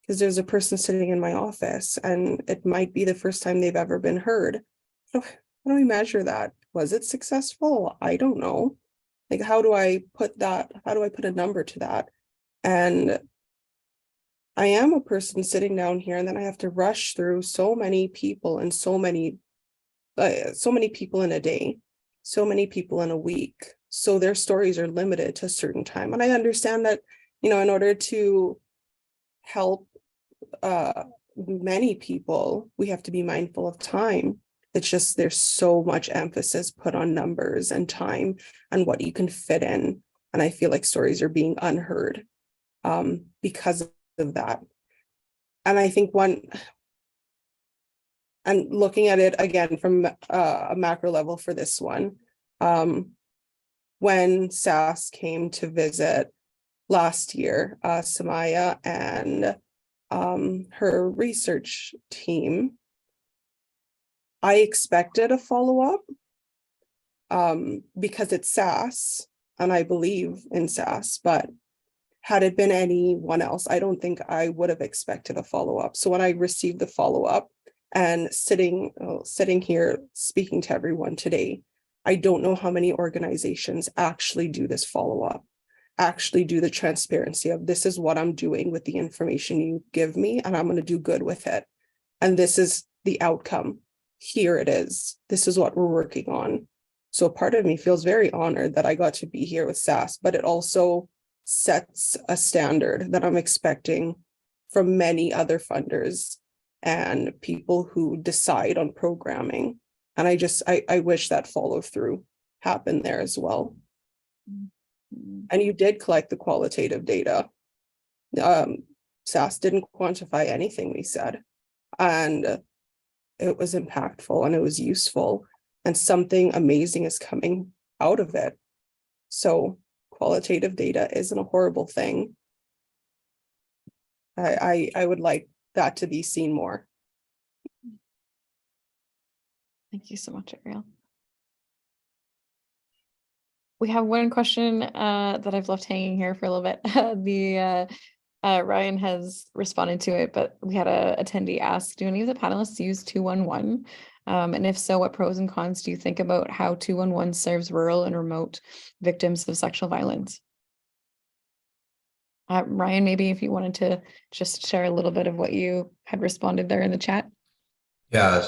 because there's a person sitting in my office and it might be the first time they've ever been heard. How do we measure that? Was it successful? I don't know. Like, how do I put that? How do I put a number to that? And I am a person sitting down here, and then I have to rush through so many people and so many people in a day, so many people in a week. So their stories are limited to a certain time. And I understand that, you know, in order to help many people, we have to be mindful of time. It's just there's so much emphasis put on numbers and time and what you can fit in. And I feel like stories are being unheard because of that. And I think and looking at it again from a macro level for this one, when SAS came to visit last year, Samaya and her research team, I expected a follow-up because it's SAS and I believe in SAS, but had it been anyone else, I don't think I would have expected a follow-up. So when I received the follow-up and sitting here speaking to everyone today, I don't know how many organizations actually do this follow-up, actually do the transparency of, this is what I'm doing with the information you give me, and I'm going to do good with it. And this is the outcome. Here it is. This is what we're working on. So part of me feels very honored that I got to be here with SAS, but it also sets a standard that I'm expecting from many other funders and people who decide on programming. And I wish that follow through happened there as well. And you did collect the qualitative data. SAS didn't quantify anything we said, and it was impactful and it was useful, and something amazing is coming out of it. So qualitative data isn't a horrible thing. I would like that to be seen more. Thank you so much, Ariel. We have one question that I've left hanging here for a little bit. Ryan has responded to it, but we had a attendee ask, do any of the panelists use 211? And if so, what pros and cons do you think about how 211 serves rural and remote victims of sexual violence? Ryan, maybe if you wanted to just share a little bit of what you had responded there in the chat. Yeah,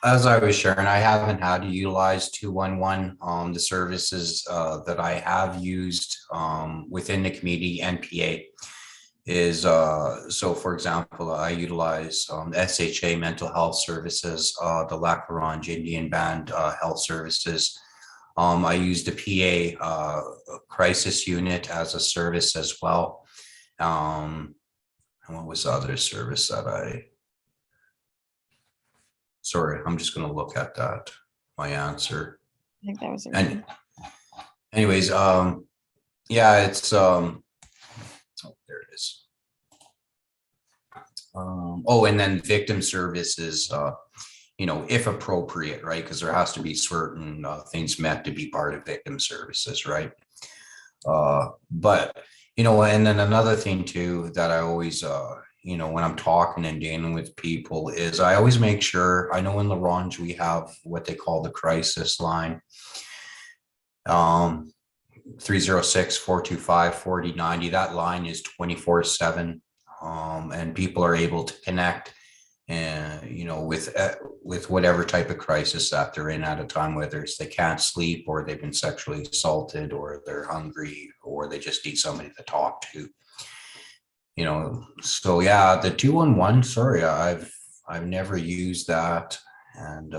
as I was sharing, I haven't had to utilize 211. The services that I have used within the community NPA is, so for example, I utilize SHA mental health services, the Lac La Ronge Indian Band health services. I use the PA crisis unit as a service as well. And what was the other service that sorry, I'm just going to look at that, my answer. I think that was it. And anyways, yeah, it's, oh, there it is. Oh, and then victim services, if appropriate, right? Because there has to be certain things met to be part of victim services, right? But, and then another thing too, that I always, when I'm talking and dealing with people is I always make sure, I know in La Ronge, we have what they call the crisis line. 306-425-4090. That line is 24/7. And people are able to connect and, with whatever type of crisis that they're in at a time, whether it's they can't sleep or they've been sexually assaulted or they're hungry or they just need somebody to talk to. So yeah, the 211, sorry, I've never used that. And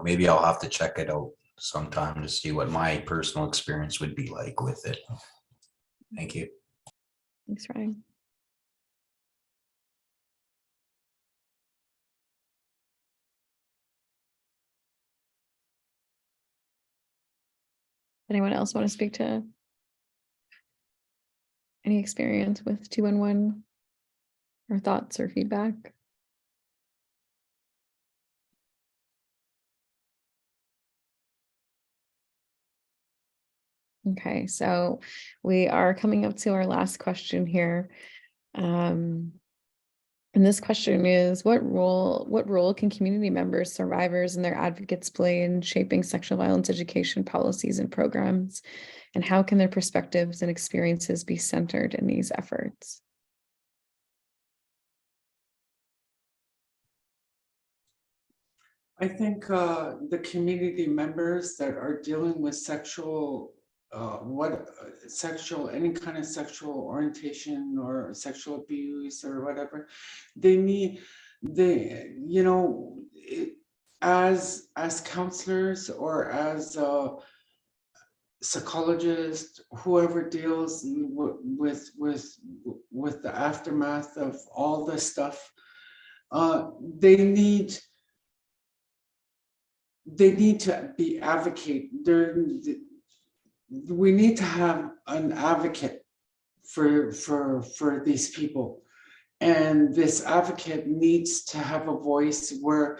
maybe I'll have to check it out sometime to see what my personal experience would be like with it. Thank you. Thanks, Ryan. Anyone else want to speak to any experience with 211 or thoughts or feedback? Okay, so we are coming up to our last question here. And this question is, what role can community members, survivors, and their advocates play in shaping sexual violence education policies and programs? And how can their perspectives and experiences be centered in these efforts? I think the community members that are dealing with any kind of sexual orientation or sexual abuse or whatever, as counselors or as psychologists, whoever deals with the aftermath of all this stuff, they need to be advocate. We need to have an advocate for these people, and this advocate needs to have a voice where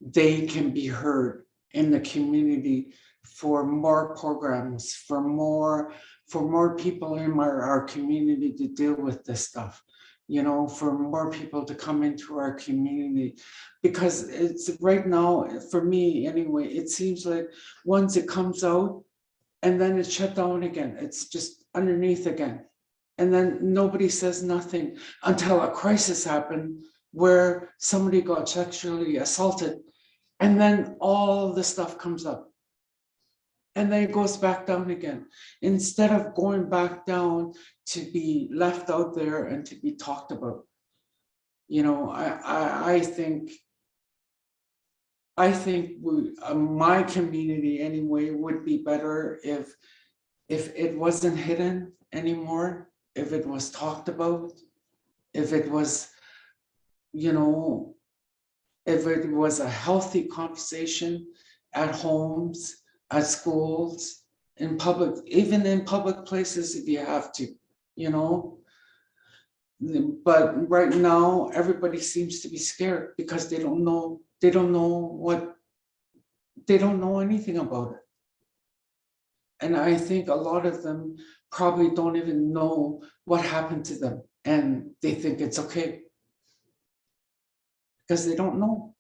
they can be heard in the community for more programs, for more people in our community to deal with this stuff. For more people to come into our community, because it's right now, for me anyway, it seems like once it comes out and then it's shut down again, it's just underneath again. And then nobody says nothing until a crisis happened where somebody got sexually assaulted, and then all the stuff comes up. And then it goes back down again, instead of going back down to be left out there and to be talked about. I think my community anyway would be better if it wasn't hidden anymore, if it was talked about, if it was, if it was a healthy conversation at homes, at schools, in public, even in public places if you have to, But right now, everybody seems to be scared because they don't know anything about it. And I think a lot of them probably don't even know what happened to them, and they think it's okay because they don't know.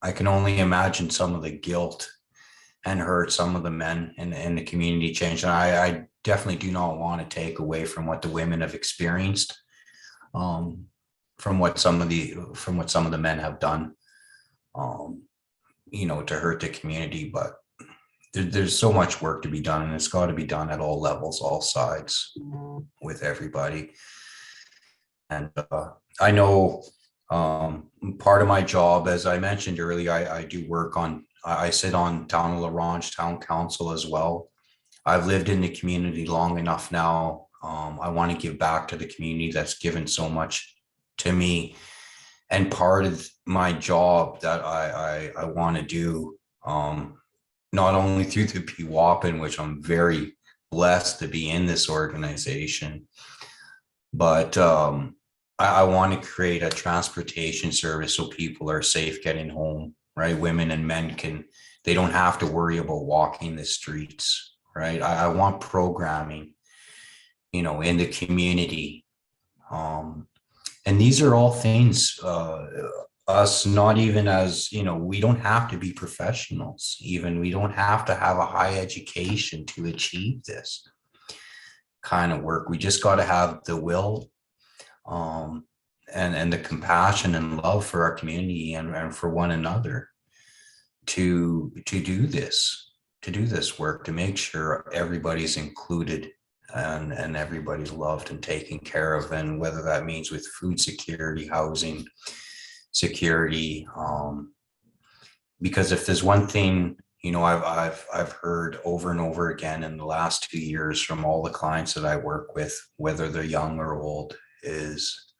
I can only imagine some of the guilt and hurt some of the men in the community change. And I definitely do not want to take away from what the women have experienced, from what some of the men have done, to hurt the community. But there's so much work to be done, and it's got to be done at all levels, all sides, with everybody. And I know part of my job, as I mentioned earlier, I do work on, I sit on Town of La Ronge Town Council as well. I've lived in the community long enough now. I want to give back to the community that's given so much to me. And part of my job that I want to do, not only through the Piwapan, which I'm very blessed to be in this organization, but I want to create a transportation service so people are safe getting home, right? Women and men they don't have to worry about walking the streets, right? I want programming, in the community. And these are all things, us not even as, we don't have to be professionals, even we don't have to have a high education to achieve this kind of work. We just got to have the will, and the compassion and love for our community and for one another to do this work, to make sure everybody's included and everybody's loved and taken care of, and whether that means with food security, housing security, because if there's one thing, I've heard over and over again in the last 2 years from all the clients that I work with, whether they're young or old, is,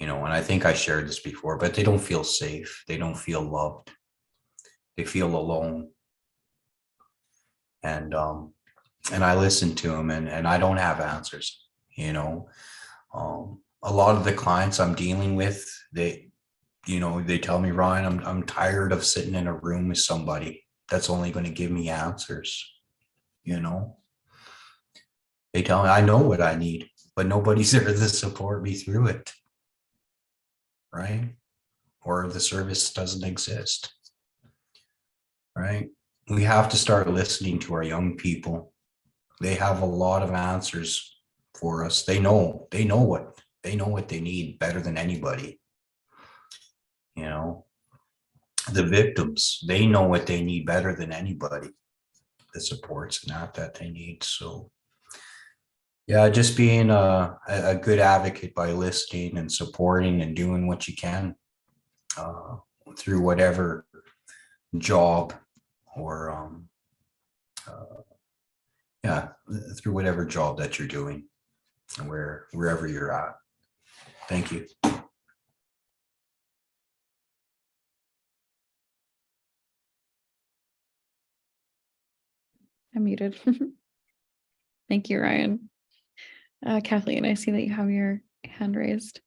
and I think I shared this before, but they don't feel safe. They don't feel loved. They feel alone. And I listen to them, and I don't have answers, a lot of the clients I'm dealing with, they tell me, Ryan, I'm tired of sitting in a room with somebody that's only going to give me answers. They tell me I know what I need, but nobody's there to support me through it. Right? Or the service doesn't exist. Right? We have to start listening to our young people. They have a lot of answers for us. They know what they need better than anybody. The victims, they know what they need better than anybody, the supports and that they need. So yeah, just being a good advocate by listening and supporting and doing what you can through whatever job or through whatever job that you're doing and wherever you're at. Thank you. I'm muted. Thank you, Ryan. Kathleen, I see that you have your hand raised.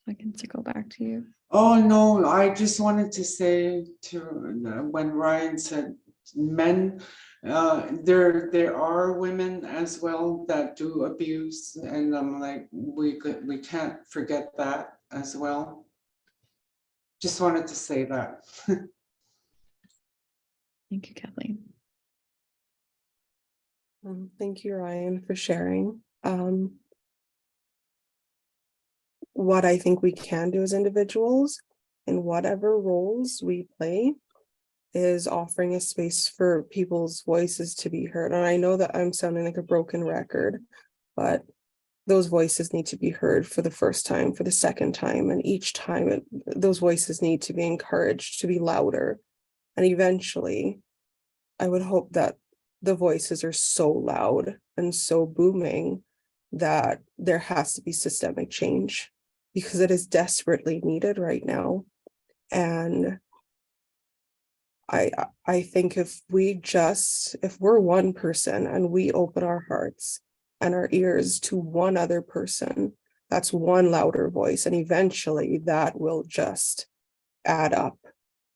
I can circle back to you. Oh, no, I just wanted to say when Ryan said men, there are women as well that do abuse, and I'm like, we can't forget that as well. Just wanted to say that. Thank you, Kathleen. Thank you, Ryan, for sharing. What I think we can do as individuals in whatever roles we play is offering a space for people's voices to be heard. And I know that I'm sounding like a broken record, but those voices need to be heard for the first time, for the second time, and each time those voices need to be encouraged to be louder. And eventually, I would hope that the voices are so loud and so booming that there has to be systemic change, because it is desperately needed right now. And I think if we're one person and we open our hearts and our ears to one other person, that's one louder voice, and eventually that will just add up,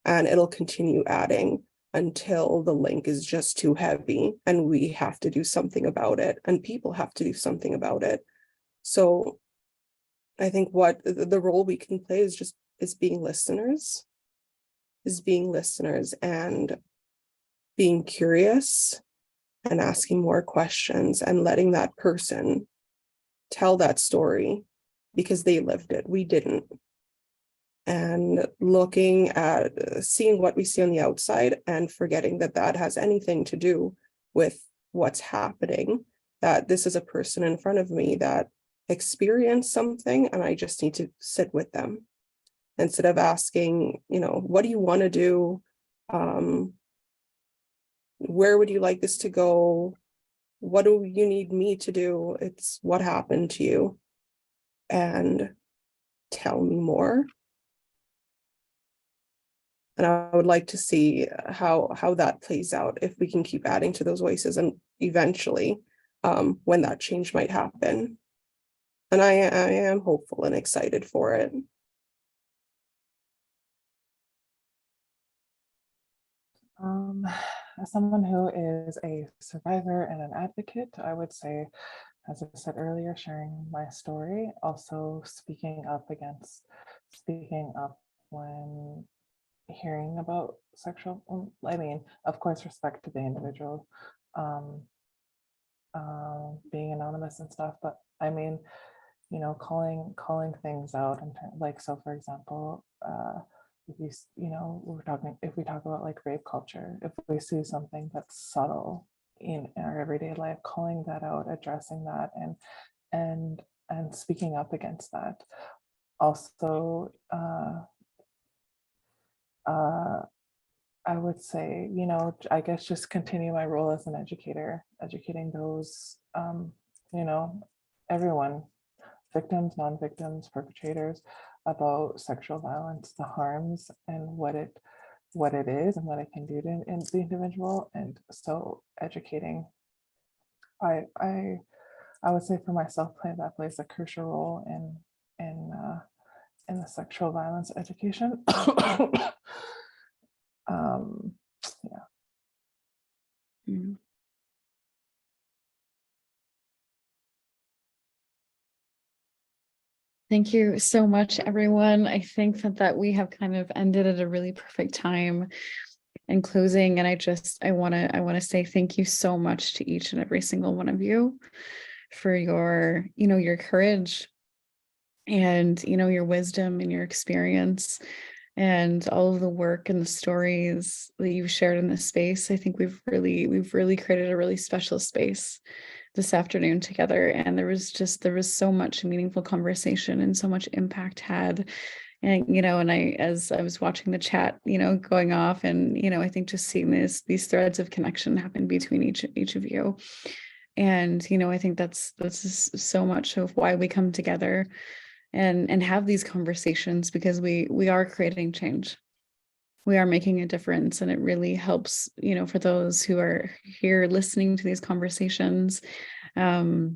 and it'll continue adding until the link is just too heavy and we have to do something about it, and people have to do something about it. So I think what the role we can play is being listeners and being curious and asking more questions and letting that person tell that story because they lived it. We didn't. And looking at seeing what we see on the outside and forgetting that that has anything to do with what's happening, that this is a person in front of me that experienced something and I just need to sit with them instead of asking, what do you want to do? Where would you like this to go? What do you need me to do? It's what happened to you, and tell me more. And I would like to see how that plays out, if we can keep adding to those voices, and eventually when that change might happen. And I am hopeful and excited for it. As someone who is a survivor and an advocate, I would say, as I said earlier, sharing my story, also speaking up when hearing about sexual, I mean, of course, respect to the individual, being anonymous and stuff, but I mean, you know, calling things out, and like, so for example, if you know, if we talk about like rape culture, if we see something that's subtle in our everyday life, calling that out, addressing that, and speaking up against that. Also, I would say, you know, I guess just continue my role as an educator, educating those, you know, everyone, victims, non-victims, perpetrators, about sexual violence, the harms, and what it is and what it can do to the individual. And so educating, I would say for myself, that plays a crucial role in the sexual violence education. Yeah. Mm. Thank you so much, everyone. I think that we have kind of ended at a really perfect time in closing. And I want to say thank you so much to each and every single one of you for your, you know, your courage and, you know, your wisdom and your experience and all of the work and the stories that you've shared in this space. I think we've really created a really special space this afternoon together. And there was so much meaningful conversation and so much impact had. And, you know, and as I was watching the chat, you know, going off, and, you know, I think just seeing these threads of connection happen between each of you. And, you know, I think that's so much of why we come together and have these conversations, because we are creating change. We are making a difference, and it really helps, you know, for those who are here listening to these conversations. You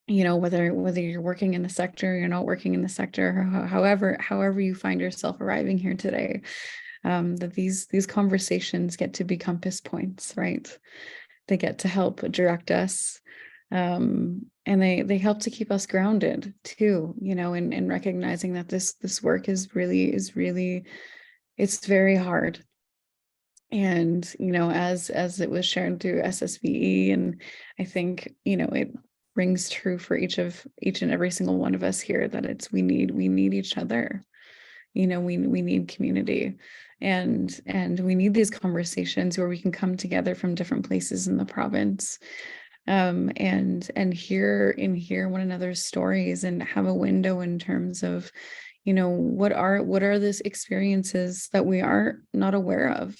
know, whether you're working in the sector, you're not working in the sector, however you find yourself arriving here today, that these conversations get to be compass points, right? They get to help direct us, and they help to keep us grounded too, you know, and recognizing that this work is really it's very hard. And, you know, as it was shared through SSVE, and I think, you know, it rings true for each and every single one of us here, that we need each other. You know, we need community, and we need these conversations where we can come together from different places in the province, and hear one another's stories, and have a window in terms of, you know, what are these experiences that we are not aware of.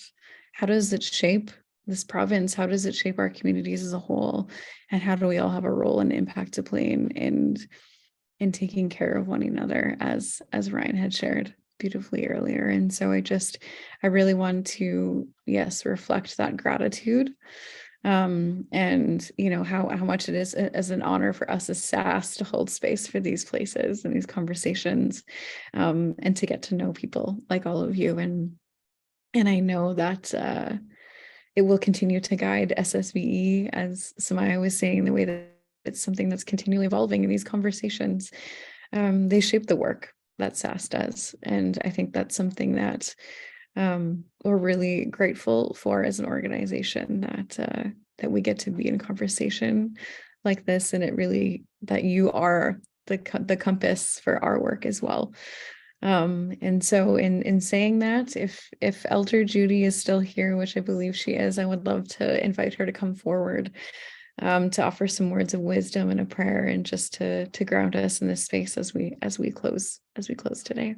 How does it shape this province? How does it shape our communities as a whole? And how do we all have a role and impact to play in taking care of one another, as Ryan had shared beautifully earlier. And so I really want to, yes, reflect that gratitude, and, you know, how much it is as an honor for us as SAS to hold space for these places and these conversations, and to get to know people like all of you. And I know that it will continue to guide SSVE, as Samaya was saying, the way that it's something that's continually evolving in these conversations. They shape the work that SAS does. And I think that's something that we're really grateful for as an organization, that we get to be in conversation like this, and it really, that you are the compass for our work as well. And so in saying that, if Elder Judy is still here, which I believe she is, I would love to invite her to come forward, to offer some words of wisdom and a prayer, and just to ground us in this space as we close today.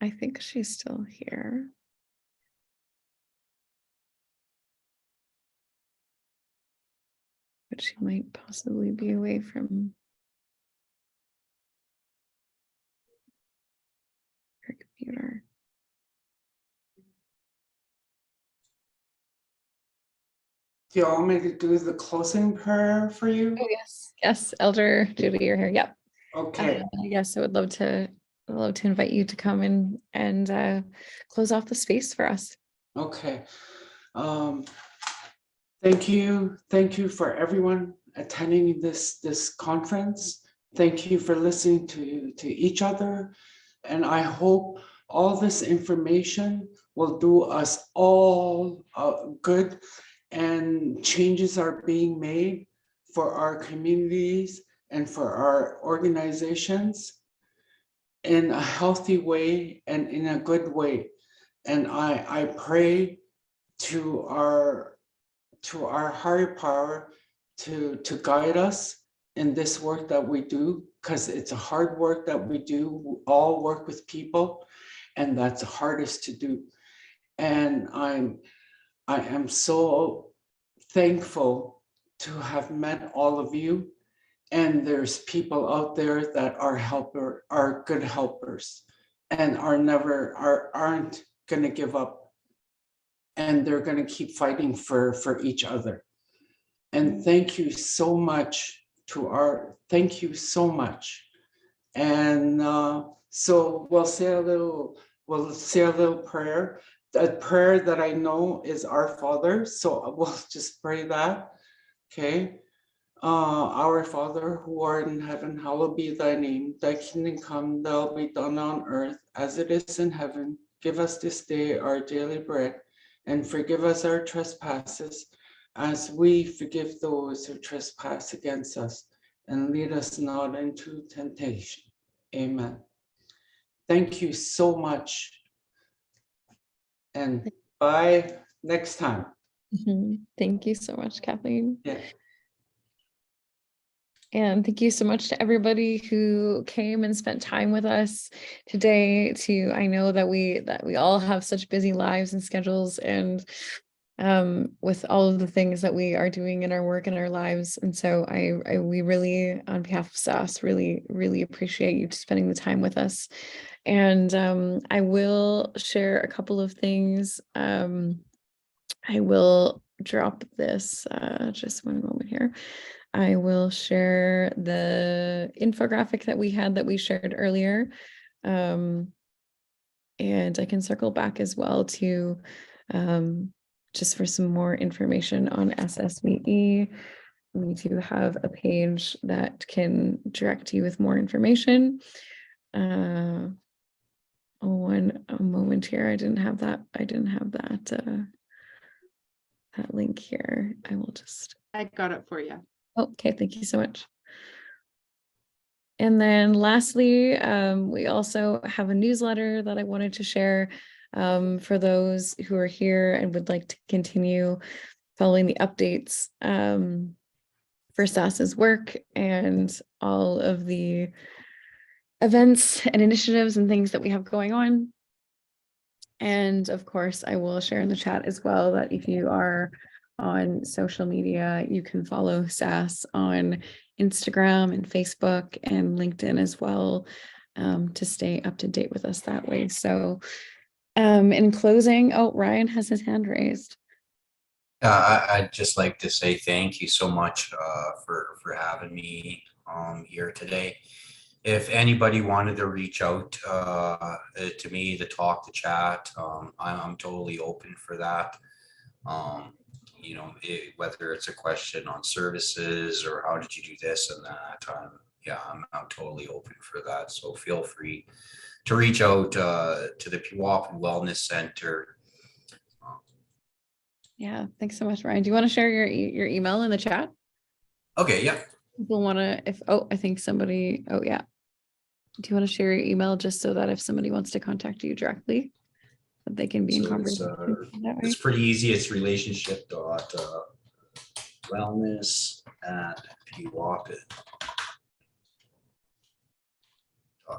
I think she's still here. But she might possibly be away from her computer. Do you want me to do the closing prayer for you? Oh yes, yes, Elder Judy, you're here. Yep. Okay. Yes, I would love to invite you to come in and close off the space for us. Okay. Thank you for everyone attending this conference. Thank you for listening to each other. And I hope all this information will do us all good, and changes are being made for our communities and for our organizations in a healthy way and in a good way. And I pray to our higher power to guide us in this work that we do, because it's a hard work that we do. We all work with people, and that's the hardest to do. And I am so thankful to have met all of you. And there's people out there that are good helpers, and aren't going to give up, and they're going to keep fighting for each other. And thank you so much thank you so much. And so we'll say a little prayer. A prayer that I know is Our Father, so we'll just pray that. Okay. Our Father, who art in heaven, hallowed be thy name. Thy kingdom come, thy will be done on earth as it is in heaven. Give us this day our daily bread, and forgive us our trespasses, as we forgive those who trespass against us. And lead us not into temptation. Amen. Thank you so much. And bye next time. Thank you so much, Kathleen. Yeah. And thank you so much to everybody who came and spent time with us today. I know that we all have such busy lives and schedules, and with all of the things that we are doing in our work and our lives. And so we really, on behalf of SAS, really, really appreciate you spending the time with us. And I will share a couple of things. I will drop this, just one moment here. I will share the infographic that we shared earlier. And I can circle back as well to just for some more information on SSVE. We do have a page that can direct you with more information. One moment here. I didn't have that link here. I got it for you. Okay, thank you so much. And then lastly, we also have a newsletter that I wanted to share for those who are here and would like to continue following the updates for SAS's work and all of the events and initiatives and things that we have going on. And of course, I will share in the chat as well that if you are on social media, you can follow SAS on Instagram and Facebook and LinkedIn as well, to stay up to date with us that way. So in closing, Ryan has his hand raised. I'd just like to say thank you so much for having me here today. If anybody wanted to reach out to me to talk, to chat, I'm totally open for that. You know, whether it's a question on services or how did you do this and that, I'm totally open for that. So feel free to reach out to the Piwapan Wellness Centre. Yeah, thanks so much, Ryan. Do you want to share your email in the chat? Okay, yeah. People want to, I think somebody, yeah. Do you want to share your email just so that if somebody wants to contact you directly, that they can be in conversation? It's pretty easy. It's relationship.wellness@Piwapan.ca.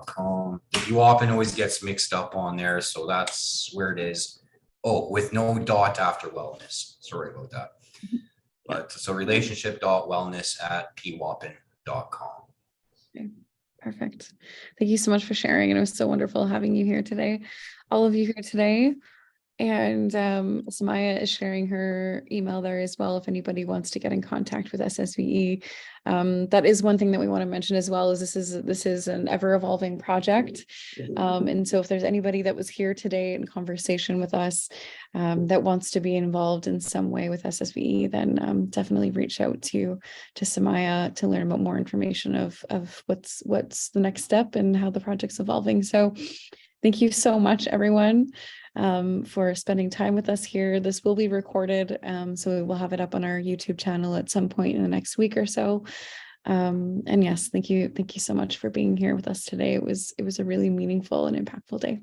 The Piwapan always gets mixed up on there, so that's where it is. Oh, with no dot after wellness. Sorry about that. But so relationship.wellness@piwapan.com. Okay, perfect. Thank you so much for sharing. And it was so wonderful having you here today, all of you here today. And Samaya is sharing her email there as well if anybody wants to get in contact with SSVE. That is one thing that we want to mention as well, is this is an ever-evolving project. And so if there's anybody that was here today in conversation with us that wants to be involved in some way with SSVE, then definitely reach out to Samaya to learn about more information of what's the next step and how the project's evolving. So thank you so much, everyone, for spending time with us here. This will be recorded, so we will have it up on our YouTube channel at some point in the next week or so. And yes, thank you so much for being here with us today. It was a really meaningful and impactful day.